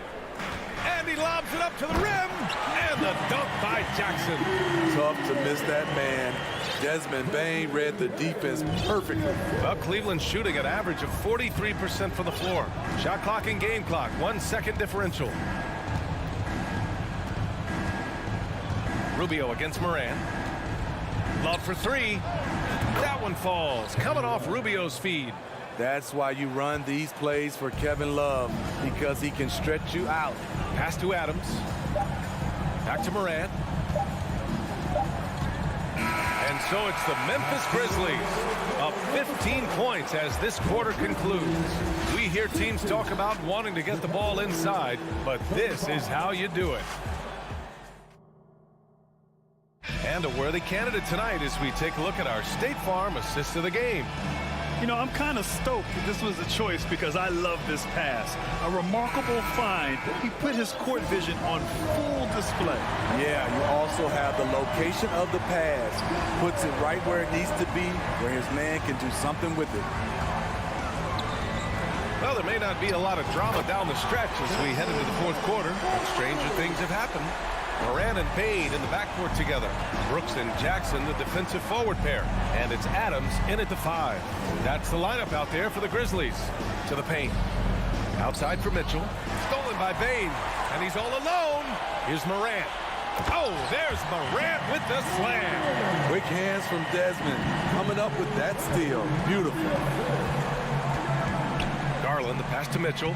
And he lobs it up to the rim. And the dunk by Jackson. Tough to miss that man. Desmond Bane read the defense perfectly. Well, Cleveland shooting an average of 43% from the floor. Shot clock and game clock. 1 second differential. Rubio against Moran. Love for 3. That one falls. Coming off Rubio's feed. That's why you run these plays for Kevin Love, because he can stretch you out. Pass to Adams. Back to Moran. And And so it's the Memphis Grizzlies up 15 points as this quarter concludes. We hear teams talk about wanting to get the ball inside, but this is how you do it. And a worthy candidate tonight as we take a look at our State Farm assist of the game. You know, I'm kind of stoked that this was a choice because I love this pass. A remarkable find. He put his court vision on full display. Yeah, you also have the location of the pass. Puts it right where it needs to be, where his man can do something with it. Well, there may not be a lot of drama down the stretch as we head into the fourth quarter. Stranger things have happened. Moran and Payne in the backcourt together. Brooks and Jackson, the defensive forward pair. And it's Adams in at the 5. That's the lineup out there for the Grizzlies. To the paint. Outside for Mitchell. Stolen by Payne. And he's all alone. Here's Morant. Oh, there's Morant with the slam. Quick hands from Desmond. Coming up with that steal. Beautiful. Garland, the pass to Mitchell.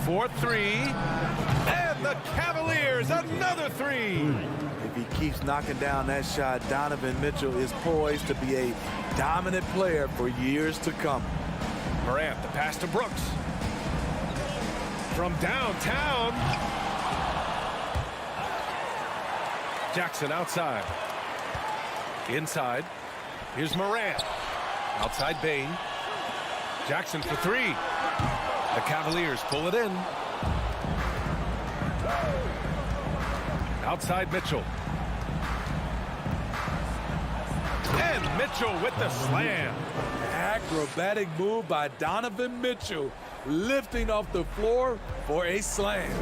For 3, and the Cavaliers, another 3. If he keeps knocking down that shot, Donovan Mitchell is poised to be a dominant player for years to come. Morant, the pass to Brooks. From downtown. Jackson outside. Inside. Here's Morant. Outside Bain. Jackson for 3. The Cavaliers pull it in. Outside Mitchell. And Mitchell with the slam. Acrobatic move by Donovan Mitchell, lifting off the floor for a slam.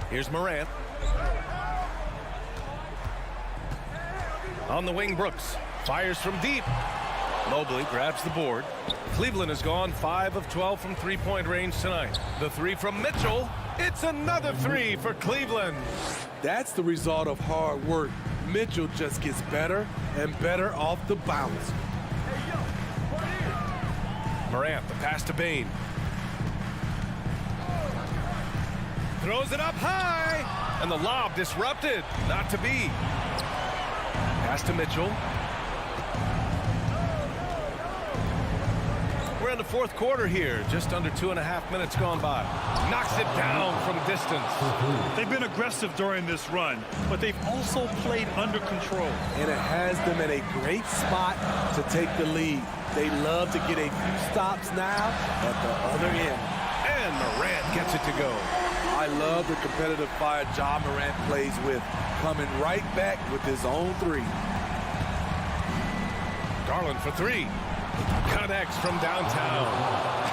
Here's Morant. On the wing, Brooks fires from deep. Mobley grabs the board. Cleveland has gone 5 of 12 from three-point range tonight. The 3 from Mitchell. It's another 3 for Cleveland. That's the result of hard work. Mitchell just gets better and better off the bounce. Morant, the pass to Bain. Throws it up high. And the lob disrupted. Not to be. Pass to Mitchell. We're in the fourth quarter here. Just under 2.5 minutes gone by. Knocks it down from distance. They've been aggressive during this run, but they've also played under control. And it has them in a great spot to take the lead. They love to get a few stops now at the other end. And Morant gets it to go. I love the competitive fire Ja Morant plays with, coming right back with his own 3. Garland for 3. Connects from downtown.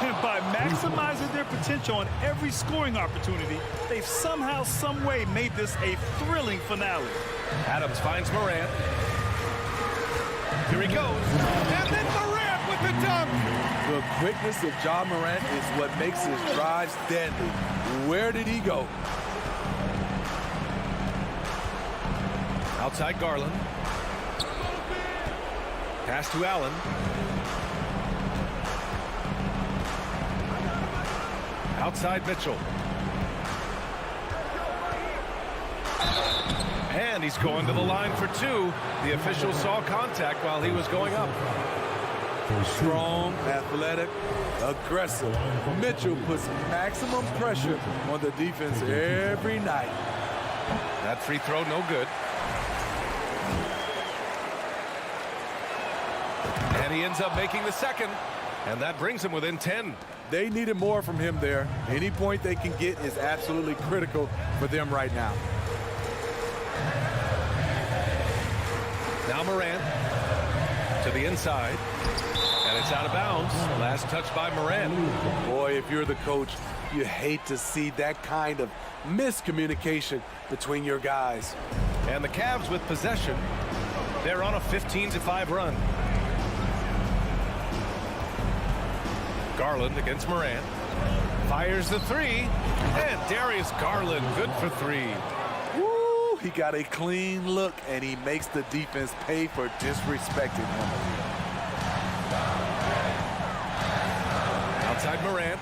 And by maximizing their potential on every scoring opportunity, they've somehow, some way made this a thrilling finale. Adams finds Morant. Here he goes. And then Morant with the dunk. The quickness of Ja Morant is what makes his drives deadly. Where did he go? Outside Garland. Pass to Allen. Outside Mitchell. And he's going to the line for 2. The official saw contact while he was going up. Strong, athletic, aggressive. Mitchell puts maximum pressure on the defense every night. That free throw no good. And he ends up making the second. And that brings him within 10. They needed more from him there. Any point they can get is absolutely critical for them right now. Now Morant to the inside. And it's out of bounds. Last touch by Morant. Boy, if you're the coach, you hate to see that kind of miscommunication between your guys. And the Cavs with possession. They're on a 15-5 run. Garland against Morant. Fires the 3. And Darius Garland good for 3. Woo, he got a clean look, and he makes the defense pay for disrespecting him. Morant.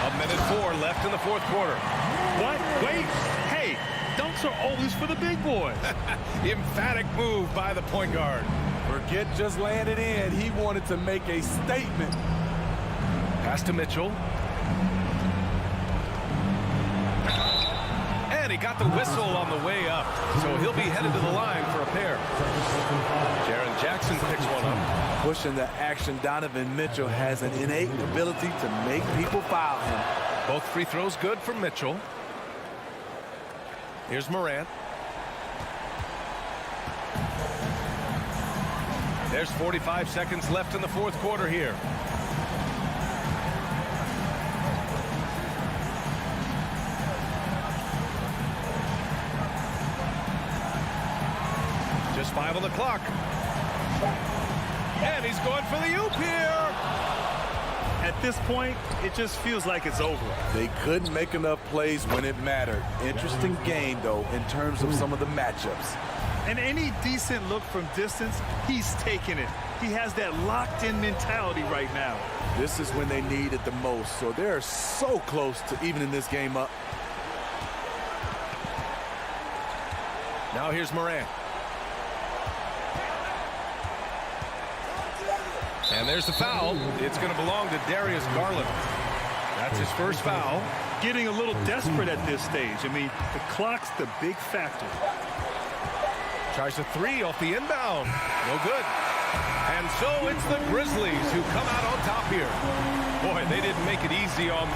1:04 left in the fourth quarter. What? Wait. Hey, dunks are always for the big boys. Emphatic move by the point guard. Forget just laying it in. He wanted to make a statement. Pass to Mitchell. And he got the whistle on the way up. So he'll be headed to the line for a pair. Jaren Jackson picks one up. Pushing the action, Donovan Mitchell has an innate ability to make people foul him. Both free throws good for Mitchell. Here's Morant. There's 45 seconds left in the fourth quarter here. Just 5 on the clock. And he's going for the oop here. At this point, it just feels like it's over. They couldn't make enough plays when it mattered. Interesting game, though, in terms of some of the matchups. And any decent look from distance, he's taking it. He has that locked-in mentality right now. This is when they need it the most, so they're so close to evening this game up. Now here's Morant. And there's the foul. It's going to belong to Darius Garland. That's his first foul. Getting a little desperate at this stage. I mean, the clock's the big factor. Tries a three off the inbound. No good. And so it's the Grizzlies who come out on top here. Boy, they didn't make it easy on...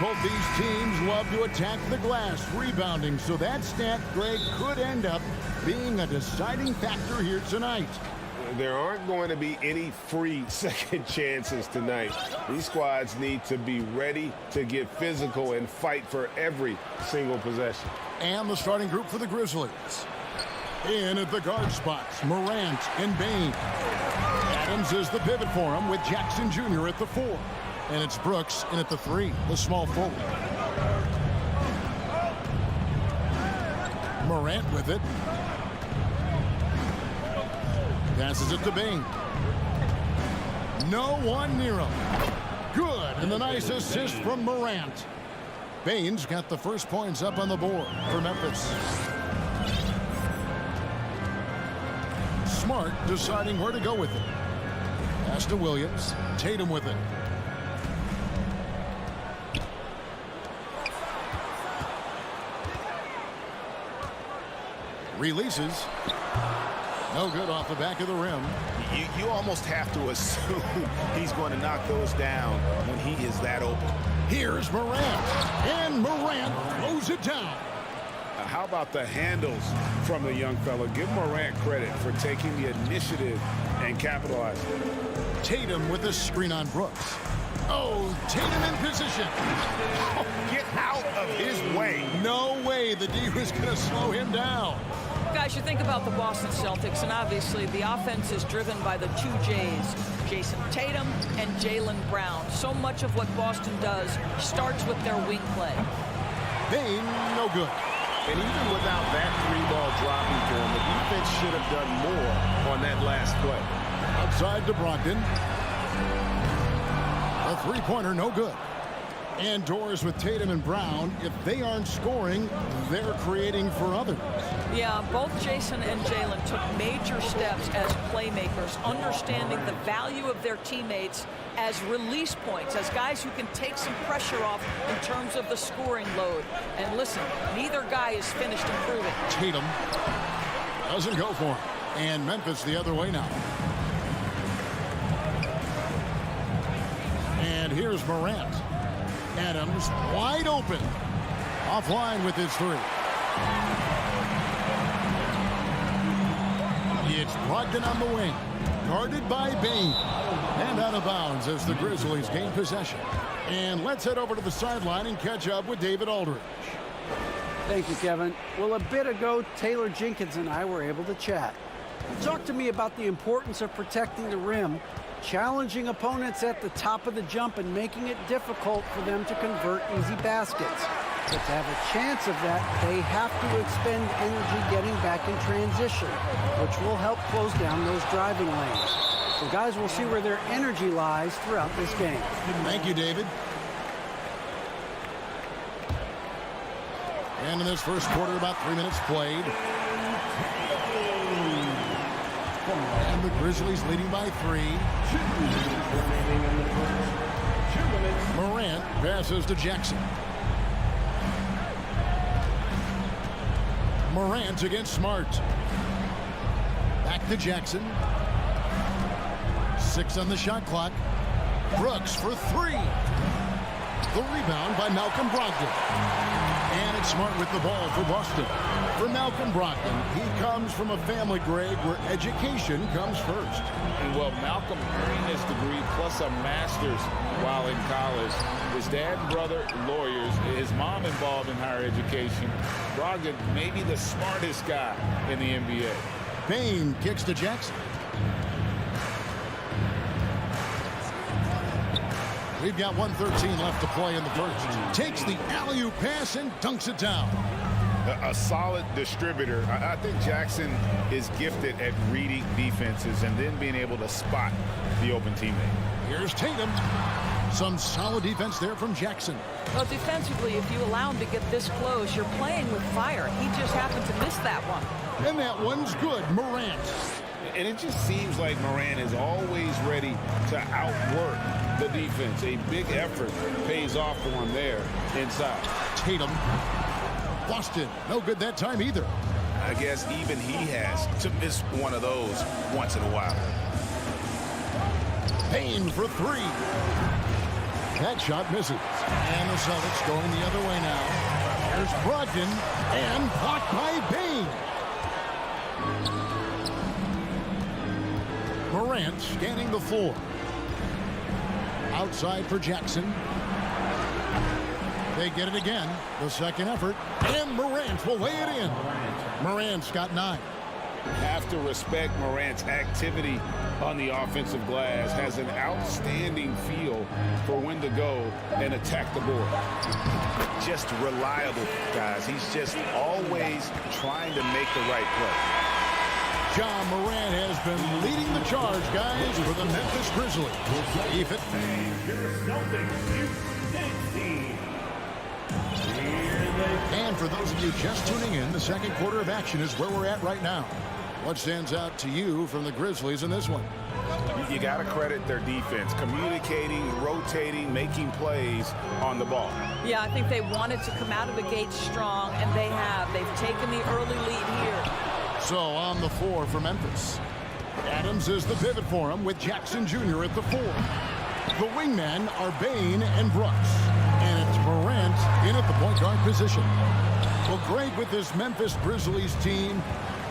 both these teams love to attack the glass, rebounding, so that stat, Greg, could end up being a deciding factor here tonight. There aren't going to be any free second chances tonight. These squads need to be ready to get physical and fight for every single possession. And the starting group for the Grizzlies. In at the guard spots, Morant and Bain. Adams is the pivot for him with Jackson Jr. at the 4. And it's Brooks in at the 3, the small forward. Morant with it. Passes it to Bain. No one near him. Good, and the nice assist from Morant. Bain's got the first points up on the board for Memphis. Smart deciding where to go with it. Pass to Williams. Tatum with it. Releases. No good off the back of the rim. You almost have to assume he's going to knock those down when he is that open. Here's Morant. And Morant throws it down. How about the handles from the young fella? Give Morant credit for taking the initiative and capitalizing. Tatum with a screen on Brooks. Oh, Tatum in position. Oh, get out of his way. No way the D was going to slow him down. Guys, you think about the Boston Celtics, and obviously the offense is driven by the two J's, Jason Tatum and Jaylen Brown. So much of what Boston does starts with their wing play. Bain, no good. And even without that 3-ball dropping to him, the defense should have done more on that last play. Outside to Brogdon. A three-pointer, no good. And doors with Tatum and Brown. If they aren't scoring, they're creating for others. Yeah, both Jason and Jaylen took major steps as playmakers, understanding the value of their teammates as release points, as guys who can take some pressure off in terms of the scoring load. And listen, neither guy is finished improving. Tatum doesn't go for him. And Memphis the other way now. And here's Morant. Adams wide open. Offline with his 3. It's Brogdon on the wing. Guarded by Bain. And out of bounds as the Grizzlies gain possession. And let's head over to the sideline and catch up with David Aldridge. Thank you, Kevin. Well, a bit ago, Taylor Jenkins and I were able to chat. Talk to me about the importance of protecting the rim, challenging opponents at the top of the jump and making it difficult for them to convert easy baskets. But to have a chance of that, they have to expend energy getting back in transition, which will help close down those driving lanes. So guys, we'll see where their energy lies throughout this game. Thank you, David. And in this first quarter, about 3 minutes played. And the Grizzlies leading by 3. Morant passes to Jackson. Morant against Smart. Back to Jackson. 6 on the shot clock. Brooks for 3. The rebound by Malcolm Brogdon. And it's Smart with the ball for Boston. For Malcolm Brogdon, he comes from a family, Greg, where education comes first. And well, Malcolm earned his degree plus a master's while in college. His dad and brother, lawyers. His mom involved in higher education. Brogdon, maybe the smartest guy in the NBA. Bain kicks to Jackson. We've got 1:13 left to play in the first. Takes the alley-oop pass and dunks it down. A solid distributor. I think Jackson is gifted at reading defenses and then being able to spot the open teammate. Here's Tatum. Some solid defense there from Jackson. Well, defensively, if you allow him to get this close, you're playing with fire. He just happened to miss that one. And that one's good. Morant. And it just seems like Morant is always ready to outwork the defense. A big effort pays off for him there inside. Tatum. Boston. No good that time either. I guess even he has to miss one of those once in a while. Payne for 3. That shot misses. And the Celtics going the other way now. Here's Brogdon, and blocked by Bain. Morant scanning the floor. Outside for Jackson. They get it again. The second effort. And Morant will lay it in. Morant's got 9. Have to respect Morant's activity on the offensive glass. Has an outstanding feel for when to go and attack the board. Just reliable, guys. He's just always trying to make the right play. John Morant has been leading the charge, guys, for the Memphis Grizzlies. Keep it. And for those of you just tuning in, the second quarter of action is where we're at right now. What stands out to you from the Grizzlies in this one? You got to credit their defense. Communicating, rotating, making plays on the ball. Yeah, I think they wanted to come out of the gate strong, and they have. They've taken the early lead here. So on the 4 for Memphis. Adams is the pivot for him with Jackson Jr. at the 4. The wingmen are Bain and Brooks. And it's Morant in at the point guard position. Well, Greg, with this Memphis Grizzlies team,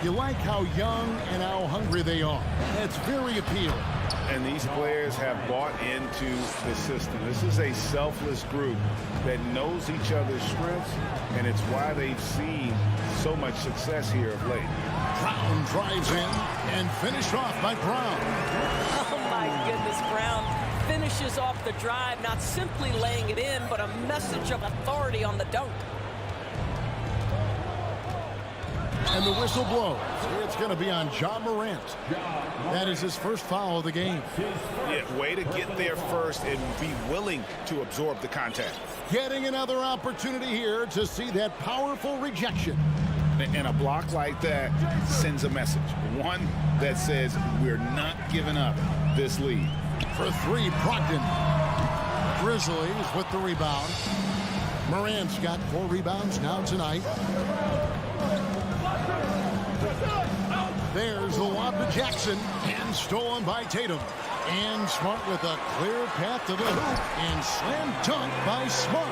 you like how young and how hungry they are. It's very appealing. And these players have bought into the system. This is a selfless group that knows each other's strengths, and it's why they've seen so much success here of late. Brown drives in and finished off by Brown. Oh, my goodness, Brown finishes off the drive, not simply laying it in, but a message of authority on the dunk. And the whistle blows. It's going to be on John Morant. That is his first foul of the game. Yeah, way to get there first and be willing to absorb the contact. Getting another opportunity here to see that powerful rejection. And a block like that sends a message. One that says we're not giving up this lead. For 3, Brogdon. Grizzlies with the rebound. Morant's got 4 rebounds now tonight. There's the lob to Jackson, and stolen by Tatum. And Smart with a clear path to the hoop, and slam dunk by Smart.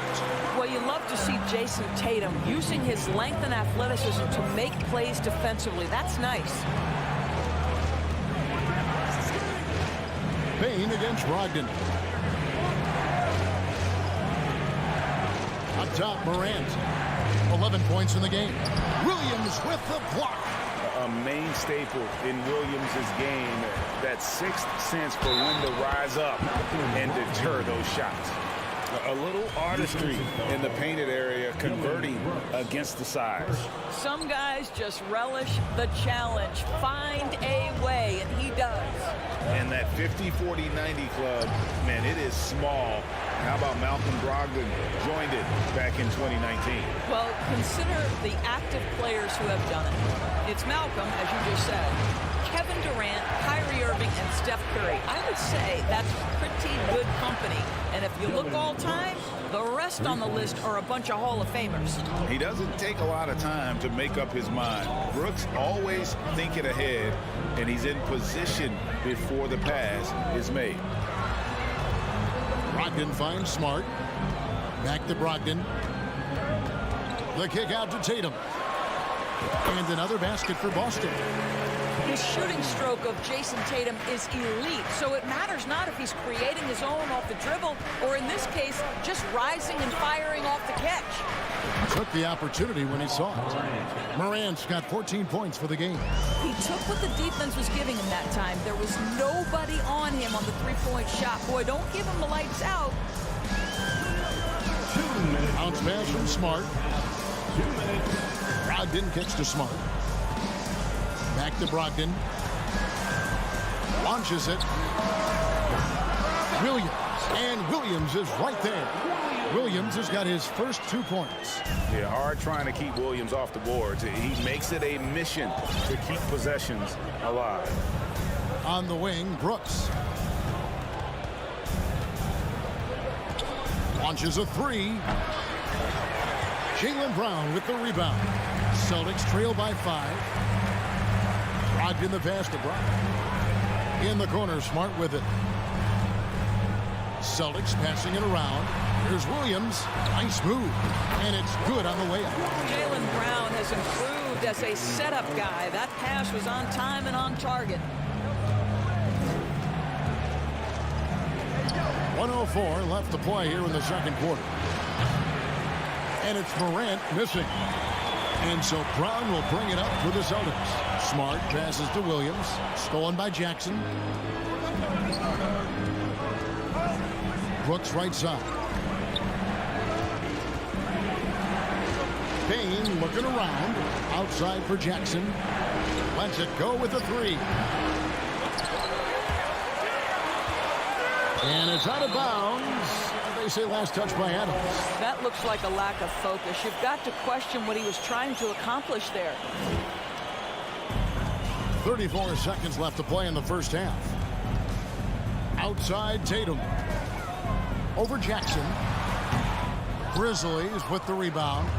Well, you love to see Jason Tatum using his length and athleticism to make plays defensively. That's nice. Bain against Brogdon. Up top, Morant. 11 points in the game. Williams with the block. A main staple in Williams' game, that sixth sense for when to rise up and deter those shots. A little artistry in the painted area, converting against the size. Some guys just relish the challenge. Find a way, and he does. And that 50-40-90 club, man, it is small. How about Malcolm Brogdon joined it back in 2019? Well, consider the active players who have done it. It's Malcolm, as you just said, Kevin Durant, Kyrie Irving, and Steph Curry. I would say that's pretty good company. And if you look all time, the rest on the list are a bunch of Hall of Famers. He doesn't take a lot of time to make up his mind. Brooks always thinking ahead, and he's in position before the pass is made. Brogdon finds Smart. Back to Brogdon. The kick out to Tatum. And another basket for Boston. His shooting stroke of Jason Tatum is elite, so it matters not if he's creating his own off the dribble or, in this case, just rising and firing off the catch. Took the opportunity when he saw it. Morant's got 14 points for the game. He took what the defense was giving him that time. There was nobody on him on the three-point shot. Boy, don't give him the lights out. Bounce pass from Smart. Brogdon kicks to Smart. Back to Brogdon. Launches it. Williams. And Williams is right there. Williams has got his first 2 points. Yeah, hard trying to keep Williams off the boards. He makes it a mission to keep possessions alive. On the wing, Brooks. Launches a 3. Jaylen Brown with the rebound. Celtics trail by 5. Brogdon the pass to Brown. In the corner, Smart with it. Celtics passing it around. Here's Williams. Nice move. And it's good on the way up. Jaylen Brown has improved as a setup guy. That pass was on time and on target. 1:04 left to play here in the second quarter. And it's Morant missing. And so Brown will bring it up for the Celtics. Smart passes to Williams. Stolen by Jackson. Brooks right side. Payne looking around. Outside for Jackson. Lets it go with a three. And it's out of bounds. They say last touch by Adams. That looks like a lack of focus. You've got to question what he was trying to accomplish there. 34 seconds left to play in the first half. Outside Tatum. Over Jackson. Grizzlies with the rebound.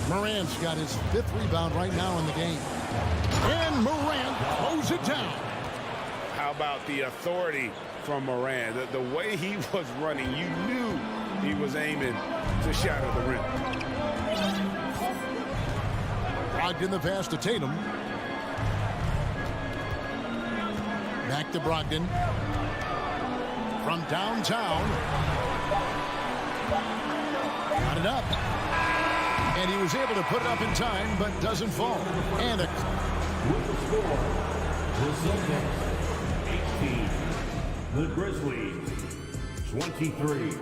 Morant's got his 5th rebound right now in the game. And Morant throws it down. How about the authority from Morant? The way he was running, you knew he was aiming to shatter the rim. Brogdon the pass to Tatum. Back to Brogdon. From downtown. Got it up. And he was able to put it up in time, but doesn't fall. And with the score, the Celtics 18, the Grizzlies 23.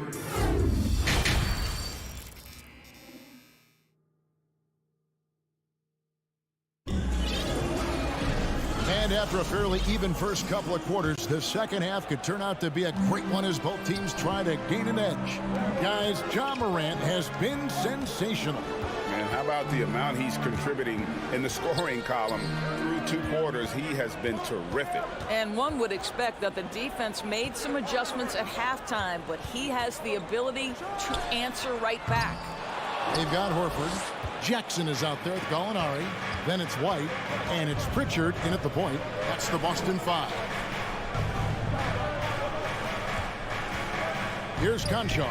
And after a fairly even first couple of quarters, the second half could turn out to be a great one as both teams try to gain an edge. Guys, Ja Morant has been sensational. And how about the amount he's contributing in the scoring column through 2 quarters? He has been terrific. And one would expect that the defense made some adjustments at halftime, but he has the ability to answer right back. They've got Horford. Jackson is out there with Gallinari. Then it's White. And it's Pritchard in at the point. That's the Boston 5. Here's Conchar.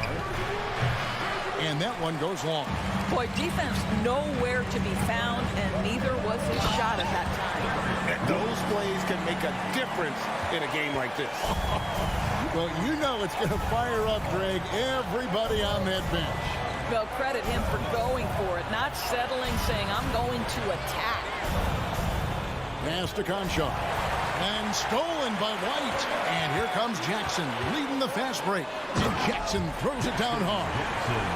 And that one goes long. Boy, defense nowhere to be found, and neither was his shot at that time. Those plays can make a difference in a game like this. Well, you know it's going to fire up, Greg, everybody on that bench. Well, credit him for going for it, not settling, saying, I'm going to attack. Pass to Conchar. And stolen by White. And here comes Jackson leading the fast break. And Jackson throws it down hard.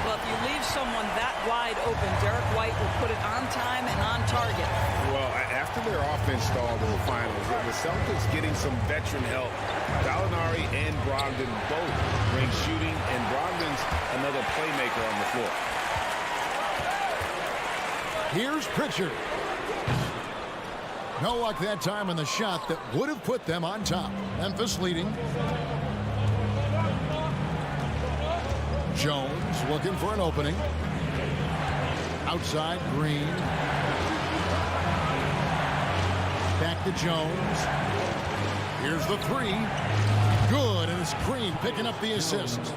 Well, if you leave someone that wide open, Derek White will put it on time and on target. Well, after their offense stalled in the finals, the Celtics getting some veteran help. Gallinari and Brogdon both bring shooting, and Brogdon's another playmaker on the floor. Here's Pritchard. No luck that time on the shot that would have put them on top. Memphis leading. Jones looking for an opening. Outside, Green. Back to Jones. Here's the three. Good, and it's Green picking up the assist.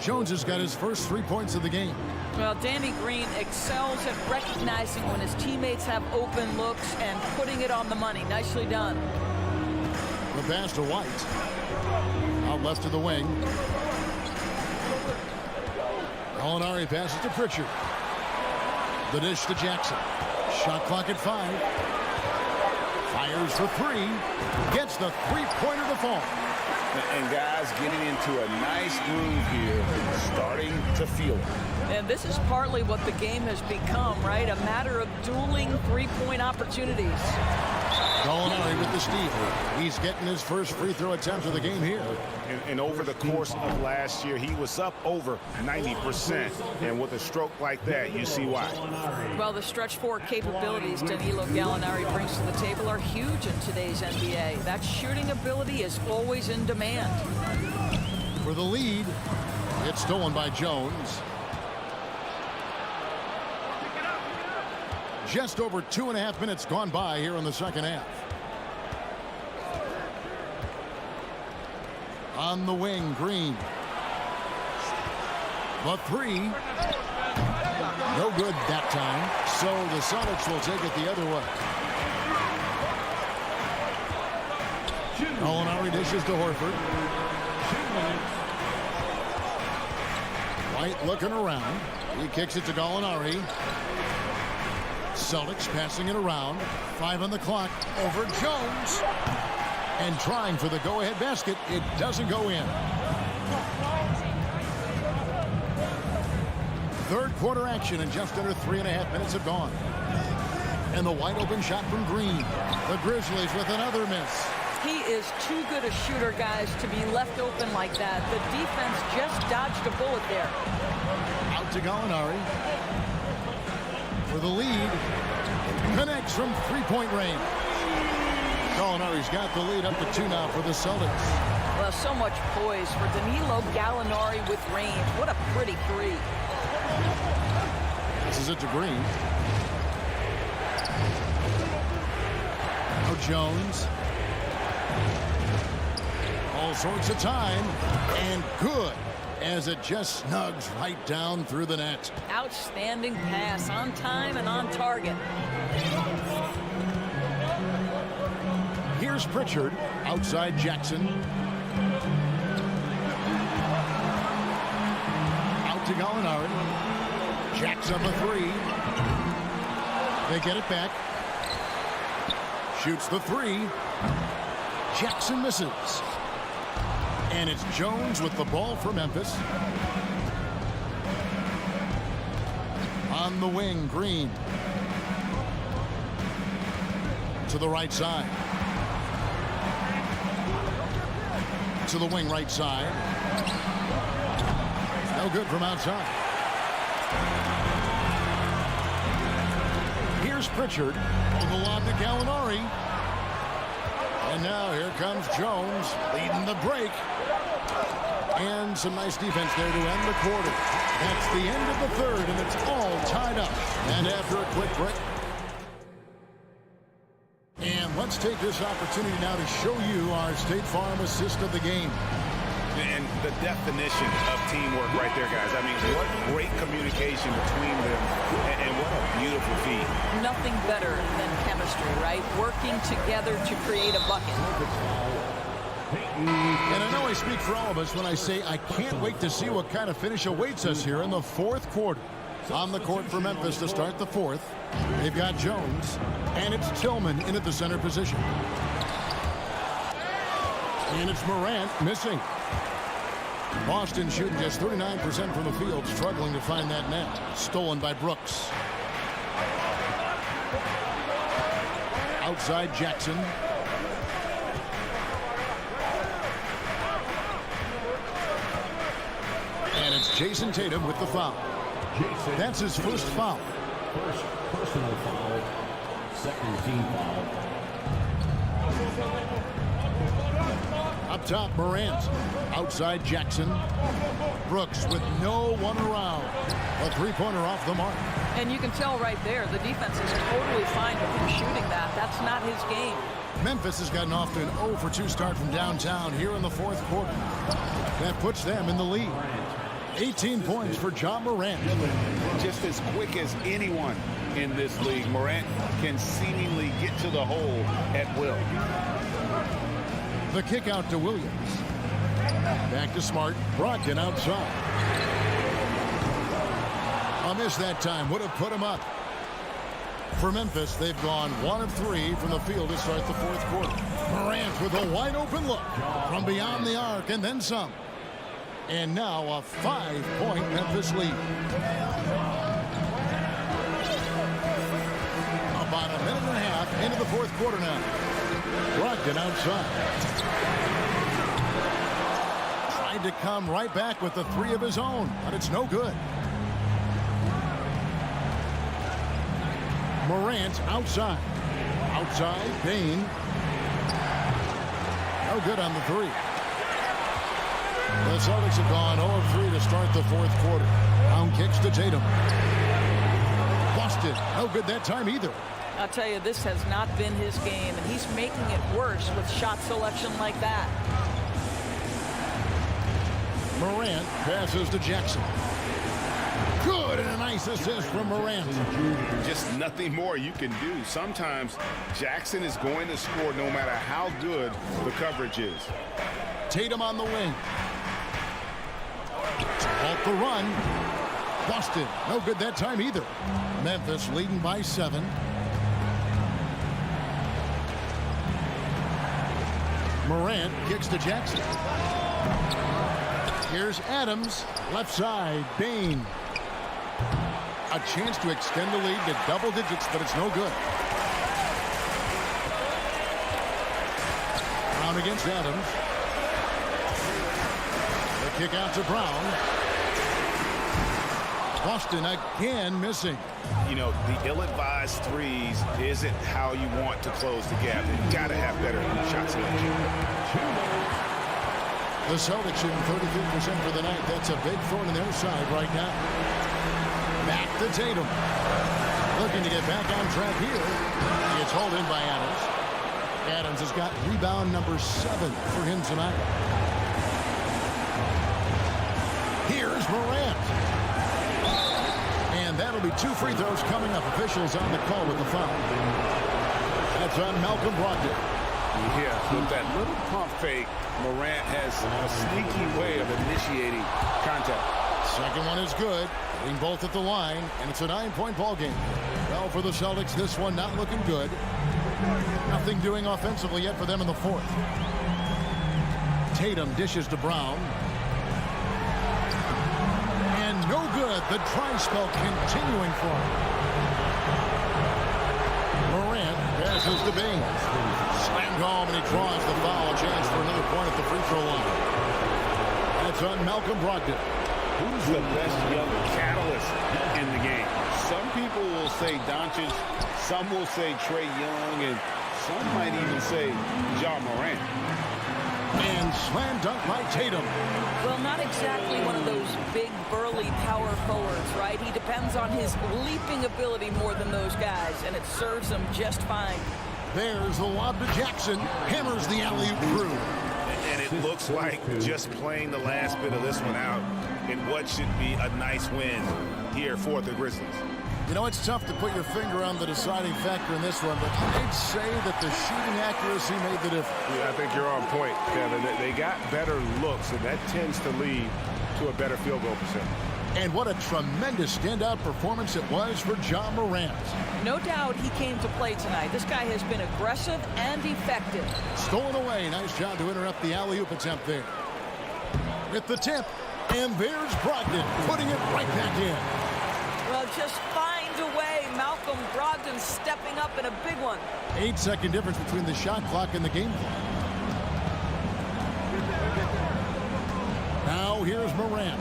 Jones has got his first 3 points of the game. Well, Danny Green excels at recognizing when his teammates have open looks and putting it on the money. Nicely done. The pass to White. Out left to the wing. Gallinari passes to Pritchard. The dish to Jackson. Shot clock at 5. Fires for 3. Gets the three-pointer to fall. And guys getting into a nice groove here, starting to feel it. And this is partly what the game has become, right? A matter of dueling three-point opportunities. Gallinari with the steal. He's getting his first free throw attempt of the game here. And over the course of last year, he was up over 90%. And with a stroke like that, you see why. Well, the stretch four capabilities Danilo Gallinari brings to the table are huge in today's NBA. That shooting ability is always in demand. For the lead, it's stolen by Jones. Just over 2.5 minutes gone by here in the second half. On the wing, Green. The three. No good that time. So the Celtics will take it the other way. Gallinari dishes to Horford. White looking around. He kicks it to Gallinari. Celtics passing it around. 5 on the clock. Over Jones. And trying for the go-ahead basket. It doesn't go in. Third quarter action, and just under 3.5 minutes have gone. And the wide open shot from Green. The Grizzlies with another miss. He is too good a shooter, guys, to be left open like that. The defense just dodged a bullet there. Out to Gallinari. For the lead. Connects from three-point range. Gallinari's got the lead up to 2 now for the Celtics. Well, so much poise for Danilo Gallinari with range. What a pretty three. This is it to Green. Now Jones. All sorts of time. And good. As it just snugs right down through the net. Outstanding pass, on time and on target. Here's Pritchard, outside Jackson. Out to Gallinari. Jackson the three. They get it back. Shoots the three. Jackson misses. And it's Jones with the ball for Memphis. On the wing, Green. To the right side. To the wing right side. No good from outside. Here's Pritchard. On the lob to Gallinari. And now here comes Jones leading the break. And some nice defense there to end the quarter. That's the end of the third, and it's all tied up. And after a quick break. And let's take this opportunity now to show you our State Farm assist of the game. And the definition of teamwork right there, guys. I mean, what great communication between them, and what a beautiful feat. Nothing better than chemistry, right? Working together to create a bucket. And I know I speak for all of us when I say I can't wait to see what kind of finish awaits us here in the fourth quarter. On the court for Memphis to start the fourth. They've got Jones, and it's Tillman in at the center position. And it's Morant missing. Boston shooting just 39% from the field, struggling to find that net. Stolen by Brooks. Outside Jackson. And it's Jason Tatum with the foul. That's his first foul. First personal foul, second team foul. Up top, Morant. Outside Jackson. Brooks with no one around. A three-pointer off the mark. And you can tell right there, the defense is totally fine with him shooting that. That's not his game. Memphis has gotten off to an 0-for-2 start from downtown here in the fourth quarter. That puts them in the lead. 18 points for John Morant. Just as quick as anyone in this league, Morant can seemingly get to the hole at will. The kick out to Williams. Back to Smart. Brogdon outside. A miss that time. Would have put him up. For Memphis, they've gone 1 of 3 from the field to start the fourth quarter. Morant with a wide open look from beyond the arc and then some. And now a 5-point Memphis lead. About a minute and a half into the fourth quarter now. Brogdon outside. Tried to come right back with the 3 of his own, but it's no good. Morant outside. Outside, Bain. No good on the 3. The Celtics have gone 0 of 3 to start the fourth quarter. Down kicks to Tatum. Busted. No good that time either. I'll tell you, this has not been his game, and he's making it worse with shot selection like that. Morant passes to Jackson. Good, and a nice assist from Morant. Just nothing more you can do. Sometimes Jackson is going to score no matter how good the coverage is. Tatum on the wing. To halt the run. Boston, no good that time either. Memphis leading by 7. Morant kicks to Jackson. Here's Adams, left side, Bain. A chance to extend the lead to double digits, but it's no good. Brown against Adams. The kick out to Brown. Boston again missing. You know, the ill-advised threes isn't how you want to close the gap. You've got to have better shot selection. The Celtics shooting 33% for the night. That's a big thorn in their side right now. Back to Tatum. Looking to get back on track here. It's hauled in by Adams. Adams has got rebound number 7 for him tonight. Here's Morant. And that'll be 2 free throws coming up. Officials on the call with the foul. That's on Malcolm Brogdon. Yeah, with that little pump fake, Morant has a sneaky way of initiating contact. Second one is good. Hitting both at the line, and it's a 9-point ball game. Well, for the Celtics, this one not looking good. Nothing doing offensively yet for them in the 4th. Tatum dishes to Brown. And no good. The try spell continuing for him. Morant passes to Bain. Slammed home, and he draws the foul. A chance for another point at the free throw line. That's on Malcolm Brogdon. Who's the best young catalyst in the game? Some people will say Doncic, some will say Trae Young, and some might even say Ja Morant. And slam dunk by Tatum. Well, not exactly one of those big, burly power forwards, right? He depends on his leaping ability more than those guys, and it serves him just fine. There's the lob to Jackson. Hammers the alley-oop through. And it looks like just playing the last bit of this one out in what should be a nice win here for the Grizzlies. You know, it's tough to put your finger on the deciding factor in this one, but I'd say that the shooting accuracy made the difference. Yeah, I think you're on point, Kevin. They got better looks, and that tends to lead to a better field goal percentage. And what a tremendous standout performance it was for Ja Morant. No doubt he came to play tonight. This guy has been aggressive and effective. Stolen away. Nice job to interrupt the alley-oop attempt there. With the tip, and there's Brogdon putting it right back in. Well, just find a way. Malcolm Brogdon stepping up in a big one. 8-second difference between the shot clock and the game clock. Now here's Morant.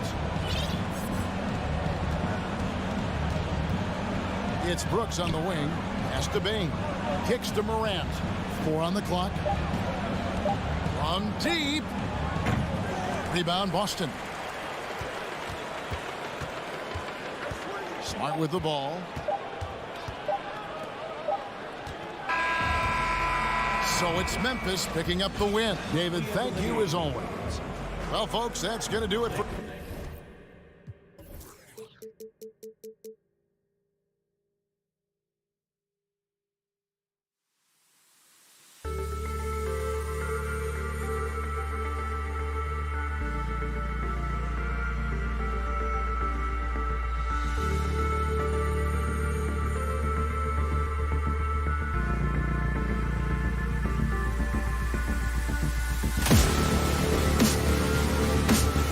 It's Brooks on the wing. Pass to Bain. Kicks to Morant. 4 on the clock. From deep. Rebound Boston. Smart with the ball. So it's Memphis picking up the win. David, thank you as always. Well, folks, that's going to do it for